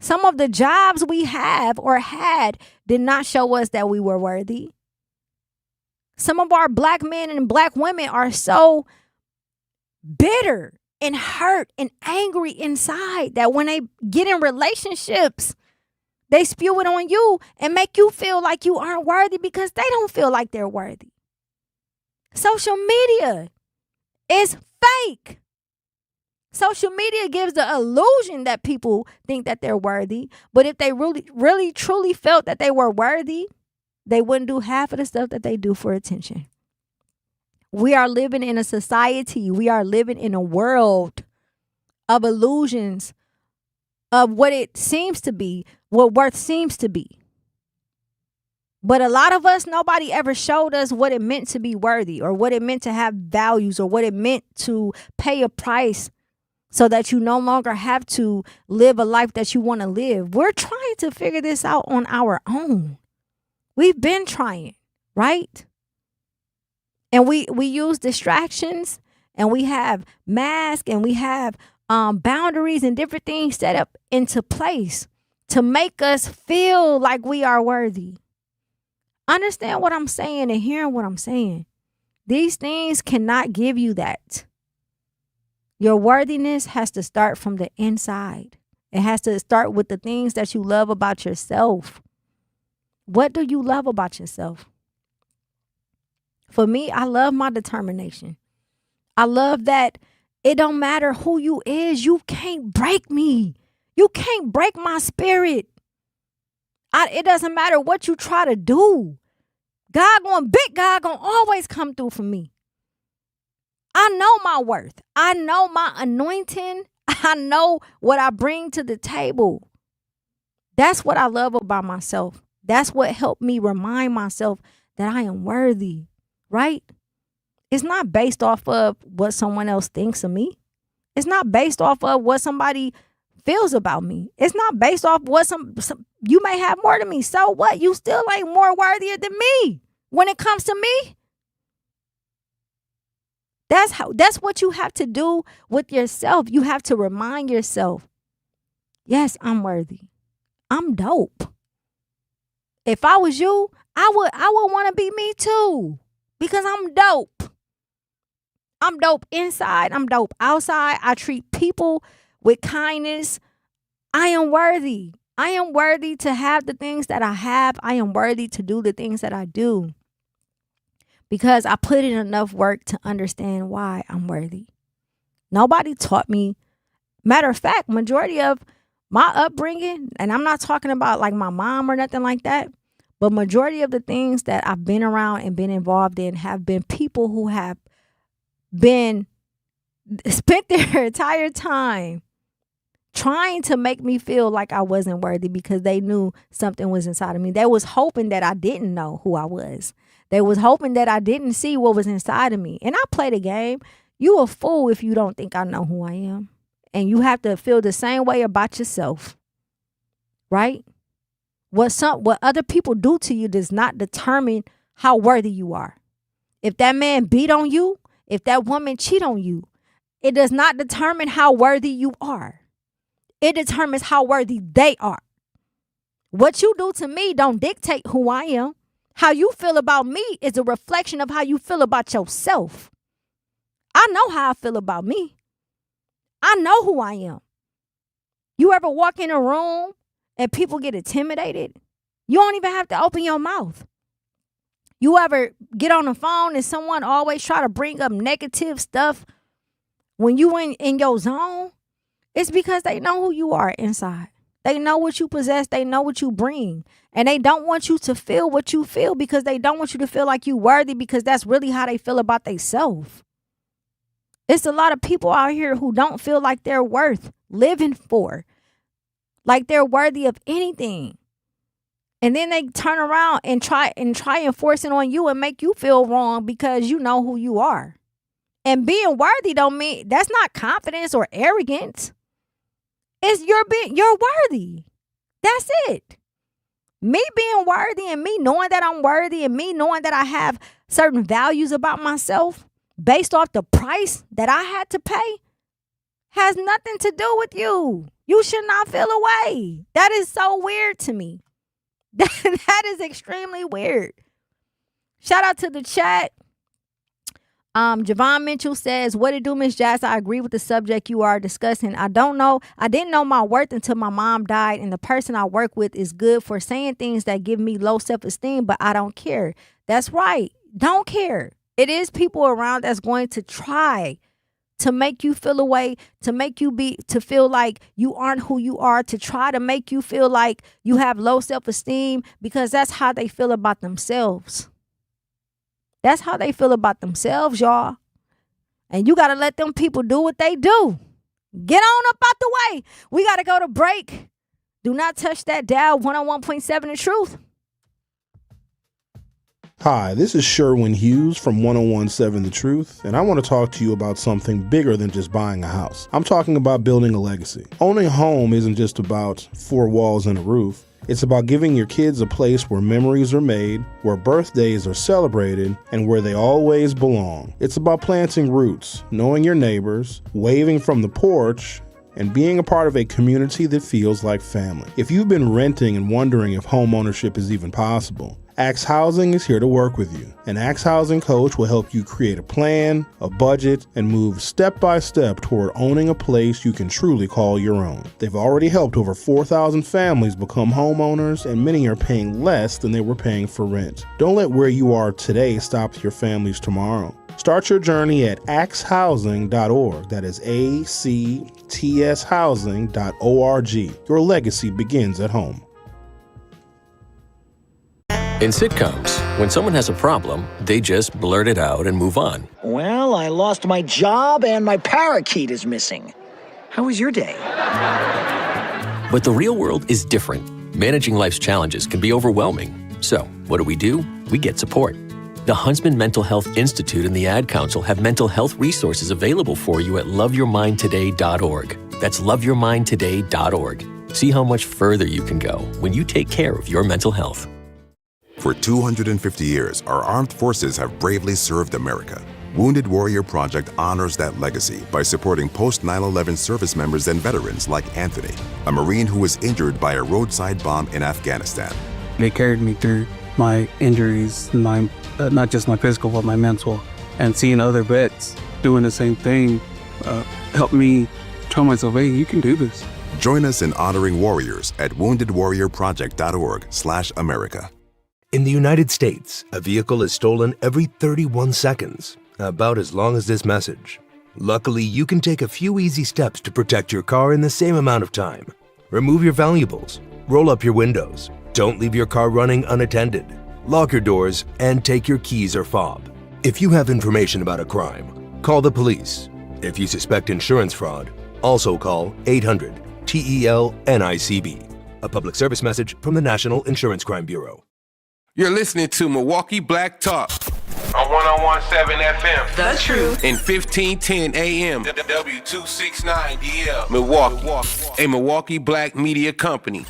Some of the jobs we have or had did not show us that we were worthy. Some of our Black men and Black women are so bitter and hurt and angry inside that when they get in relationships, they spew it on you and make you feel like you aren't worthy because they don't feel like they're worthy. Social media is fake. Social media gives the illusion that people think that they're worthy. But if they really, truly felt that they were worthy, they wouldn't do half of the stuff that they do for attention. We are living in a society. We are living in a world of illusions of what it seems to be, what worth seems to be. But a lot of us, nobody ever showed us what it meant to be worthy, or what it meant to have values, or what it meant to pay a price so that you no longer have to live a life that you want to live. We're trying to figure this out on our own. We've been trying, right? And we use distractions, and we have masks, and we have boundaries and different things set up into place to make us feel like we are worthy. Understand what I'm saying and hearing what I'm saying. These things cannot give you that. Your worthiness has to start from the inside. It has to start with the things that you love about yourself. What do you love about yourself? For me, I love my determination. I love that it don't matter who you is. You can't break me. You can't break my spirit. It doesn't matter what you try to do. God gonna always come through for me. I know my worth. I know my anointing. I know what I bring to the table. That's what I love about myself. That's what helped me remind myself that I am worthy, right? It's not based off of what someone else thinks of me. It's not based off of what somebody feels about me. It's not based off what some you may have more than me. So what? You still ain't more worthier than me when it comes to me. That's what you have to do with yourself. You have to remind yourself, yes, I'm worthy. I'm dope. If I was you, I would want to be me too, because I'm dope. I'm dope inside. I'm dope outside. I treat people with kindness. I am worthy. I am worthy to have the things that I have. I am worthy to do the things that I do, because I put in enough work to understand why I'm worthy. Nobody taught me. Matter of fact, majority of my upbringing, and I'm not talking about like my mom or nothing like that, but majority of the things that I've been around and been involved in have been people who have spent their entire time trying to make me feel like I wasn't worthy, because they knew something was inside of me. They was hoping that I didn't know who I was. They was hoping that I didn't see what was inside of me. And I play the game. You a fool if you don't think I know who I am. And you have to feel the same way about yourself, right? What other people do to you does not determine how worthy you are. If that man beat on you, if that woman cheat on you, it does not determine how worthy you are. It determines how worthy they are. What you do to me don't dictate who I am. How you feel about me is a reflection of how you feel about yourself. I know how I feel about me. I know who I am. You ever walk in a room and people get intimidated? You don't even have to open your mouth. You ever get on the phone and someone always try to bring up negative stuff when you in your zone? It's because they know who you are inside. They know what you possess. They know what you bring. And they don't want you to feel what you feel, because they don't want you to feel like you worthy, because that's really how they feel about themselves. It's a lot of people out here who don't feel like they're worth living for, like they're worthy of anything. And then they turn around and try and force it on you and make you feel wrong because you know who you are. And being worthy don't mean, that's not confidence or arrogance. It's you're worthy. That's it. Me being worthy and me knowing that I'm worthy and me knowing that I have certain values about myself based off the price that I had to pay has nothing to do with you. You should not feel away. That is so weird to me. That is extremely weird. Shout out to the chat. Javon Mitchell says, what it do, Miss Jazz? I agree with the subject you are discussing. I didn't know my worth until my mom died, and the person I work with is good for saying things that give me low self-esteem, but I don't care. That's right. Don't care. It is people around that's going to try to make you feel away, to make you to feel like you aren't who you are, to try to make you feel like you have low self-esteem, because that's how they feel about themselves. That's how they feel about themselves, y'all. And you got to let them people do what they do. Get on up out the way. We got to go to break. Do not touch that dial. 101.7 The Truth. Hi, this is Sherwin Hughes from 101.7 The Truth, and I want to talk to you about something bigger than just buying a house. I'm talking about building a legacy. Owning a home isn't just about 4 walls and a roof. It's about giving your kids a place where memories are made, where birthdays are celebrated, and where they always belong. It's about planting roots, knowing your neighbors, waving from the porch, and being a part of a community that feels like family. If you've been renting and wondering if home ownership is even possible, Axe Housing is here to work with you. An Axe Housing coach will help you create a plan, a budget, and move step by step toward owning a place you can truly call your own. They've already helped over 4,000 families become homeowners, and many are paying less than they were paying for rent. Don't let where you are today stop your family's tomorrow. Start your journey at axhousing.org. That is ACTS housing.org. Your legacy begins at home. In sitcoms, when someone has a problem, they just blurt it out and move on. Well, I lost my job and my parakeet is missing. How was your day? But the real world is different. Managing life's challenges can be overwhelming. So, what do? We get support. The Huntsman Mental Health Institute and the Ad Council have mental health resources available for you at loveyourmindtoday.org. That's loveyourmindtoday.org. See how much further you can go when you take care of your mental health. For 250 years, our armed forces have bravely served America. Wounded Warrior Project honors that legacy by supporting post-9/11 service members and veterans like Anthony, a Marine who was injured by a roadside bomb in Afghanistan. They carried me through my injuries, not just my physical, but my mental. And seeing other vets doing the same thing helped me tell myself, hey, you can do this. Join us in honoring warriors at woundedwarriorproject.org/America. In the United States, a vehicle is stolen every 31 seconds, about as long as this message. Luckily, you can take a few easy steps to protect your car in the same amount of time. Remove your valuables, roll up your windows, don't leave your car running unattended, lock your doors, and take your keys or fob. If you have information about a crime, call the police. If you suspect insurance fraud, also call 800-TEL-NICB. A public service message from the National Insurance Crime Bureau. You're listening to Milwaukee Black Talk on 101.7 FM. The Truth. And 1510 AM. W269DL. Milwaukee. A Milwaukee Black Media Company.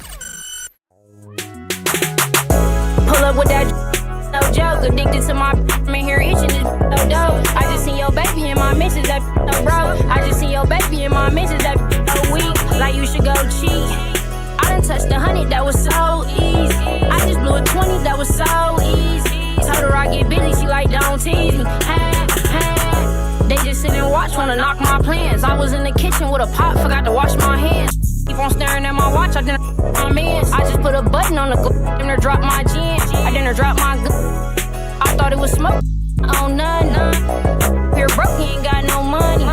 Pull up with that no joke. Addicted to my man here itching this no dope. I just seen your baby and my missus that no bro. I just seen your baby and my missus that no weak. Like you should go cheat. I done touched 100, that was so easy. I just blew a 20, that was so easy. Told her I get busy, she like, don't tease me. They just sit and watch, wanna knock my plans. I was in the kitchen with a pot, forgot to wash my hands. Keep on staring at my watch, I didn't my mans. I just put a button on the go, then drop my gin. I didn't drop my gun. I thought it was smoke, oh none. Here broke, he ain't got no money.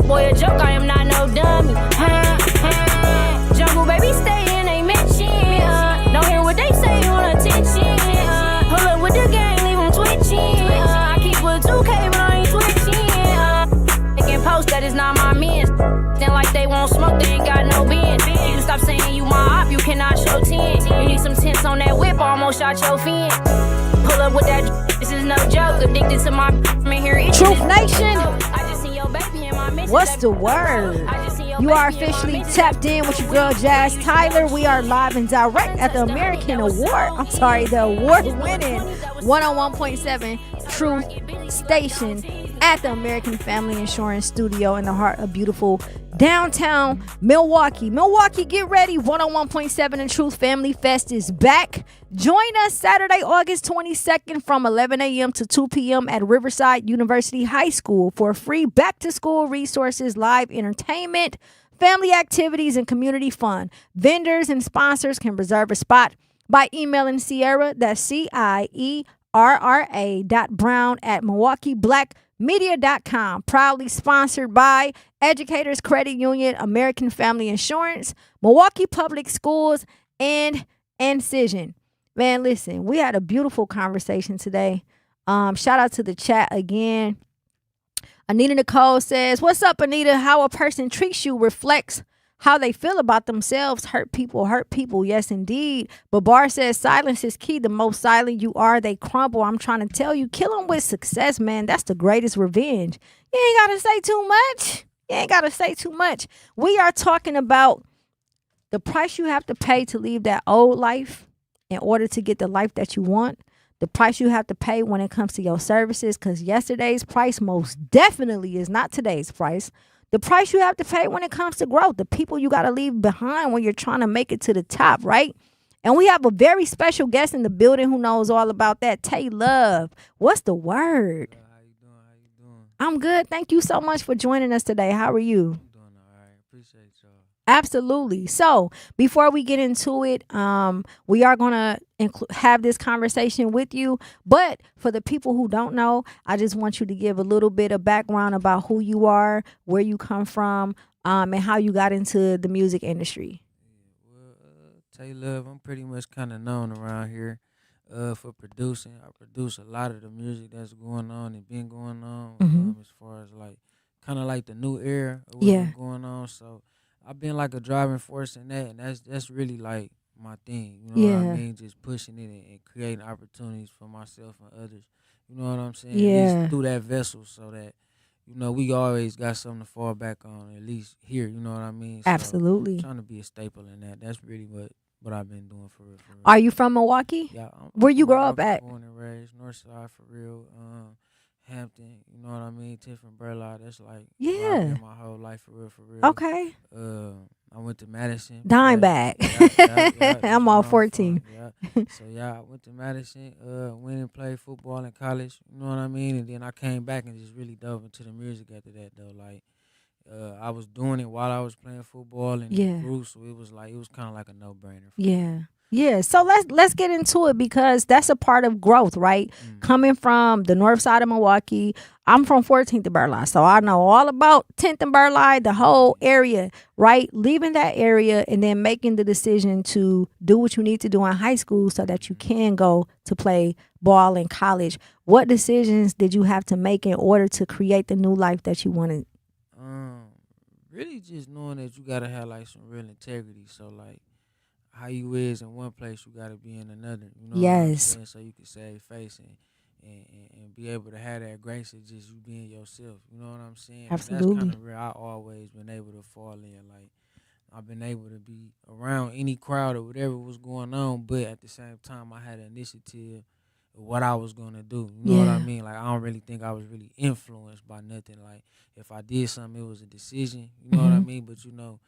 Boy, a joke, I am not no dummy. Jungle baby stay in they mention. Don't hear what they say on attention. Pull up with the gang, leave them twitching. I keep with 2K, but I ain't switching. They can post that it's not my men. Then like they won't smoke, they ain't got no bin. You stop saying you my op, you cannot show 10. You need some tints on that whip, almost shot your fin. Pull up with that, this is no joke. Addicted to my man here. Truth Nation. What's the word? You are officially tapped in with your girl Jazz Tyler. We are live and direct at the the award-winning 101.7 Truth Station at the American Family Insurance Studio in the heart of beautiful downtown Milwaukee. Milwaukee, get ready. 101.7 and Truth Family Fest is back. Join us Saturday, August 22nd from 11 a.m. to 2 p.m. at Riverside University High School for free back-to-school resources, live entertainment, family activities, and community fun. Vendors and sponsors can reserve a spot by emailing Sierra, that's CIERRA, rra.brown@milwaukeeblackmedia.com. Proudly sponsored by Educators Credit Union, American Family Insurance, Milwaukee Public Schools, and Incision. Man, listen, we had a beautiful conversation today. Shout out to the chat again. Anita Nicole says, "What's up, Anita? How a person treats you reflects how they feel about themselves. Hurt people. Yes, indeed." Babar says, "Silence is key. The most silent you are, they crumble. I'm trying to tell you, kill them with success, man. That's the greatest revenge. You ain't got to say too much. We are talking about the price you have to pay to leave that old life in order to get the life that you want. The price you have to pay when it comes to your services, because yesterday's price most definitely is not today's price. The price you have to pay when it comes to growth, the people you got to leave behind when you're trying to make it to the top, right? And we have a very special guest in the building who knows all about that. Tay Love, what's the word? How you doing? I'm good. Thank you so much for joining us today. How are you? I'm doing all right. Appreciate y'all. Absolutely. So before we get into it, we are going to have this conversation with you. But for the people who don't know, I just want you to give a little bit of background about who you are, where you come from, and how you got into the music industry. Tay Love, I'm pretty much kind of known around here for producing. I produce a lot of the music that's going on and been going on as far as like kind of like the new era of what's been going on. So I've been like a driving force in that, and that's really like my thing. You know what I mean? Just pushing it and creating opportunities for myself and others. You know what I'm saying? Yeah. At least through that vessel, so that we always got something to fall back on. At least here, you know what I mean? So Absolutely. I'm trying to be a staple in that. That's really what I've been doing for real. Are you from Milwaukee? Yeah. Where you grow up at? Born and raised North Side for real. Hampton, you know what I mean? Tiffin, Burlock, that's like where I've been my whole life for real. Okay. I went to Madison. Dime bag. I'm all 14. So I went to Madison, went and played football in college, you know what I mean? And then I came back and just really dove into the music after that though. Like I was doing it while I was playing football and in groups, so it was kind of like a no-brainer for me. Yeah, so let's get into it, because that's a part of growth, right? Coming from the north side of Milwaukee, I'm from 14th and Burleigh, so I know all about 10th and Burleigh, the whole area, right? Leaving that area and then making the decision to do what you need to do in high school so that you can go to play ball in college. What decisions did you have to make in order to create the new life that you wanted? Really just knowing that you gotta have like some real integrity. So like how you is in one place, you gotta be in another. You know what I'm saying? So you can save face and be able to have that grace of just you being yourself. You know what I'm saying? Absolutely. And that's kind of where I always been able to fall in. Like I've been able to be around any crowd or whatever was going on, but at the same time I had an initiative of what I was gonna do. You know what I mean? Like I don't really think I was really influenced by nothing. Like if I did something, it was a decision. You know what I mean? But you don't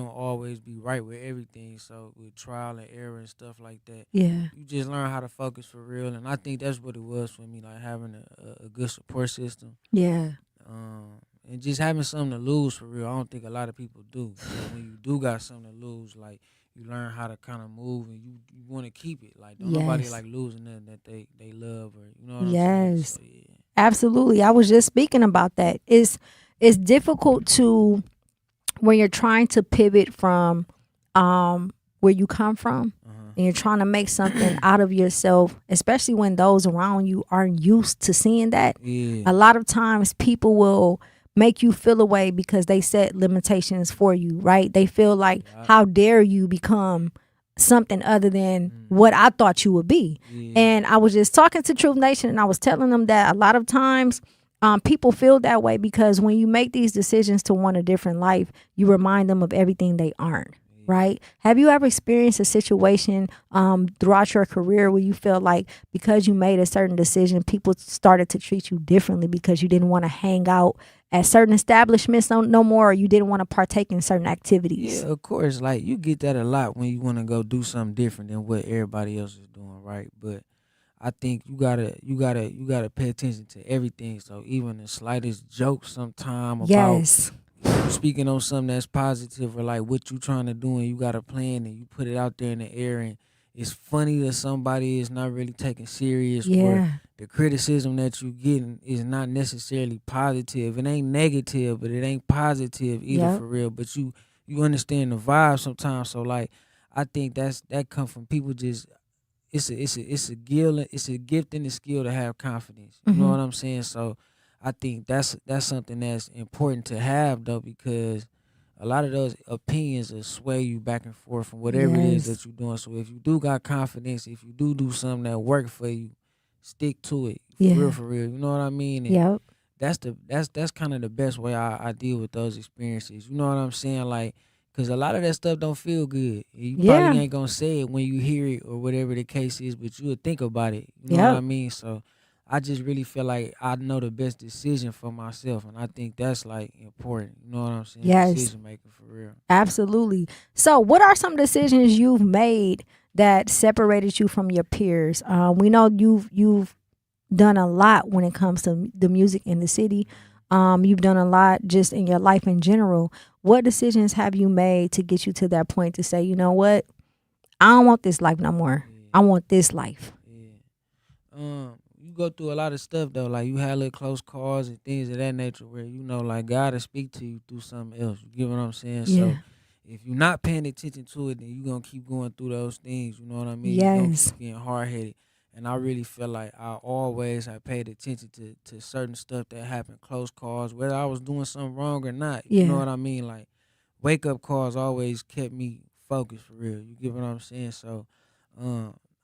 always be right with everything. So with trial and error and stuff like that, you just learn how to focus for real. And I think that's what it was for me, like having a good support system. Yeah. And just having something to lose for real. I don't think a lot of people do. So when you do got something to lose, like you learn how to kind of move and you want to keep it. Like don't nobody like losing nothing that they love, or you know what I'm saying? So, Absolutely. I was just speaking about that. It's difficult to, when you're trying to pivot from where you come from and you're trying to make something out of yourself, especially when those around you aren't used to seeing that. A lot of times people will make you feel away because they set limitations for you, right? They feel like, how dare you become something other than what I thought you would be. And I was just talking to Truth Nation and I was telling them that a lot of times people feel that way because when you make these decisions to want a different life, you remind them of everything they aren't, right? Have you ever experienced a situation throughout your career where you feel like because you made a certain decision, people started to treat you differently because you didn't want to hang out at certain establishments no more, or you didn't want to partake in certain activities? Yeah, of course. Like you get that a lot when you want to go do something different than what everybody else is doing, right? But I think you gotta pay attention to everything. So even the slightest joke sometime about speaking on something that's positive or like what you trying to do and you got a plan and you put it out there in the air and it's funny to somebody is not really taken serious, Yeah. or the criticism that you getting is not necessarily positive. It ain't negative, but it ain't positive either, Yep. for real. But you understand the vibe sometimes. So like, I think that come from people just. It's a gift and a skill to have confidence. You know Mhm. what I'm saying? So I think that's something that's important to have, though, because a lot of those opinions will sway you back and forth from whatever it is Yes. that you're doing. So if you do got confidence, if you do something that work for you, stick to it. Yeah. For real. You know what I mean? And Yep. that's kind of the best way I deal with those experiences. You know what I'm saying? Like, cause a lot of that stuff don't feel good. You Yeah. probably ain't gonna say it when you hear it or whatever the case is, but you'll think about it. You know what I Yep. mean? So I just really feel like I know the best decision for myself, and I think that's like important. You know what I'm saying? Yes. Decision making for real. Absolutely. So, what are some decisions you've made that separated you from your peers? We know you've done a lot when it comes to the music in the city. You've done a lot just in your life in general. What decisions have you made to get you to that point to say, you know what, I don't want this life no more. I want this life. You go through a lot of stuff though. Like, you had little close calls and things of that nature where, you know, like, God will speak to you through something else. You get what I'm saying? So Yeah. if you're not paying attention to it, then you're gonna keep going through those things. You know what I mean? You're gonna Yes. keep getting hard headed. And I really feel like I always have paid attention to certain stuff that happened, close calls, whether I was doing something wrong or not. You know Yeah. what I mean? Like, wake up calls always kept me focused for real. You get what I'm saying? So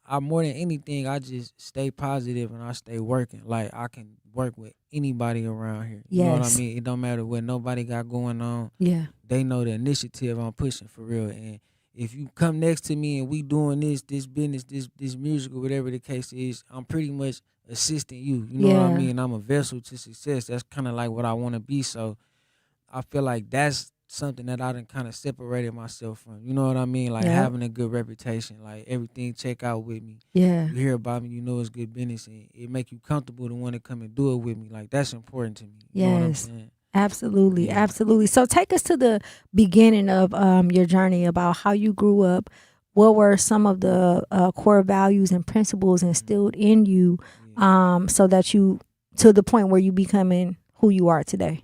I, more than anything, I just stay positive and I stay working. Like, I can work with anybody around here. You know what I Yes. mean? It don't matter what nobody got going on. Yeah. They know the initiative I'm pushing for real. And if you come next to me and we doing this business, this music, or whatever the case is, I'm pretty much assisting you. You know what I Yeah. mean? I'm a vessel to success. That's kind of like what I want to be. So I feel like that's something that I done kind of separated myself from. You know what I mean? Like, Yep. having a good reputation, like everything check out with me. Yeah. You hear about me, you know it's good business, and it make you comfortable to want to come and do it with me. Like, that's important to me. You know what I'm Yes. saying? Absolutely. Yeah. Absolutely. So take us to the beginning of your journey about how you grew up. What were some of the core values and principles instilled in you so that you, to the point where you becoming who you are today?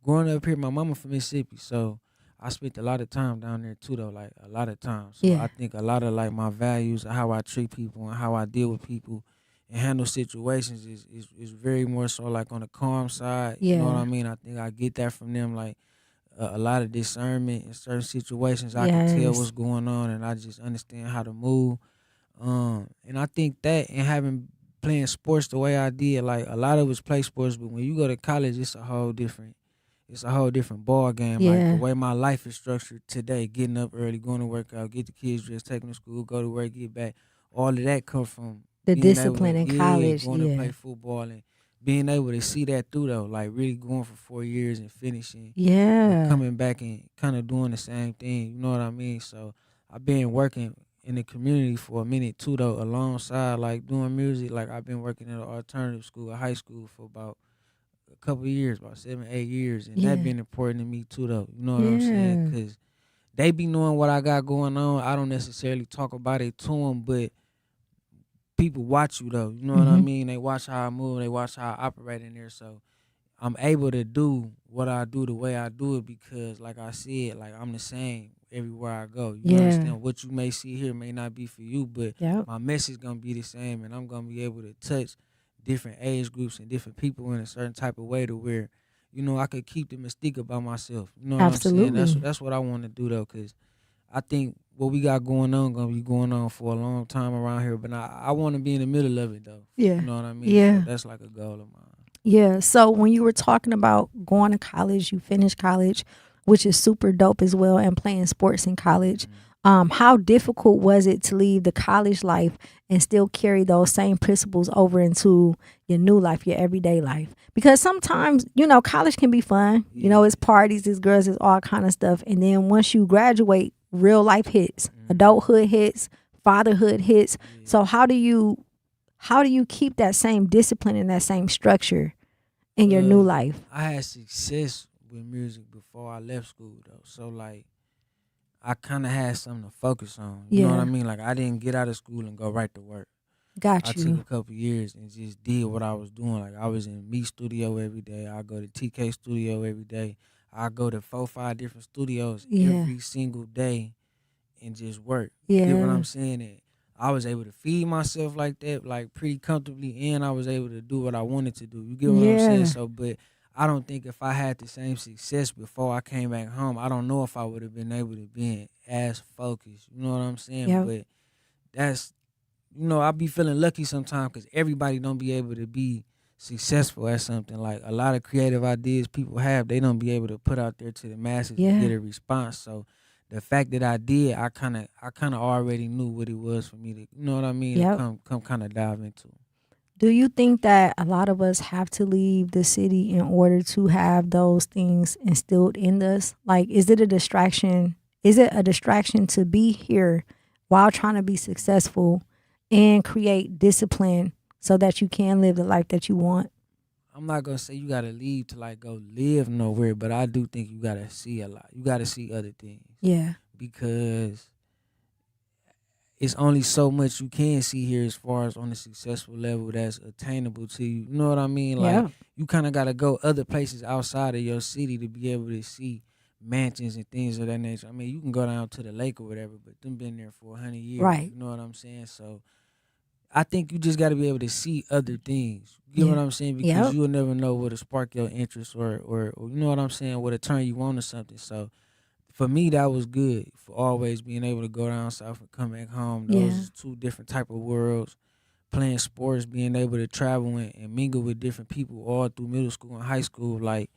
Growing up here, my mama from Mississippi, so I spent a lot of time down there too, though, like a lot of time. So Yeah. I think a lot of like my values and how I treat people and how I deal with people and handle situations is very more so like on the calm side. You know what Yeah. I mean? I think I get that from them, like a lot of discernment in certain situations. I can tell Yes. what's going on and I just understand how to move. And I think that, and having playing sports the way I did, like a lot of us play sports, but when you go to college, it's a whole different ball game. Like, Yeah. the way my life is structured today, getting up early, going to work out, get the kids dressed, taking them to school, go to work, get back. All of that come from The being able discipline to, in college, going to yeah. play football and being able to see that through, though. Like, really going for 4 years and finishing. Yeah. And coming back and kind of doing the same thing. You know what I mean? So I've been working in the community for a minute too, though, alongside like doing music. Like, I've been working at an alternative school, a high school, for about a couple of years, about 7, 8 years, and Yeah. that been important to me too, though. You know what I'm saying? Yeah. Because they be knowing what I got going on. I don't necessarily talk about it to them, but people watch you though. You know what I Mhm. mean? They watch how I move. They watch how I operate in there. So I'm able to do what I do the way I do it because, like I said, like I'm the same everywhere I go. You Yeah. understand? What you may see here may not be for you, but Yep. my message gonna be the same, and I'm gonna be able to touch different age groups and different people in a certain type of way to where, you know, I could keep the mystique about myself. You know what I'm saying? Absolutely. That's what I want to do though, because I think what we got going on gonna be going on for a long time around here. But I want to be in the middle of it though. Yeah. You know what I mean? Yeah. So that's like a goal of mine. Yeah. So when you were talking about going to college, you finished college, which is super dope as well, and playing sports in college. How difficult was it to leave the college life and still carry those same principles over into your new life, your everyday life? Because sometimes, you know, college can be fun. You know, it's parties, it's girls, it's all kind of stuff. And then once you graduate, real life hits, adulthood hits, fatherhood hits. So how do you keep that same discipline and that same structure in your new life? I had success with music before I left school though. So like I kind of had something to focus on. You know what I mean? Like, I didn't get out of school and go right to work. Got I you. took a couple years and just did what I was doing. Like, I was in Mech studio every day. I go to TK studio every day. I go to 4-5 different studios every single day and just work. You get what I'm saying? And I was able to feed myself like that, like pretty comfortably, and I was able to do what I wanted to do. You get what I'm saying? So, but I don't think if I had the same success before I came back home, I don't know if I would have been able to be as focused. You know what I'm saying? But that's, you know, I be feeling lucky sometimes because everybody don't be able to be successful at something. Like a lot of creative ideas people have, they don't be able to put out there to the masses and get a response. So the fact that I did, I kind of already knew what it was for me to, you know what I mean, to come kind of dive into. Do you think that a lot of us have to leave the city in order to have those things instilled in us? Like, is it a distraction? Is it a distraction to be here while trying to be successful and create discipline so that you can live the life that you want? I'm not going to say you got to leave to like go live nowhere, but I do think you got to see a lot. You got to see other things. Yeah. Because it's only so much you can see here as far as on a successful level that's attainable to you. You know what I mean? Like, you kind of got to go other places outside of your city to be able to see mansions and things of that nature. I mean, you can go down to the lake or whatever, but them been there for 100 years. Right. You know what I'm saying? So I think you just got to be able to see other things. You know what I'm saying? Because you'll never know what'll spark your interest or you know what I'm saying, what'll turn you on to something. So for me, that was good, for always being able to go down south and come back home. Those two different type of worlds. Playing sports, being able to travel and mingle with different people all through middle school and high school, like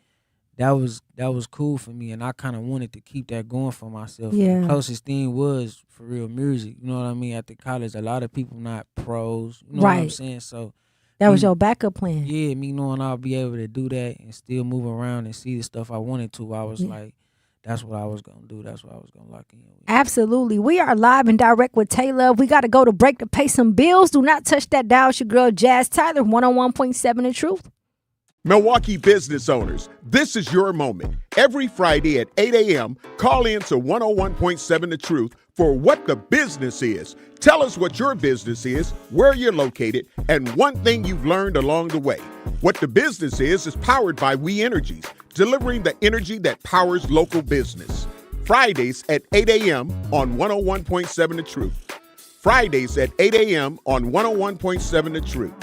that was cool for me, and I kind of wanted to keep that going for myself. Yeah. The closest thing was for real music. You know what I mean? After college, a lot of people not pros. You know what I'm saying? So that was your backup plan. Yeah, me knowing I'll be able to do that and still move around and see the stuff I wanted to, I was like, that's what I was going to do. That's what I was going to lock in with. Absolutely. We are live and direct with Taylor. We got to go to break to pay some bills. Do not touch that dial. It's your girl, Jazz Tyler, 101.7 The Truth. Milwaukee business owners, this is your moment. Every Friday at 8 a.m., call in to 101.7 The Truth for What the Business Is. Tell us what your business is, where you're located, and one thing you've learned along the way. What the Business is powered by We Energies, delivering the energy that powers local business. Fridays at 8 a.m. on 101.7 The Truth. Fridays at 8 a.m. on 101.7 The Truth.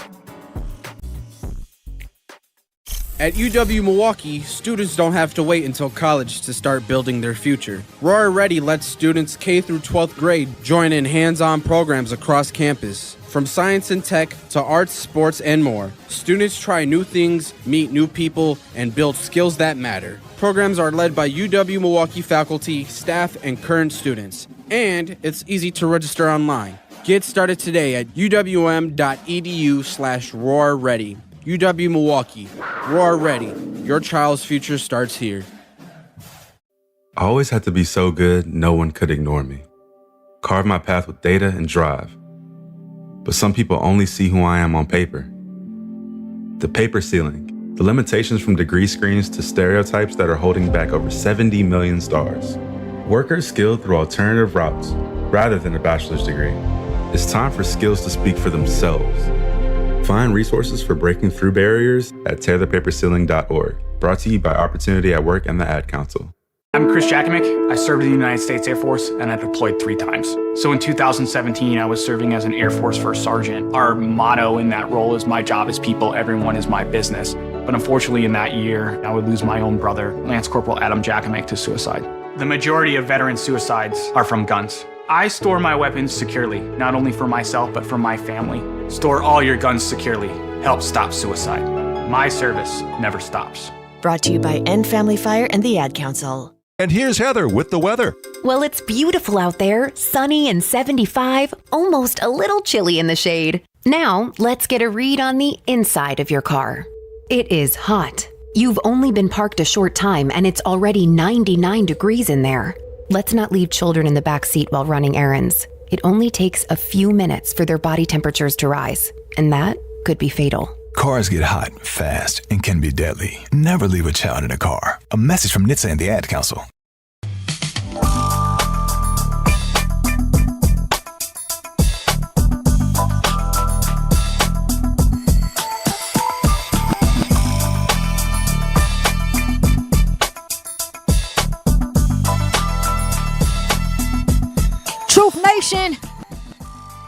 At UW-Milwaukee, students don't have to wait until college to start building their future. Roar Ready lets students K through 12th grade join in hands-on programs across campus. From science and tech to arts, sports, and more, students try new things, meet new people, and build skills that matter. Programs are led by UW-Milwaukee faculty, staff, and current students. And it's easy to register online. Get started today at uwm.edu/roarready. UW-Milwaukee. Roar Ready. Your child's future starts here. I always had to be so good, no one could ignore me. Carve my path with data and drive. But some people only see who I am on paper. The paper ceiling. The limitations from degree screens to stereotypes that are holding back over 70 million stars. Workers skilled through alternative routes, rather than a bachelor's degree. It's time for skills to speak for themselves. Find resources for breaking through barriers at tearthepaperceiling.org. Brought to you by Opportunity at Work and the Ad Council. I'm Chris Jakomick. I served in the United States Air Force and I deployed 3 times. So in 2017, I was serving as an Air Force First Sergeant. Our motto in that role is my job is people, everyone is my business. But unfortunately in that year, I would lose my own brother, Lance Corporal Adam Jakomick, to suicide. The majority of veteran suicides are from guns. I store my weapons securely, not only for myself, but for my family. Store all your guns securely. Help stop suicide. My service never stops. Brought to you by End Family Fire and the Ad Council. And here's Heather with the weather. Well, it's beautiful out there, sunny and 75, almost a little chilly in the shade. Now, let's get a read on the inside of your car. It is hot. You've only been parked a short time and it's already 99 degrees in there. Let's not leave children in the back seat while running errands. It only takes a few minutes for their body temperatures to rise, and that could be fatal. Cars get hot, fast, and can be deadly. Never leave a child in a car. A message from NHTSA and the Ad Council. Truth Nation.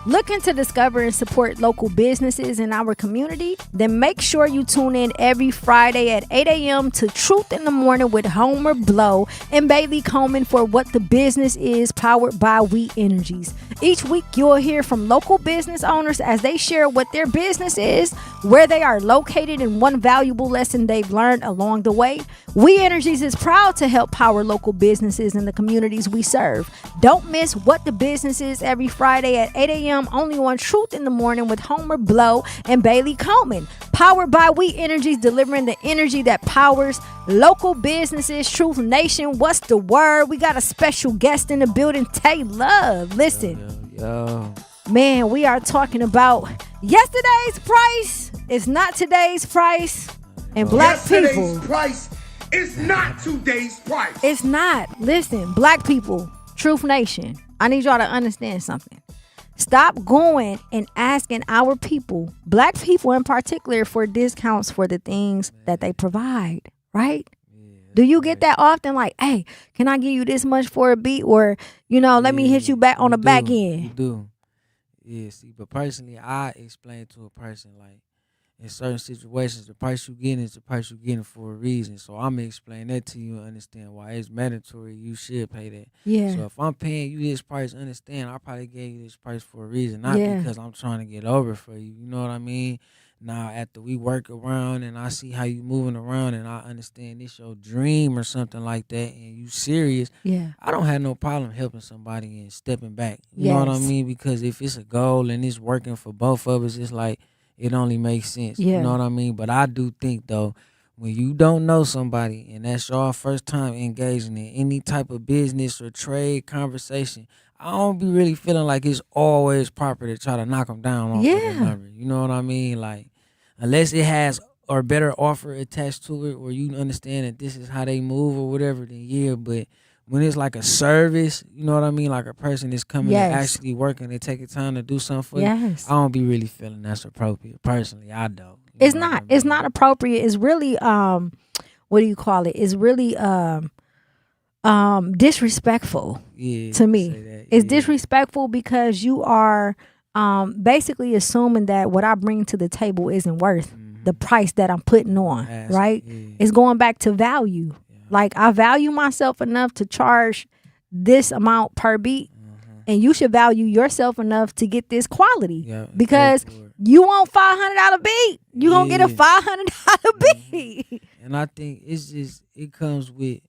Looking to discover and support local businesses in our community? Then make sure you tune in every Friday at 8 a.m. to Truth in the Morning with Homer Blow and Bailey Coleman for What the Business Is, powered by We Energies. Each week, you'll hear from local business owners as they share what their business is, where they are located, and one valuable lesson they've learned along the way. We Energies is proud to help power local businesses in the communities we serve. Don't miss What the Business Is every Friday at 8 a.m. only on Truth in the Morning with Homer Blow and Bailey Coleman. Powered by We Energies, delivering the energy that powers local businesses. Truth Nation, what's the word? We got a special guest in the building, Tay Love. Listen, Yo. man, we are talking about yesterday's price is not today's price. And black people. Price is not today's price. It's not. Listen, black people, Truth Nation, I need y'all to understand something. Stop going and asking our people, black people in particular, for discounts for the things that they provide, right? Do you get that often? Like, hey, can I give you this much for a beat? Or, let me hit you back on the back end. You do. Yeah, see, but personally, I explain to a person, like, in certain situations, the price you getting is the price you getting for a reason. So I'm going to explain that to you and understand why it's mandatory. You should pay that. Yeah. So if I'm paying you this price, understand I probably gave you this price for a reason, not because I'm trying to get over for you. You know what I mean? Now, after we work around and I see how you moving around and I understand this your dream or something like that and you serious, I don't have no problem helping somebody and stepping back. You know what I mean? Because if it's a goal and it's working for both of us, it's like, it only makes sense. You know what I mean? But I do think, though, when you don't know somebody and that's your first time engaging in any type of business or trade conversation, I don't be really feeling like it's always proper to try to knock them down off of the number. You know what I mean? Like, unless it has or better offer attached to it or you understand that this is how they move or whatever, then but when it's like a service, you know what I mean? Like a person is coming and actually working and taking time to do something for you. I don't be really feeling that's appropriate. Personally, I don't. It's not. I mean? It's not appropriate. It's really what do you call it? It's really disrespectful to me. It's disrespectful because you are basically assuming that what I bring to the table isn't worth the price that I'm putting on, right? It's going back to value. Like, I value myself enough to charge this amount per beat, and you should value yourself enough to get this quality. Because you want $500 beat, you gonna get a $500 beat. And I think it comes with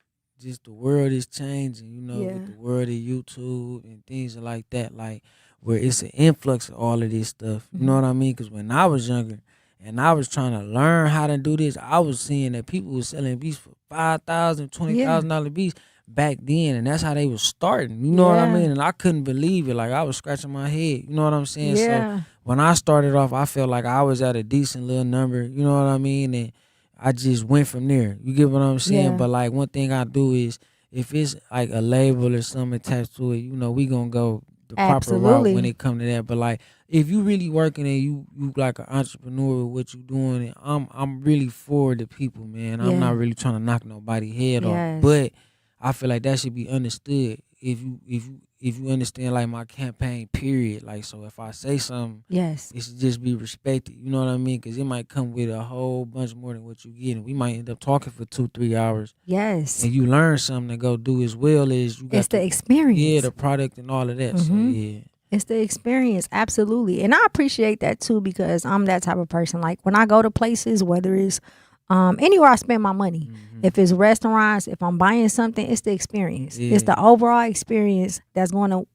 just the world is changing, with the world of YouTube and things like that, like where it's an influx of all of this stuff. You know what I mean? Because when I was younger and I was trying to learn how to do this, I was seeing that people were selling beats for $5,000, $20,000 beats back then, and that's how they was starting. You know what I mean? And I couldn't believe it. Like, I was scratching my head. You know what I'm saying? So when I started off, I felt like I was at a decent little number. You know what I mean? And I just went from there. You get what I'm saying? But like, one thing I do is, if it's like a label or something attached to it, we gonna go the proper route when it come to that. But like, if you really working and you like an entrepreneur with what you doing, and I'm really for the people, man. I'm not really trying to knock nobody head off, but I feel like that should be understood. If you understand, like, my campaign period, like, so if I say something, it should just be respected. You know what I mean? Because it might come with a whole bunch more than what you get, and we might end up talking for 2-3 hours. Yes, and you learn something to go do as well as you got. It's the experience, the product and all of that. So it's the experience, absolutely. And I appreciate that too, because I'm that type of person. Like, when I go to places, whether it's anywhere I spend my money, if it's restaurants, if I'm buying something, it's the experience. It's the overall experience that's going to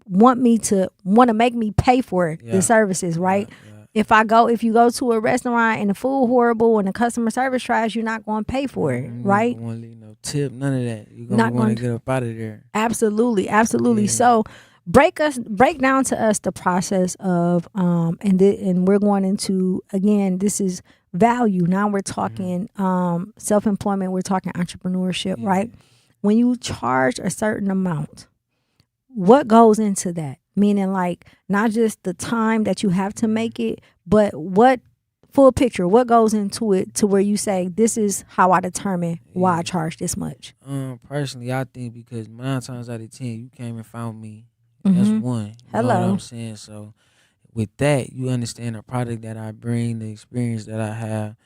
want to make me pay for the services, right? If you go to a restaurant and the food horrible and the customer service trash, you're not going to pay for it, right? You don't want to leave no tip, none of that. You're going to want to get up out of there. Absolutely. So break down to us the process of and we're going into, again, this is value. Now we're talking self-employment, we're talking entrepreneurship, right? When you charge a certain amount, what goes into that? Meaning, like, not just the time that you have to make it, but what full picture, what goes into it to where you say, this is how I determine why I charge this much? Personally, I think because 9 times out of 10, you came and found me. That's one. You Hello. know what I'm saying? So with that, you understand the product that I bring, the experience that I have.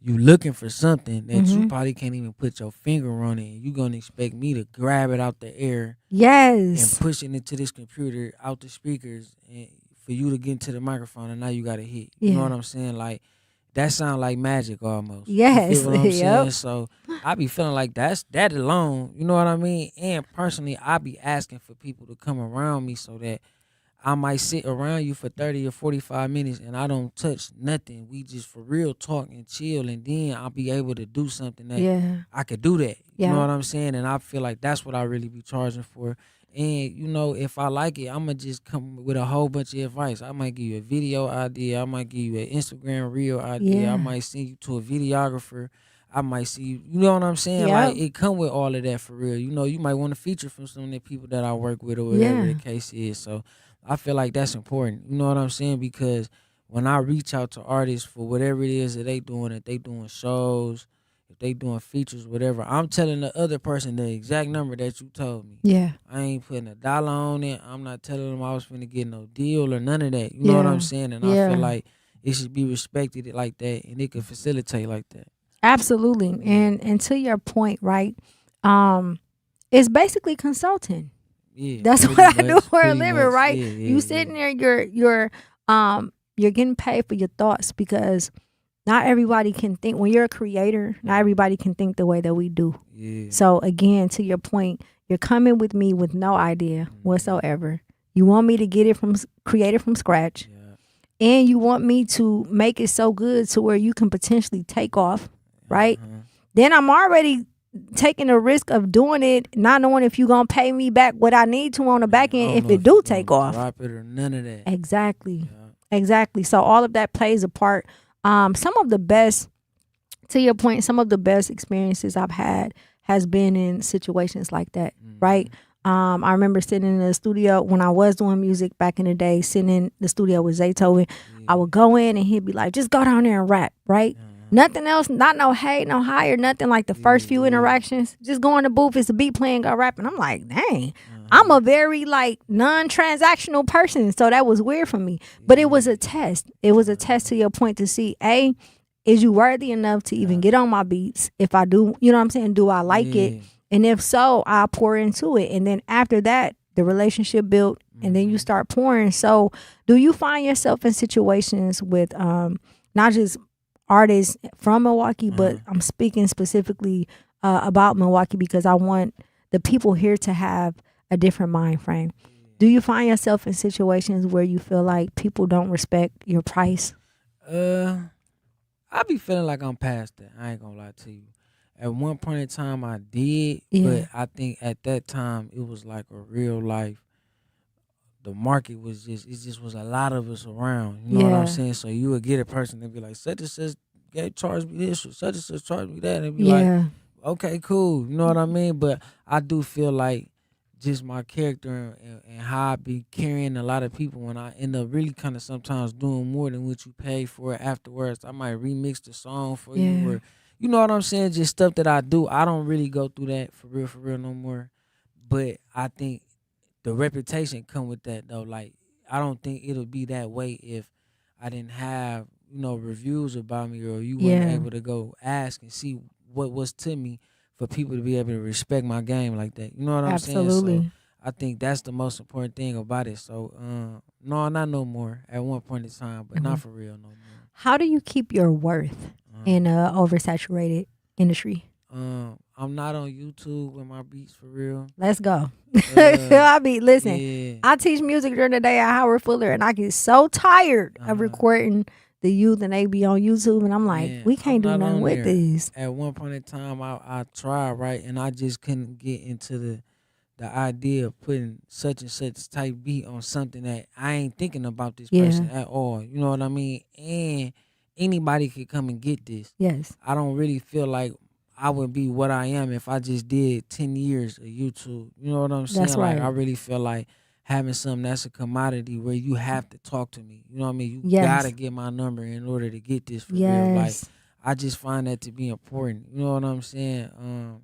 You looking for something that you probably can't even put your finger on it. And you gonna expect me to grab it out the air, Yes, and push it into this computer out the speakers, and for you to get into the microphone, and now you got to hit. You know Yeah. what I'm saying? Like that sound like magic almost. Yes. You feel what I'm Yep. saying? So I be feeling like that alone. You know what I mean? And personally, I be asking for people to come around me so that I might sit around you for 30 or 45 minutes and I don't touch nothing. We just for real talk and chill, and then I'll be able to do something that Yeah. I could do that. You Yeah. know what I'm saying? And I feel like that's what I really be charging for. And, you know, if I like it, I'm going to just come with a whole bunch of advice. I might give you a video idea. I might give you an Instagram reel idea. Yeah. I might send you to a videographer. I might see you. You know what I'm saying? Like, it come with all of that for real. You know, you might want to feature from some of the people that I work with or whatever the case is. So I feel like that's important. You know what I'm saying? Because when I reach out to artists for whatever it is that they doing, if they doing shows, if they doing features, whatever, I'm telling the other person the exact number that you told me. Yeah. I ain't putting $1 on it. I'm not telling them I was finna get no deal or none of that. You know what I'm saying? And I feel like it should be respected like that, and it can facilitate like that. Absolutely. And to your point, right? It's basically consulting. Yeah, That's pretty what I do much, for a pretty living, much. right? Yeah, You sitting there, you're getting paid for your thoughts, because not everybody can think. When you're a creator, not everybody can think the way that we do. Yeah. So again, to your point, you're coming with me with no idea whatsoever. You want me to get it create it from scratch. And you want me to make it so good to where you can potentially take off, right? Then I'm already taking the risk of doing it, not knowing if you're going to pay me back what I need to on the back end if it do take off. Drop it or none of that. Exactly. Exactly. So all of that plays a part. Some of the best, to your point, some of the best experiences I've had has been in situations like that, right? I remember sitting in the studio when I was doing music back in the day, sitting in the studio with Zech. I would go in and he'd be like, just go down there and rap, right? Nothing else, not no hate, no higher, nothing like the first few interactions. Just go in the booth, it's a beat playing, go rap. And I'm like, dang, I'm a very like non-transactional person. So that was weird for me. But it was a test. It was a test, to your point, to see, A, is you worthy enough to even get on my beats? If I do, you know what I'm saying? Do I like it? And if so, I'll pour into it. And then after that, the relationship built, and then you start pouring. So do you find yourself in situations with not just artists from Milwaukee, but I'm speaking specifically about Milwaukee because I want the people here to have a different mind frame. Do you find yourself in situations where you feel like people don't respect your price? I be feeling like I'm past that. I ain't gonna lie to you. At one point in time, I did, but I think at that time it was like a real life. The market was it just was a lot of us around. You know what I'm saying? So you would get a person that be like, such and such charge me this, or such and such charge me that, and be like, okay, cool. You know what I mean? But I do feel like just my character and how I be carrying a lot of people, when I end up really kind of sometimes doing more than what you pay for it afterwards. I might remix the song for you, or you know what I'm saying? Just stuff that I do. I don't really go through that for real no more. But I think the reputation come with that though. Like, I don't think it'll be that way if I didn't have, you know, reviews about me, or you weren't able to go ask and see what was to me for people to be able to respect my game like that. You know what I'm saying? So I think that's the most important thing about it. So no, not no more at one point in time, but not for real no more. How do you keep your worth in a oversaturated industry? I'm not on YouTube with my beats for real. Let's go. I teach music during the day at Howard Fuller, and I get so tired of recording the youth, and they be on YouTube, and I'm like, we can't do nothing with this. At one point in time, I tried, right, and I just couldn't get into the idea of putting such and such type beat on something that I ain't thinking about this person at all. You know what I mean? And anybody could come and get this. Yes. I don't really feel like I would be what I am if I just did 10 years of YouTube. You know what I'm saying? That's right. Like, I really feel like having something that's a commodity where you have to talk to me. You know what I mean? You gotta get my number in order to get this for real. Like, I just find that to be important. You know what I'm saying?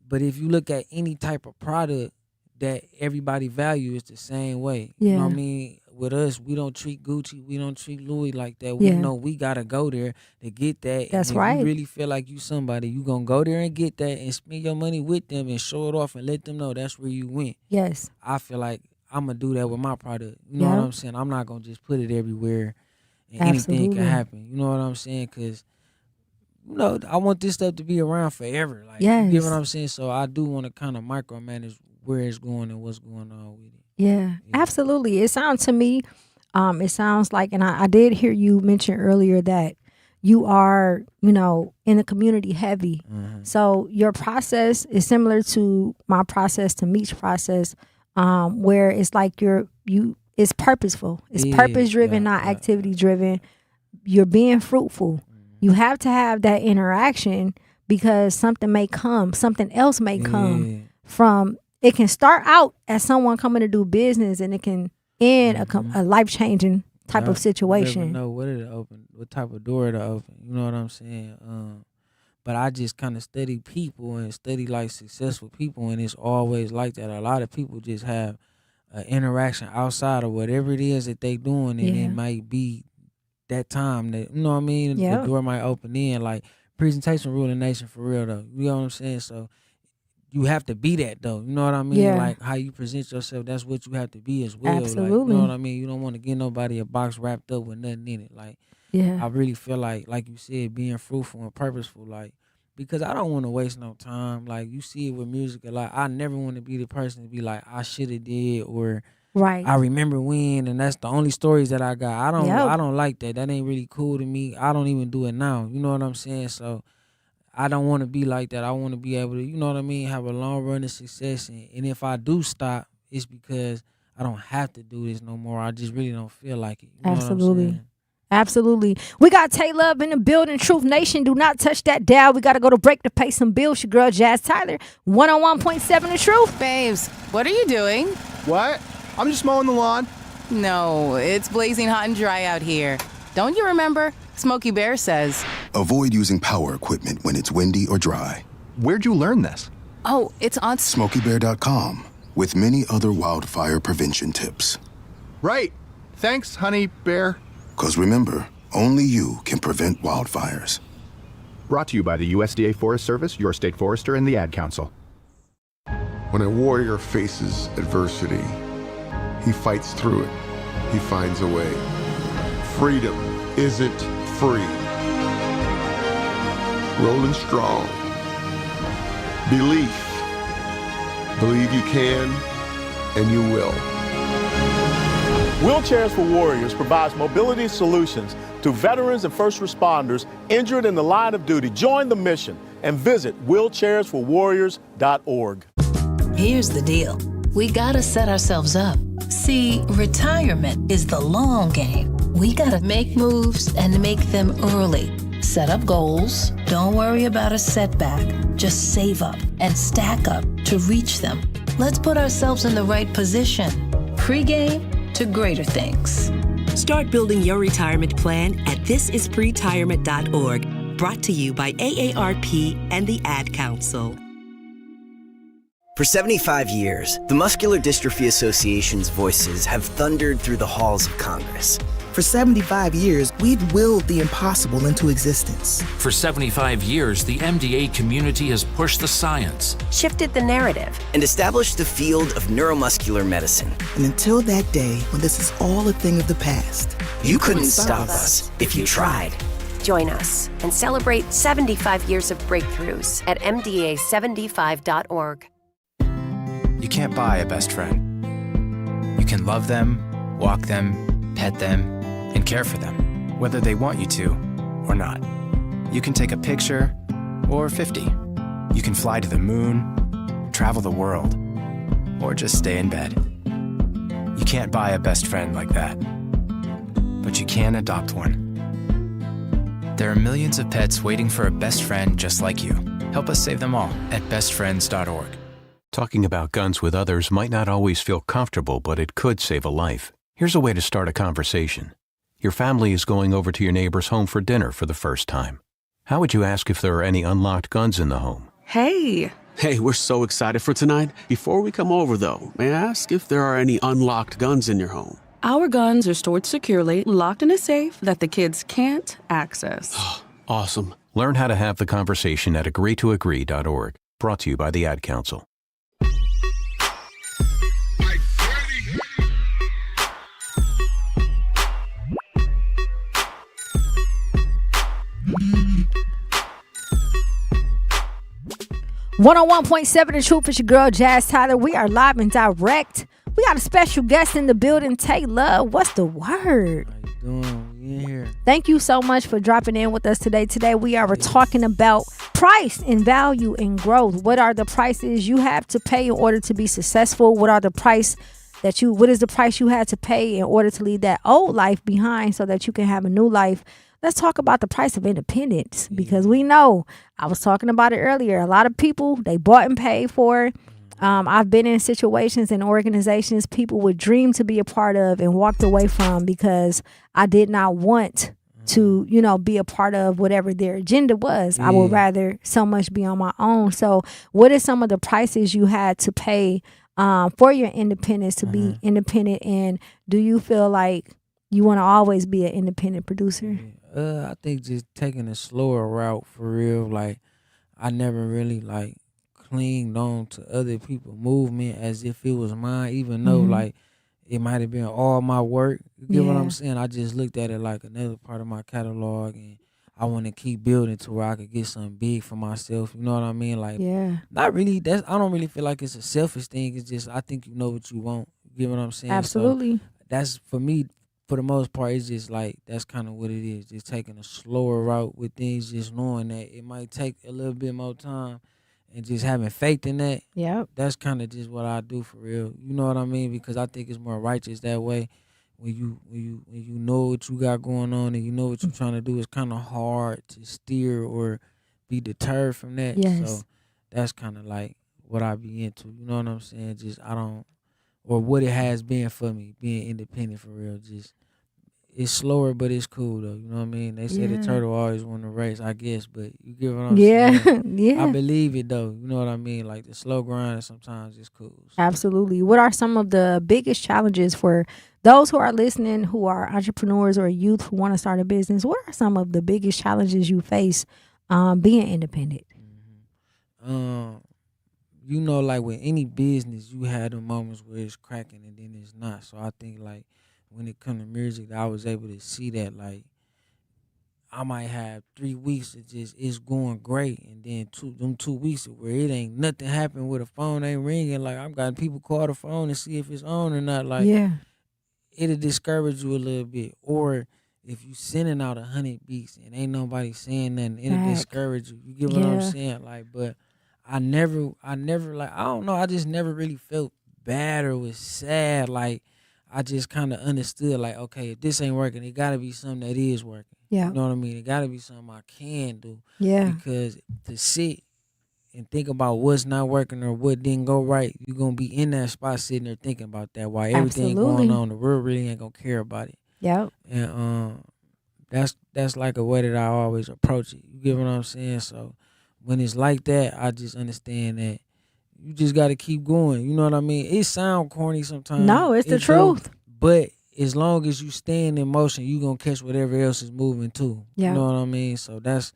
But if you look at any type of product, that everybody value is the same way. Yeah. You know what I mean? With us, we don't treat Gucci, we don't treat Louis like that. We know we gotta go there to get that. That's and if right. you really feel like you somebody, you gonna go there and get that and spend your money with them and show it off and let them know that's where you went. Yes. I feel like I'm gonna do that with my product. You know what I'm saying? I'm not gonna just put it everywhere and anything can happen. You know what I'm saying? Because I want this stuff to be around forever. Like, you get what I'm saying? So I do want to kind of micromanage where it's going and what's going on with it. Yeah, absolutely. It sounds to me, it sounds like, and I did hear you mention earlier that you are, in the community heavy. Mm-hmm. So your process is similar to my process, to Mech's process, where it's like it's purposeful. It's purpose driven, not activity driven. You're being fruitful. Mm-hmm. You have to have that interaction because something else may come from. It can start out as someone coming to do business, and it can end a life-changing type of situation. You never know what type of door to open. You know what I'm saying? But I just kind of study people and study like successful people, and it's always like that. A lot of people just have an interaction outside of whatever it is that they doing, and it might be that time that, you know what I mean? The door might open in. Like, presentation rule in the nation for real, though. You know what I'm saying? So you have to be that, though. You know what I mean? Yeah. Like, how you present yourself, that's what you have to be as well. Absolutely. Like, you know what I mean? You don't want to get nobody a box wrapped up with nothing in it. Like, I really feel like you said, being fruitful and purposeful, like, because I don't want to waste no time. Like, you see it with music a lot. I never want to be the person to be like, I should have did, or I remember when, and that's the only stories that I got. I don't like that. That ain't really cool to me. I don't even do it now. You know what I'm saying? So I don't want to be like that. I want to be able to, you know what I mean, have a long run of success. And if I do stop, it's because I don't have to do this no more. I just really don't feel like it. You know what I'm saying? Absolutely. We got Tay Love in the building. Truth Nation, do not touch that dial. We got to go to break to pay some bills. Your girl, Jazz Tyler, 101.7 The Truth. Babes, what are you doing? What? I'm just mowing the lawn. No, it's blazing hot and dry out here. Don't you remember? Smokey Bear says. Avoid using power equipment when it's windy or dry. Where'd you learn this? Oh, it's on SmokeyBear.com with many other wildfire prevention tips. Right. Thanks, honey bear. Because remember, only you can prevent wildfires. Brought to you by the USDA Forest Service, your state forester, and the Ad Council. When a warrior faces adversity, he fights through it. He finds a way. Freedom isn't free. Rolling strong. Belief. Believe you can, and you will. Wheelchairs for Warriors provides mobility solutions to veterans and first responders injured in the line of duty. Join the mission and visit wheelchairsforwarriors.org. Here's the deal. We gotta set ourselves up. See, retirement is the long game. We gotta make moves and make them early. Set up goals. Don't worry about a setback. Just save up and stack up to reach them. Let's put ourselves in the right position. Pre-game to greater things. Start building your retirement plan at thisispretirement.org. Brought to you by AARP and the Ad Council. For 75 years, the Muscular Dystrophy Association's voices have thundered through the halls of Congress. For 75 years, we've willed the impossible into existence. For 75 years, the MDA community has pushed the science, shifted the narrative, and established the field of neuromuscular medicine. And until that day when this is all a thing of the past, you couldn't stop us if you tried. Join us and celebrate 75 years of breakthroughs at MDA75.org. You can't buy a best friend. You can love them, walk them, pet them, and care for them, whether they want you to or not. You can take a picture or 50. You can fly to the moon, travel the world, or just stay in bed. You can't buy a best friend like that, but you can adopt one. There are millions of pets waiting for a best friend just like you. Help us save them all at bestfriends.org. Talking about guns with others might not always feel comfortable, but it could save a life. Here's a way to start a conversation. Your family is going over to your neighbor's home for dinner for the first time. How would you ask if there are any unlocked guns in the home? Hey, Hey, we're so excited for tonight. Before we come over, though, may I ask if there are any unlocked guns in your home? Our guns are stored securely, locked in a safe that the kids can't access. Awesome. Learn how to have the conversation at agreetoagree.org. Brought to you by the Ad Council. .7 The Truth. It's your girl Jazz Tyler. We are live and direct. We got a special guest in the building. Taylor, what's the word? How you doing? We in here. Thank you so much for dropping in with us today. Today we are talking about price and value and growth. What are the prices you have to pay in order to be successful? What is the price you had to pay in order to leave that old life behind so that you can have a new life? Let's talk about the price of independence, because we know, I was talking about it earlier, a lot of people, they bought and paid for. I've been in situations and organizations people would dream to be a part of and walked away from because I did not want to, be a part of whatever their agenda was. I would rather so much be on my own. So what are some of the prices you had to pay for your independence to be independent? And do you feel like you want to always be an independent producer? I think just taking a slower route for real. Like, I never really clinged on to other people's movement as if it was mine, even though like it might have been all my work. You get what I'm saying? I just looked at it like another part of my catalog, and I want to keep building to where I could get something big for myself. You know what I mean? Like, not really. I don't really feel like it's a selfish thing. It's just I think you know what you want. You get what I'm saying? Absolutely. So that's for me. For the most part, it's just like that's kind of what it is. Just taking a slower route with things, just knowing that it might take a little bit more time, and just having faith in that. Yep. That's kind of just what I do for real. You know what I mean? Because I think it's more righteous that way. When you know what you got going on and you know what you're trying to do, it's kind of hard to steer or be deterred from that. Yes. So that's kind of like what I be into. You know what I'm saying? Just or what it has been for me, being independent for real. Just it's slower, but it's cool though. You know what I mean? They say the turtle always won the race, I guess, but you get what I'm saying? Yeah. I believe it though. You know what I mean? Like the slow grind sometimes is cool. So. Absolutely. What are some of the biggest challenges for those who are listening, who are entrepreneurs or youth who want to start a business? What are some of the biggest challenges you face being independent? Like with any business, you had the moments where it's cracking and then it's not. So I think like when it comes to music, I was able to see that like I might have 3 weeks that just it's going great, and then 2 weeks where it ain't nothing happened with the phone ain't ringing. Like I've got people call the phone and see if it's on or not. Like it'll discourage you a little bit. Or if you sending out 100 beats and ain't nobody saying nothing, it'll discourage you. You get what I'm saying? Like, but I never like I don't know. I just never really felt bad or was sad. Like. I just kind of understood, like, okay, if this ain't working, it got to be something that is working. Yeah. You know what I mean? It got to be something I can do. Yeah. Because to sit and think about what's not working or what didn't go right, you're going to be in that spot sitting there thinking about that. While everything going on, the world really ain't going to care about it. Yep. And that's like a way that I always approach it. You get what I'm saying? So when it's like that, I just understand that you just got to keep going. You know what I mean? It sound corny sometimes. No, it's the truth. But as long as you staying in motion, you going to catch whatever else is moving too. Yeah. You know what I mean? So that's,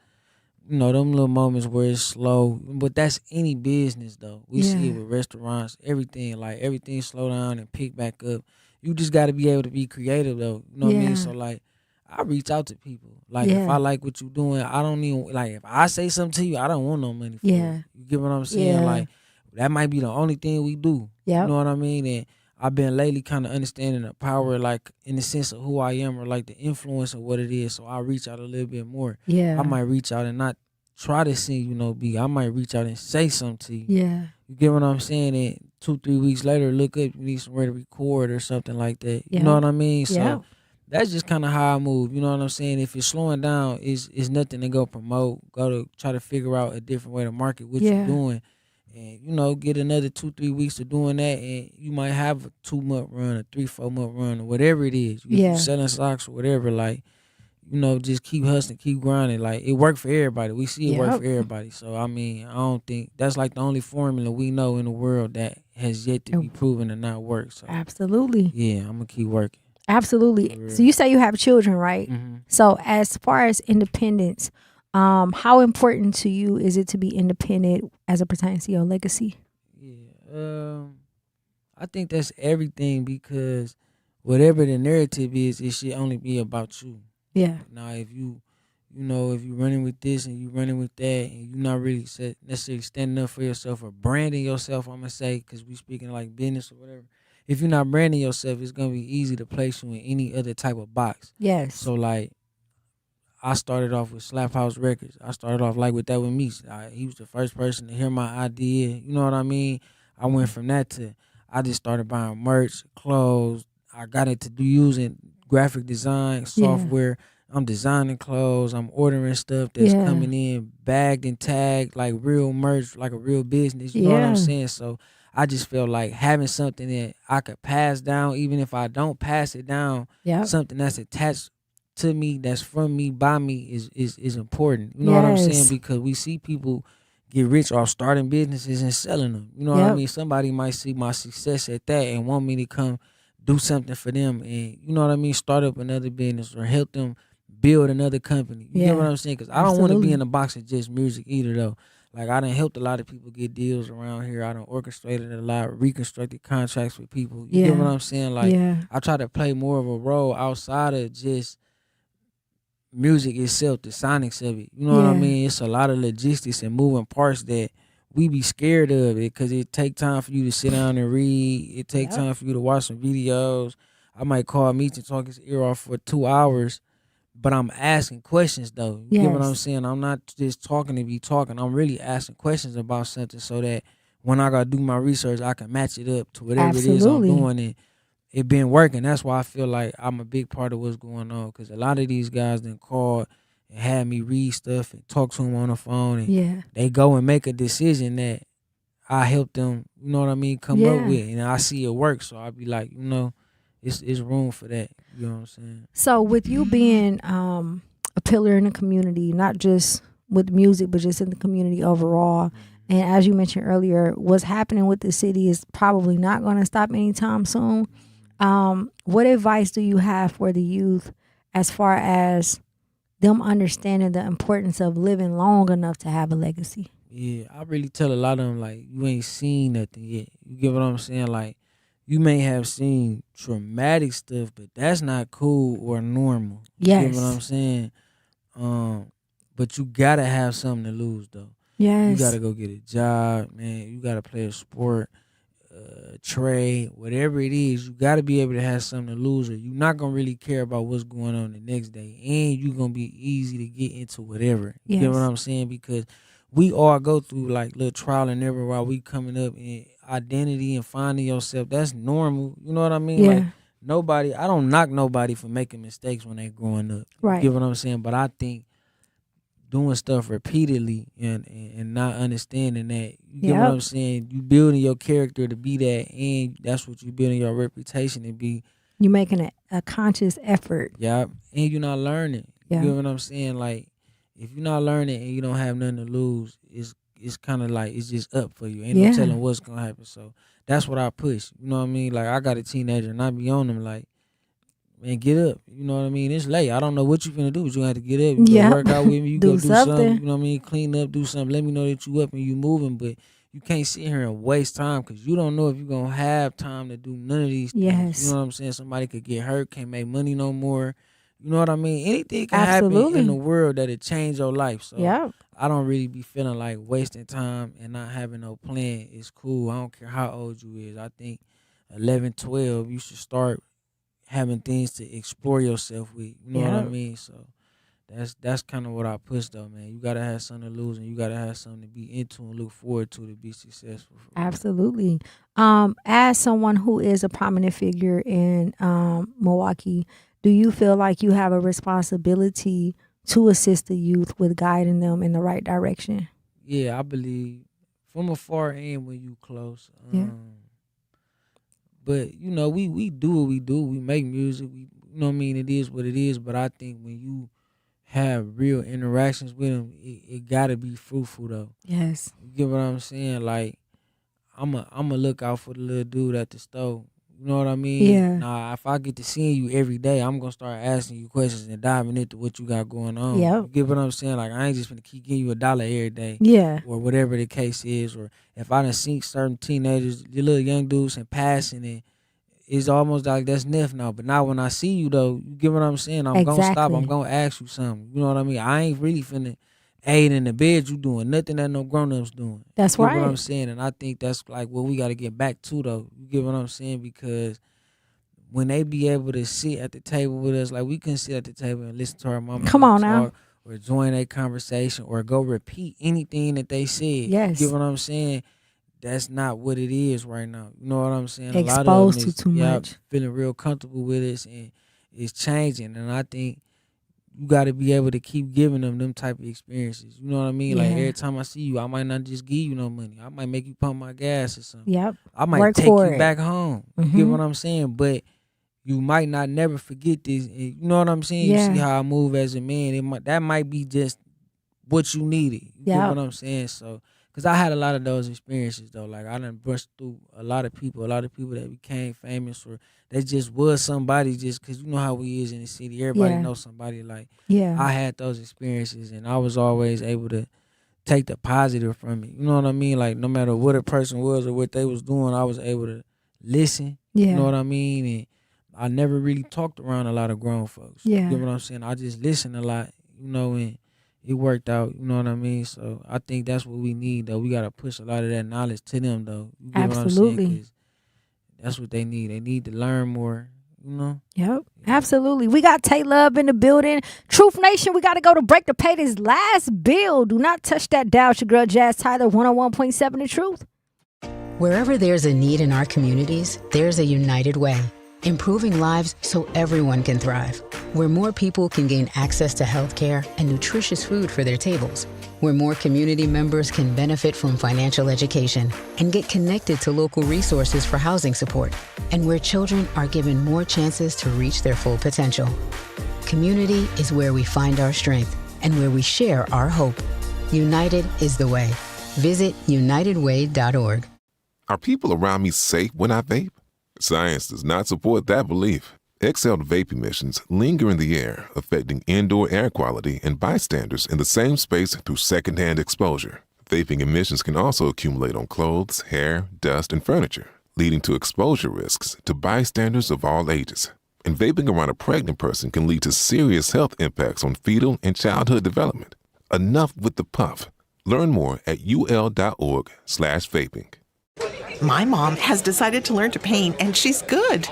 them little moments where it's slow. But that's any business, though. We see it with restaurants, everything. Like, everything slow down and pick back up. You just got to be able to be creative, though. You know what I mean? So, like, I reach out to people. Like, if I like what you're doing, I don't even, like, if I say something to you, I don't want no money for it. You get what I'm saying? Like, that might be the only thing we do. You know what I mean? And I've been lately kind of understanding the power, like, in the sense of who I am or, like, the influence of what it is. So I reach out a little bit more. Yeah. I might reach out and not try to send you no beat. I might reach out and say something to you. Yeah. You get what I'm saying? And 2-3 weeks later, look up, you need somewhere to record or something like that. You know what I mean? So that's just kind of how I move. You know what I'm saying? If it's slowing down, it's nothing to go promote. Go to try to figure out a different way to market what you're doing. And, get another 2-3 weeks of doing that, and you might have a 2-month run, a 3-4 month run, or whatever it is. You selling stocks or whatever, like, just keep hustling, keep grinding. Like, it worked for everybody. We see it work Yep. for everybody. So, I mean, I don't think that's like the only formula we know in the world that has yet to be proven to not work. So, Absolutely. yeah, I'm going to keep working. Absolutely. So you say you have children, right? Mhm. So as far as independence, how important to you is it to be independent as it pertains to your legacy? I think that's everything, because whatever the narrative is, it should only be about you. Yeah. Now, if if you're running with this and you're running with that, and you're not really necessarily standing up for yourself or branding yourself, I'm gonna say, because we speaking like business or whatever. If you're not branding yourself, it's gonna be easy to place you in any other type of box. Yes. So, like, I started off with Slap House Records. I started off like with that with Mech. He was the first person to hear my idea. You know what I mean? I went from that to, I just started buying merch, clothes. I got into using graphic design software. I'm designing clothes. I'm ordering stuff that's coming in bagged and tagged, like real merch, like a real business. You know what I'm saying? So I just felt like having something that I could pass down, even if I don't pass it down, something that's attached to me, that's from me, by me, is important. You know what I'm saying? Because we see people get rich off starting businesses and selling them. You know what I mean? Somebody might see my success at that and want me to come do something for them, and you know what I mean, start up another business or help them build another company. You get what I'm saying? Because I don't want to be in the box of just music either, though. Like, I done helped a lot of people get deals around here. I done orchestrated a lot, reconstructed contracts with people. You get what I'm saying? Like, I try to play more of a role outside of just music itself, the sonics of it. You know what I mean? It's a lot of logistics and moving parts that we be scared of it, because it take time for you to sit down and read. It take time for you to watch some videos. I might call Meech and talk his ear off for 2 hours, but I'm asking questions, though. You get what I'm saying? I'm not just talking to be talking. I'm really asking questions about something, so that when I gotta do my research, I can match it up to whatever it is I'm doing, and it been working. That's why I feel like I'm a big part of what's going on, because a lot of these guys then called and had me read stuff and talk to them on the phone, and they go and make a decision that I help them, you know what I mean, come up with, and I see it work. So I be like, it's room for that. You know what I'm saying? So with you being a pillar in the community, not just with music, but just in the community overall, and as you mentioned earlier, what's happening with the city is probably not going to stop anytime soon. What advice do you have for the youth as far as them understanding the importance of living long enough to have a legacy? Yeah, I really tell a lot of them, like, you ain't seen nothing yet. You get what I'm saying? Like, you may have seen traumatic stuff, but that's not cool or normal. You get what I'm saying? But you gotta have something to lose, though. You gotta go get a job, man. You gotta play a sport, trade, whatever it is. You gotta be able to have something to lose, or you're not gonna really care about what's going on the next day, and you're gonna be easy to get into whatever. You get what I'm saying? Because we all go through like little trial and error while we coming up, in identity and finding yourself. That's normal. You know what I mean? Like, I don't knock nobody for making mistakes when they growing up. You get what I'm saying? But I think doing stuff repeatedly and not understanding that, you get what I'm saying, you building your character to be that, and that's what you building your reputation to be. You're making a conscious effort. And you're not learning. You get what I'm saying? Like, if you're not learning and you don't have nothing to lose, it's kind of like it's just up for you. Ain't no telling what's gonna happen. So that's what I push. You know what I mean? Like, I got a teenager and I be on them like, man, get up. You know what I mean? It's late. I don't know what you finna do, but you have to get up. You go work out with me. You go do something. You know what I mean? Clean up, do something. Let me know that you up and you moving. But you can't sit here and waste time, because you don't know if you're going to have time to do none of these things. You know what I'm saying? Somebody could get hurt, can't make money no more. You know what I mean? Anything can happen in the world that it change your life. So I don't really be feeling like wasting time and not having no plan is cool. I don't care how old you is. I think 11, 12, you should start having things to explore yourself with. You know what I mean? So that's kind of what I push, though, man. You gotta have something to lose, and you gotta have something to be into and look forward to be successful. Absolutely. As someone who is a prominent figure in Milwaukee, do you feel like you have a responsibility to assist the youth with guiding them in the right direction? Yeah, I believe from afar and when you close. But, we do what we do. We make music. You know what I mean? It is what it is. But I think when you have real interactions with them, it gotta be fruitful though. Yes. You get what I'm saying? Like, I'ma look out for the little dude at the store. You know what I mean? Yeah. Nah, if I get to seeing you every day, I'm gonna start asking you questions and diving into what you got going on. Yep. You get what I'm saying? Like, I ain't just gonna keep giving you $1 every day. Yeah. Or whatever the case is. Or if I done seen certain teenagers, the little young dudes and passing it, it's almost like that's enough now. But now when I see you though, you get what I'm saying? I'm gonna stop. I'm gonna ask you something. You know what I mean? I ain't really finna aid in the bed you doing nothing that no grown-ups doing. That's you get right. what I'm saying? And I think that's like what we gotta get back to though. You get what I'm saying? Because when they be able to sit at the table with us, like we couldn't sit at the table and listen to our mama Come on talk, now. or join a conversation or go repeat anything that they said. Yes. You get what I'm saying? That's not what it is right now. You know what I'm saying? Exposed a lot of them to is, too much. Feeling real comfortable with us, and it's changing. And I think you got to be able to keep giving them type of experiences. You know what I mean? Like Yeah. every time I see you, I might not just give you no money. I might make you pump my gas or something. Yep. I might Work take for you it. back home. You get what I'm saying? But you might not never forget this. And you know what I'm saying? Yeah. You see how I move as a man. That might be just what you needed. You Yep. get what I'm saying? So, because I had a lot of those experiences though. Like I done brushed through a lot of people that became famous, or they just was somebody just because you know how we is in the city. Everybody Yeah. knows somebody. Like Yeah. I had those experiences, and I was always able to take the positive from it. You know what I mean? Like no matter what a person was or what they was doing, I was able to listen. Yeah. You know what I mean? And I never really talked around a lot of grown folks. Yeah. You get what I'm saying? I just listened a lot, you know, and it worked out, you know what I mean? So I think that's what we need, though. We got to push a lot of that knowledge to them, though. You get what I'm Absolutely. saying? 'Cause that's what they need. They need to learn more, you know? Yep, absolutely. We got Tay Love in the building. Truth Nation, we got to go to break to pay this last bill. Do not touch that dial. It's your girl, Jazz Tyler, 101.7 The Truth. Wherever there's a need in our communities, there's a united way. Improving lives so everyone can thrive. Where more people can gain access to healthcare and nutritious food for their tables. Where more community members can benefit from financial education and get connected to local resources for housing support. And where children are given more chances to reach their full potential. Community is where we find our strength and where we share our hope. United is the way. Visit unitedway.org. Are people around me safe when I vape? Science does not support that belief. Exhaled vape emissions linger in the air, affecting indoor air quality and bystanders in the same space through secondhand exposure. Vaping emissions can also accumulate on clothes, hair, dust, and furniture, leading to exposure risks to bystanders of all ages. And vaping around a pregnant person can lead to serious health impacts on fetal and childhood development. Enough with the puff. Learn more at ul.org/vaping. My mom has decided to learn to paint, and she's good.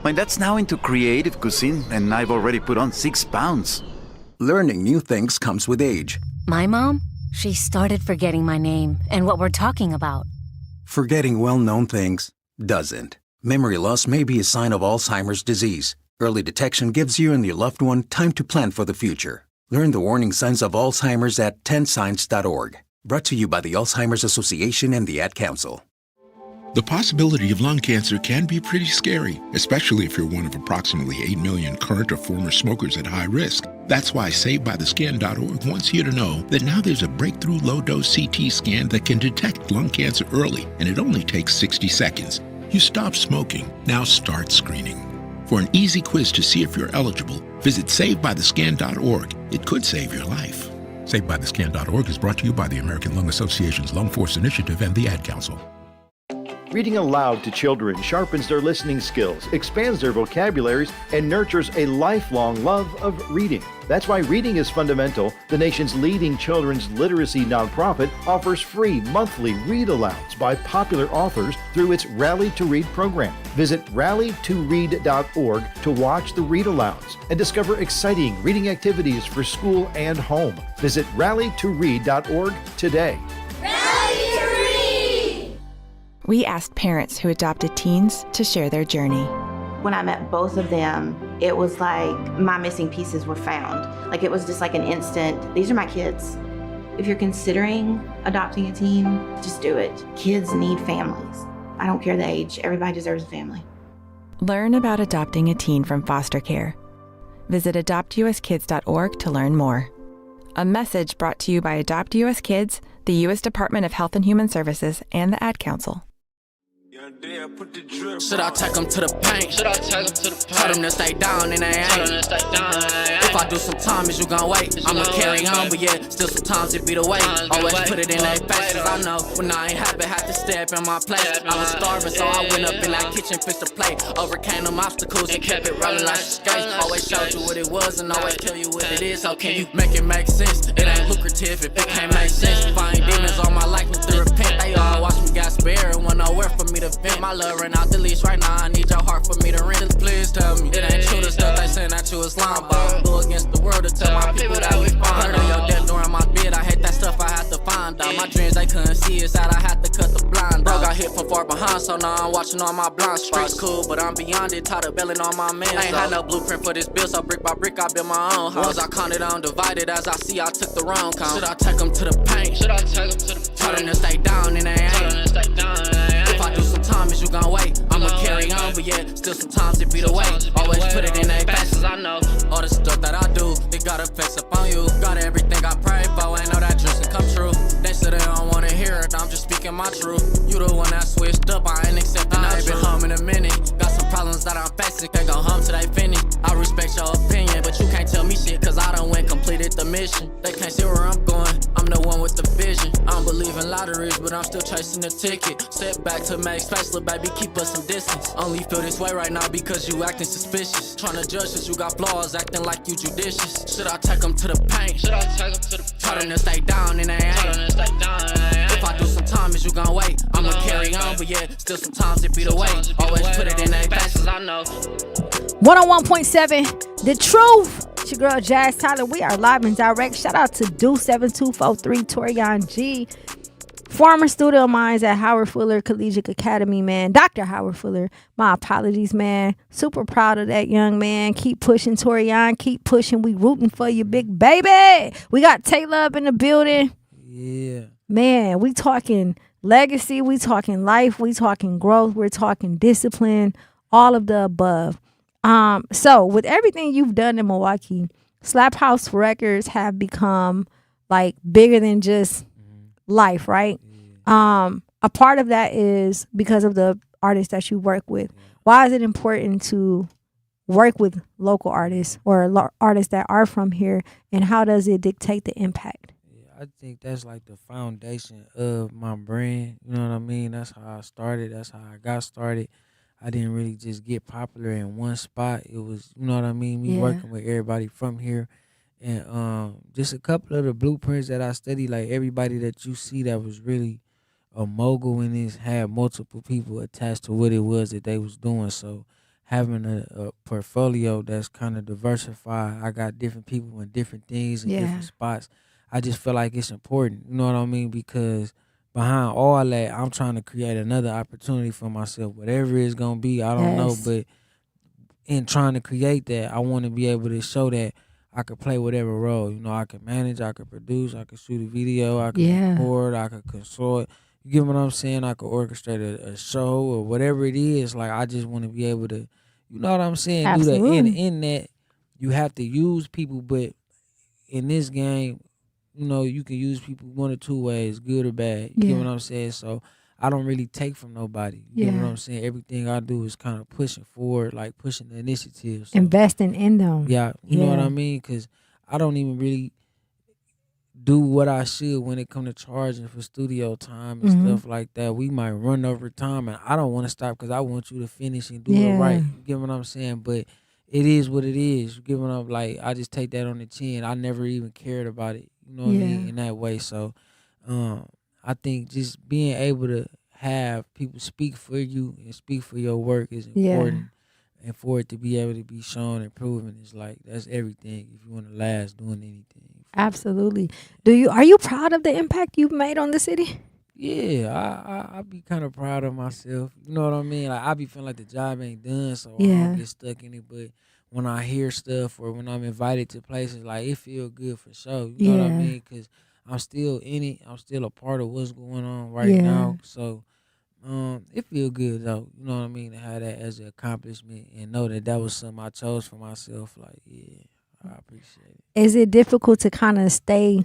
My dad's now into creative cuisine, and I've already put on 6 pounds. Learning new things comes with age. My mom, she started forgetting my name and what we're talking about. Forgetting well-known things doesn't. Memory loss may be a sign of Alzheimer's disease. Early detection gives you and your loved one time to plan for the future. Learn the warning signs of Alzheimer's at 10signs.org. Brought to you by the Alzheimer's Association and the Ad Council. The possibility of lung cancer can be pretty scary, especially if you're one of approximately 8 million current or former smokers at high risk. That's why SaveByTheScan.org wants you to know that now there's a breakthrough low-dose CT scan that can detect lung cancer early, and it only takes 60 seconds. You stop smoking, now start screening. For an easy quiz to see if you're eligible, visit SaveByTheScan.org. It could save your life. SaveByTheScan.org is brought to you by the American Lung Association's Lung Force Initiative and the Ad Council. Reading aloud to children sharpens their listening skills, expands their vocabularies, and nurtures a lifelong love of reading. That's why Reading is Fundamental, the nation's leading children's literacy nonprofit, offers free monthly read-alouds by popular authors through its Rally to Read program. Visit rallytoread.org to watch the read-alouds and discover exciting reading activities for school and home. Visit rallytoread.org today. We asked parents who adopted teens to share their journey. When I met both of them, it was like my missing pieces were found. Like it was just like an instant, these are my kids. If you're considering adopting a teen, just do it. Kids need families. I don't care the age, everybody deserves a family. Learn about adopting a teen from foster care. Visit adoptuskids.org to learn more. A message brought to you by Adopt US Kids, the U.S. Department of Health and Human Services, and the Ad Council. Should I take them to the paint? Should I take them to the paint? Tell them to stay down and they ain't. If I do some time, is you gon' wait? I'ma carry on, but yeah, still sometimes it be the way. Always put it in their faces, I know. When I ain't happy, had to step in my place. I was starving, so I went up in that kitchen, fixed a plate. Overcame them obstacles and kept it rolling like skates. Always showed you what it was and always tell you what it is. So can you make it make sense? It ain't lucrative if it can't make sense. Find demons all my life, need to repent. They all watch me got spare and want nowhere for me to vent. My love ran out the leash right now. I need your heart for me to rent. Please tell me it ain't true the stuff they saying that you is lying about. Go against the world to tell my people that we fine. Heard of your death during my bid. I hate that stuff. I had to find out. My dreams they couldn't see is that I had to cut the blind. Bro got hit from far behind, so now I'm watching all my blind spots. Streets cool, but I'm beyond it. Tired of bailing on my man. I ain't had no blueprint for this bill, so brick by brick I built my own house. I counted on divided as I see I took the wrong count. Should I take them to the paint? Should I take them to the paint? Tell them to stay down and they ain't. If I do some time, is you gon' wait? I'ma carry on, but yeah, still sometimes it be the way. Always put it in their faces, I know. All the stuff that I do, it got effects up on you. Got everything I pray for, ain't know that dreams can come true. They said they don't wanna hear it, I'm just speaking my truth. You the one that switched up, I ain't accepting I ain't been home in a minute. Got some problems that I'm facing, can't go home till they finish. I respect your opinion, but you can't tell me shit, cause I done went completed the mission. They can't see where I'm going, I'm the one with the vision. I don't believe in lotteries, but I'm still chasing the ticket. Step back to make space, little baby, keep us some distance. Only feel this way right now because you acting suspicious. Tryna judge us, you got flaws, acting like you judicious. Should I take them to the paint? Should I take them to the paint? Tell them to stay down and they ain't. If I do some time, is you gon' wait? I'ma carry on, but yeah, still sometimes it be the way. Always put it in their faces, I know. 101.7 The Truth. It's your girl Jazz Tyler. We are live and direct. Shout out to Do7243 Torian G. Former student of mine at Howard Fuller Collegiate Academy, man. Dr. Howard Fuller. My apologies, man. Super proud of that young man. Keep pushing, Torian. Keep pushing. We rooting for you, big baby. We got Taylor up in the building. Yeah. Man, we talking legacy. We talking life. We talking growth. We're talking discipline. All of the above. So with everything you've done in Milwaukee, Slap House Records have become like bigger than just life, right? A part of that is because of the artists that you work with. Why is it important to work with local artists or artists that are from here, and how does it dictate the impact? I think that's like the foundation of my brand. You know what I mean? That's how I started. That's how I got started. I didn't really just get popular in one spot. It was, you know what I mean, me working with everybody from here. And just a couple of the blueprints that I studied, like everybody that you see that was really a mogul in this had multiple people attached to what it was that they was doing. So having a portfolio that's kind of diversified, I got different people in different things in different spots. I just feel like it's important, you know what I mean, because behind all that, I'm trying to create another opportunity for myself, whatever it's going to be, I don't know, but in trying to create that, I want to be able to show that I could play whatever role. You know, I could manage, I could produce, I could shoot a video, I could record, I could consult. You get what I'm saying? I could orchestrate a show or whatever it is. Like, I just want to be able to, you know what I'm saying? Absolutely. Do that. In that, you have to use people, but in this game, you know, you can use people one or two ways, good or bad. You get what I'm saying? So I don't really take from nobody. You get what I'm saying? Everything I do is kind of pushing forward, like pushing the initiative. So, Investing in them. Yeah, you know what I mean? Because I don't even really do what I should when it comes to charging for studio time and stuff like that. We might run over time, and I don't want to stop because I want you to finish and do it right. You get what I'm saying? But it is what it is. You get what I'm like? I just take that on the chin. I never even cared about it. You know what I mean? In that way. So I think just being able to have people speak for you and speak for your work is important. And for it to be able to be shown and proven is like, that's everything if you want to last doing anything. Absolutely. Are you proud of the impact you've made on the city? Yeah, I be kind of proud of myself. You know what I mean? Like, I be feeling like the job ain't done, so I Yeah. don't get stuck in it. But when I hear stuff or when I'm invited to places, like, it feel good for sure. You know what I mean? Because I'm still in it. I'm still a part of what's going on right now. So It feel good though. You know what I mean? To have that as an accomplishment and know that was something I chose for myself. Like, yeah, I appreciate it. Is it difficult to kind of stay?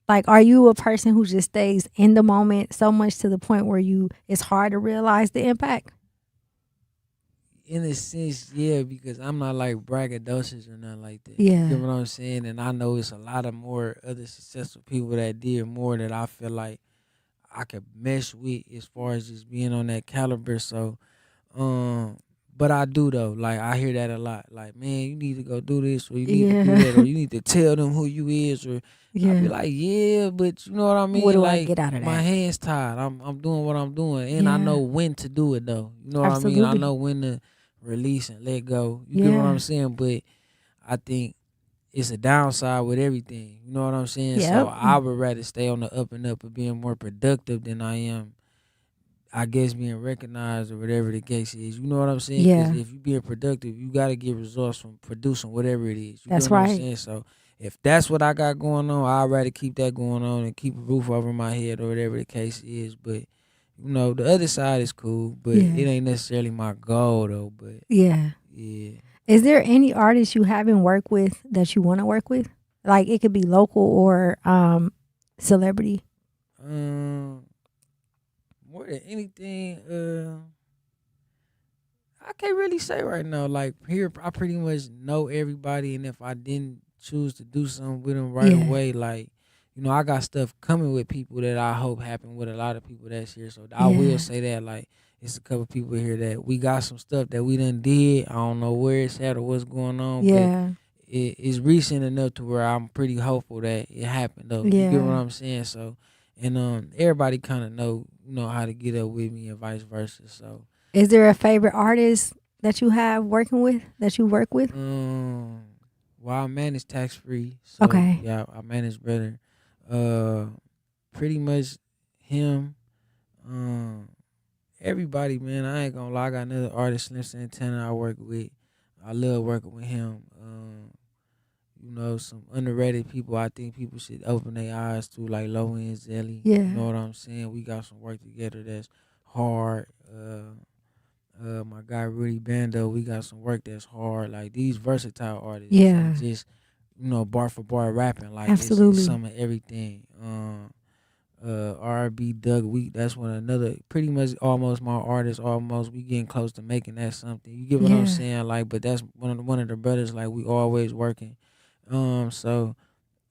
Like, are you a person who just stays in the moment so much to the point where it's hard to realize the impact? In a sense, yeah, because I'm not like braggadocious or nothing like that. Yeah. You know what I'm saying? And I know it's a lot of more other successful people that did more that I feel like I could mesh with as far as just being on that caliber. So, but I do though. Like, I hear that a lot. Like, man, you need to go do this, or you need to do that, or you need to tell them who you is, or I be like, yeah, but you know what I mean? What do like, I get out of that? My hands tied. I'm doing what I'm doing, and I know when to do it though. You know what I mean? I know when to release and let go. You get what I'm saying? But I think it's a downside with everything. You know what I'm saying? Yep. So I would rather stay on the up and up of being more productive than I am, I guess, being recognized or whatever the case is. You know what I'm saying? Yeah. 'Cause if you being productive, you got to get results from producing whatever it is. You That's get what right. I'm saying? So if that's what I got going on, I'd rather keep that going on and keep a roof over my head or whatever the case is. But you know, the other side is cool, but it ain't necessarily my goal though. But yeah. Is there any artist you haven't worked with that you want to work with? Like, it could be local or celebrity. More than anything, I can't really say right now. Like, here, I pretty much know everybody, and if I didn't choose to do something with them right away, like, you know, I got stuff coming with people that I hope happen with a lot of people that's here. So I will say that, like, it's a couple people here that we got some stuff that we done did. I don't know where it's at or what's going on. Yeah. But it's recent enough to where I'm pretty hopeful that it happened though. Yeah. You get what I'm saying? So, and everybody kind of know how to get up with me and vice versa. So, is there a favorite artist that you have working with, that you work with? Well, I manage tax free. So, okay. Yeah, I manage better. Pretty much him. Everybody, man. I ain't gonna lie. I got another artist, Slim Santana, I work with. I love working with him. You know, some underrated people I think people should open their eyes to, like Low End Zelly. Yeah. You know what I'm saying? We got some work together that's hard. My guy Rudy Bando, we got some work that's hard. Like, these versatile artists. Yeah. Just, bar for bar rapping. Like, absolutely. It's some of everything. R&B Doug Week, that's another pretty much almost my artist. Almost we getting close to making that something. You get what I'm saying? Like, but that's one of the brothers. Like, we always working. So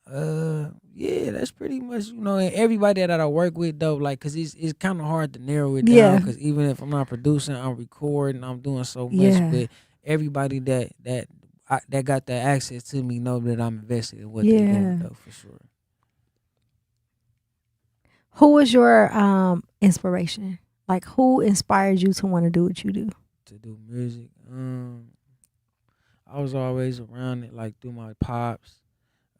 yeah, that's pretty much, and everybody that I work with though, like, cause it's kind of hard to narrow it down. Cause even if I'm not producing, I'm recording, I'm doing so much. But everybody that got that access to me know that I'm invested in what they're doing though, for sure. Who was your inspiration? Like, who inspired you to want to do what you do? To do music, I was always around it, like, through my pops.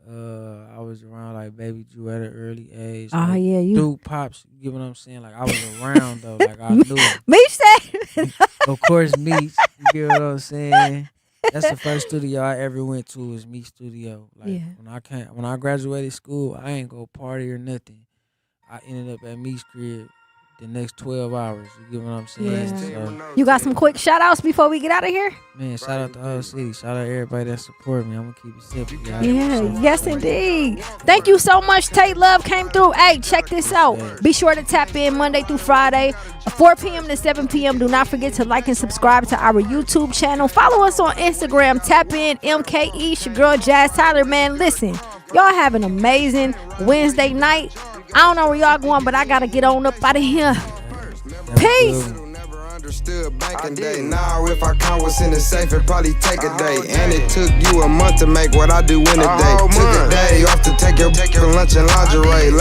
I was around, like, Baby Drew at an early age. Like, through pops, you get what I'm saying? Like, I was around though, like, I knew. Meech said. Of course, Meech. You get what I'm saying? That's the first studio I ever went to, was Meech Studio. Like, when I graduated school, I ain't go party or nothing. I ended up at Meech's crib the next 12 hours. You get what I'm saying? Yeah. So, you got some quick shout outs before we get out of here? Man, shout out to Whole City. Shout out everybody that support me. I'm going to keep it simple, y'all. Yeah, yes indeed. Thank you so much. Tate Love came through. Hey, check this out. Be sure to tap in Monday through Friday, 4 p.m. to 7 p.m. Do not forget to like and subscribe to our YouTube channel. Follow us on Instagram. Tap in MKE. It's your girl Jazz Tyler, man. Listen, y'all have an amazing Wednesday night. I don't know where y'all going, but I got to get on up out of here. Peace. Understood back in day. Now if I count what's in the safe, it probably take a day. And it took you a month to make what I do in a day. Took a day off to take your lunch and lingerie.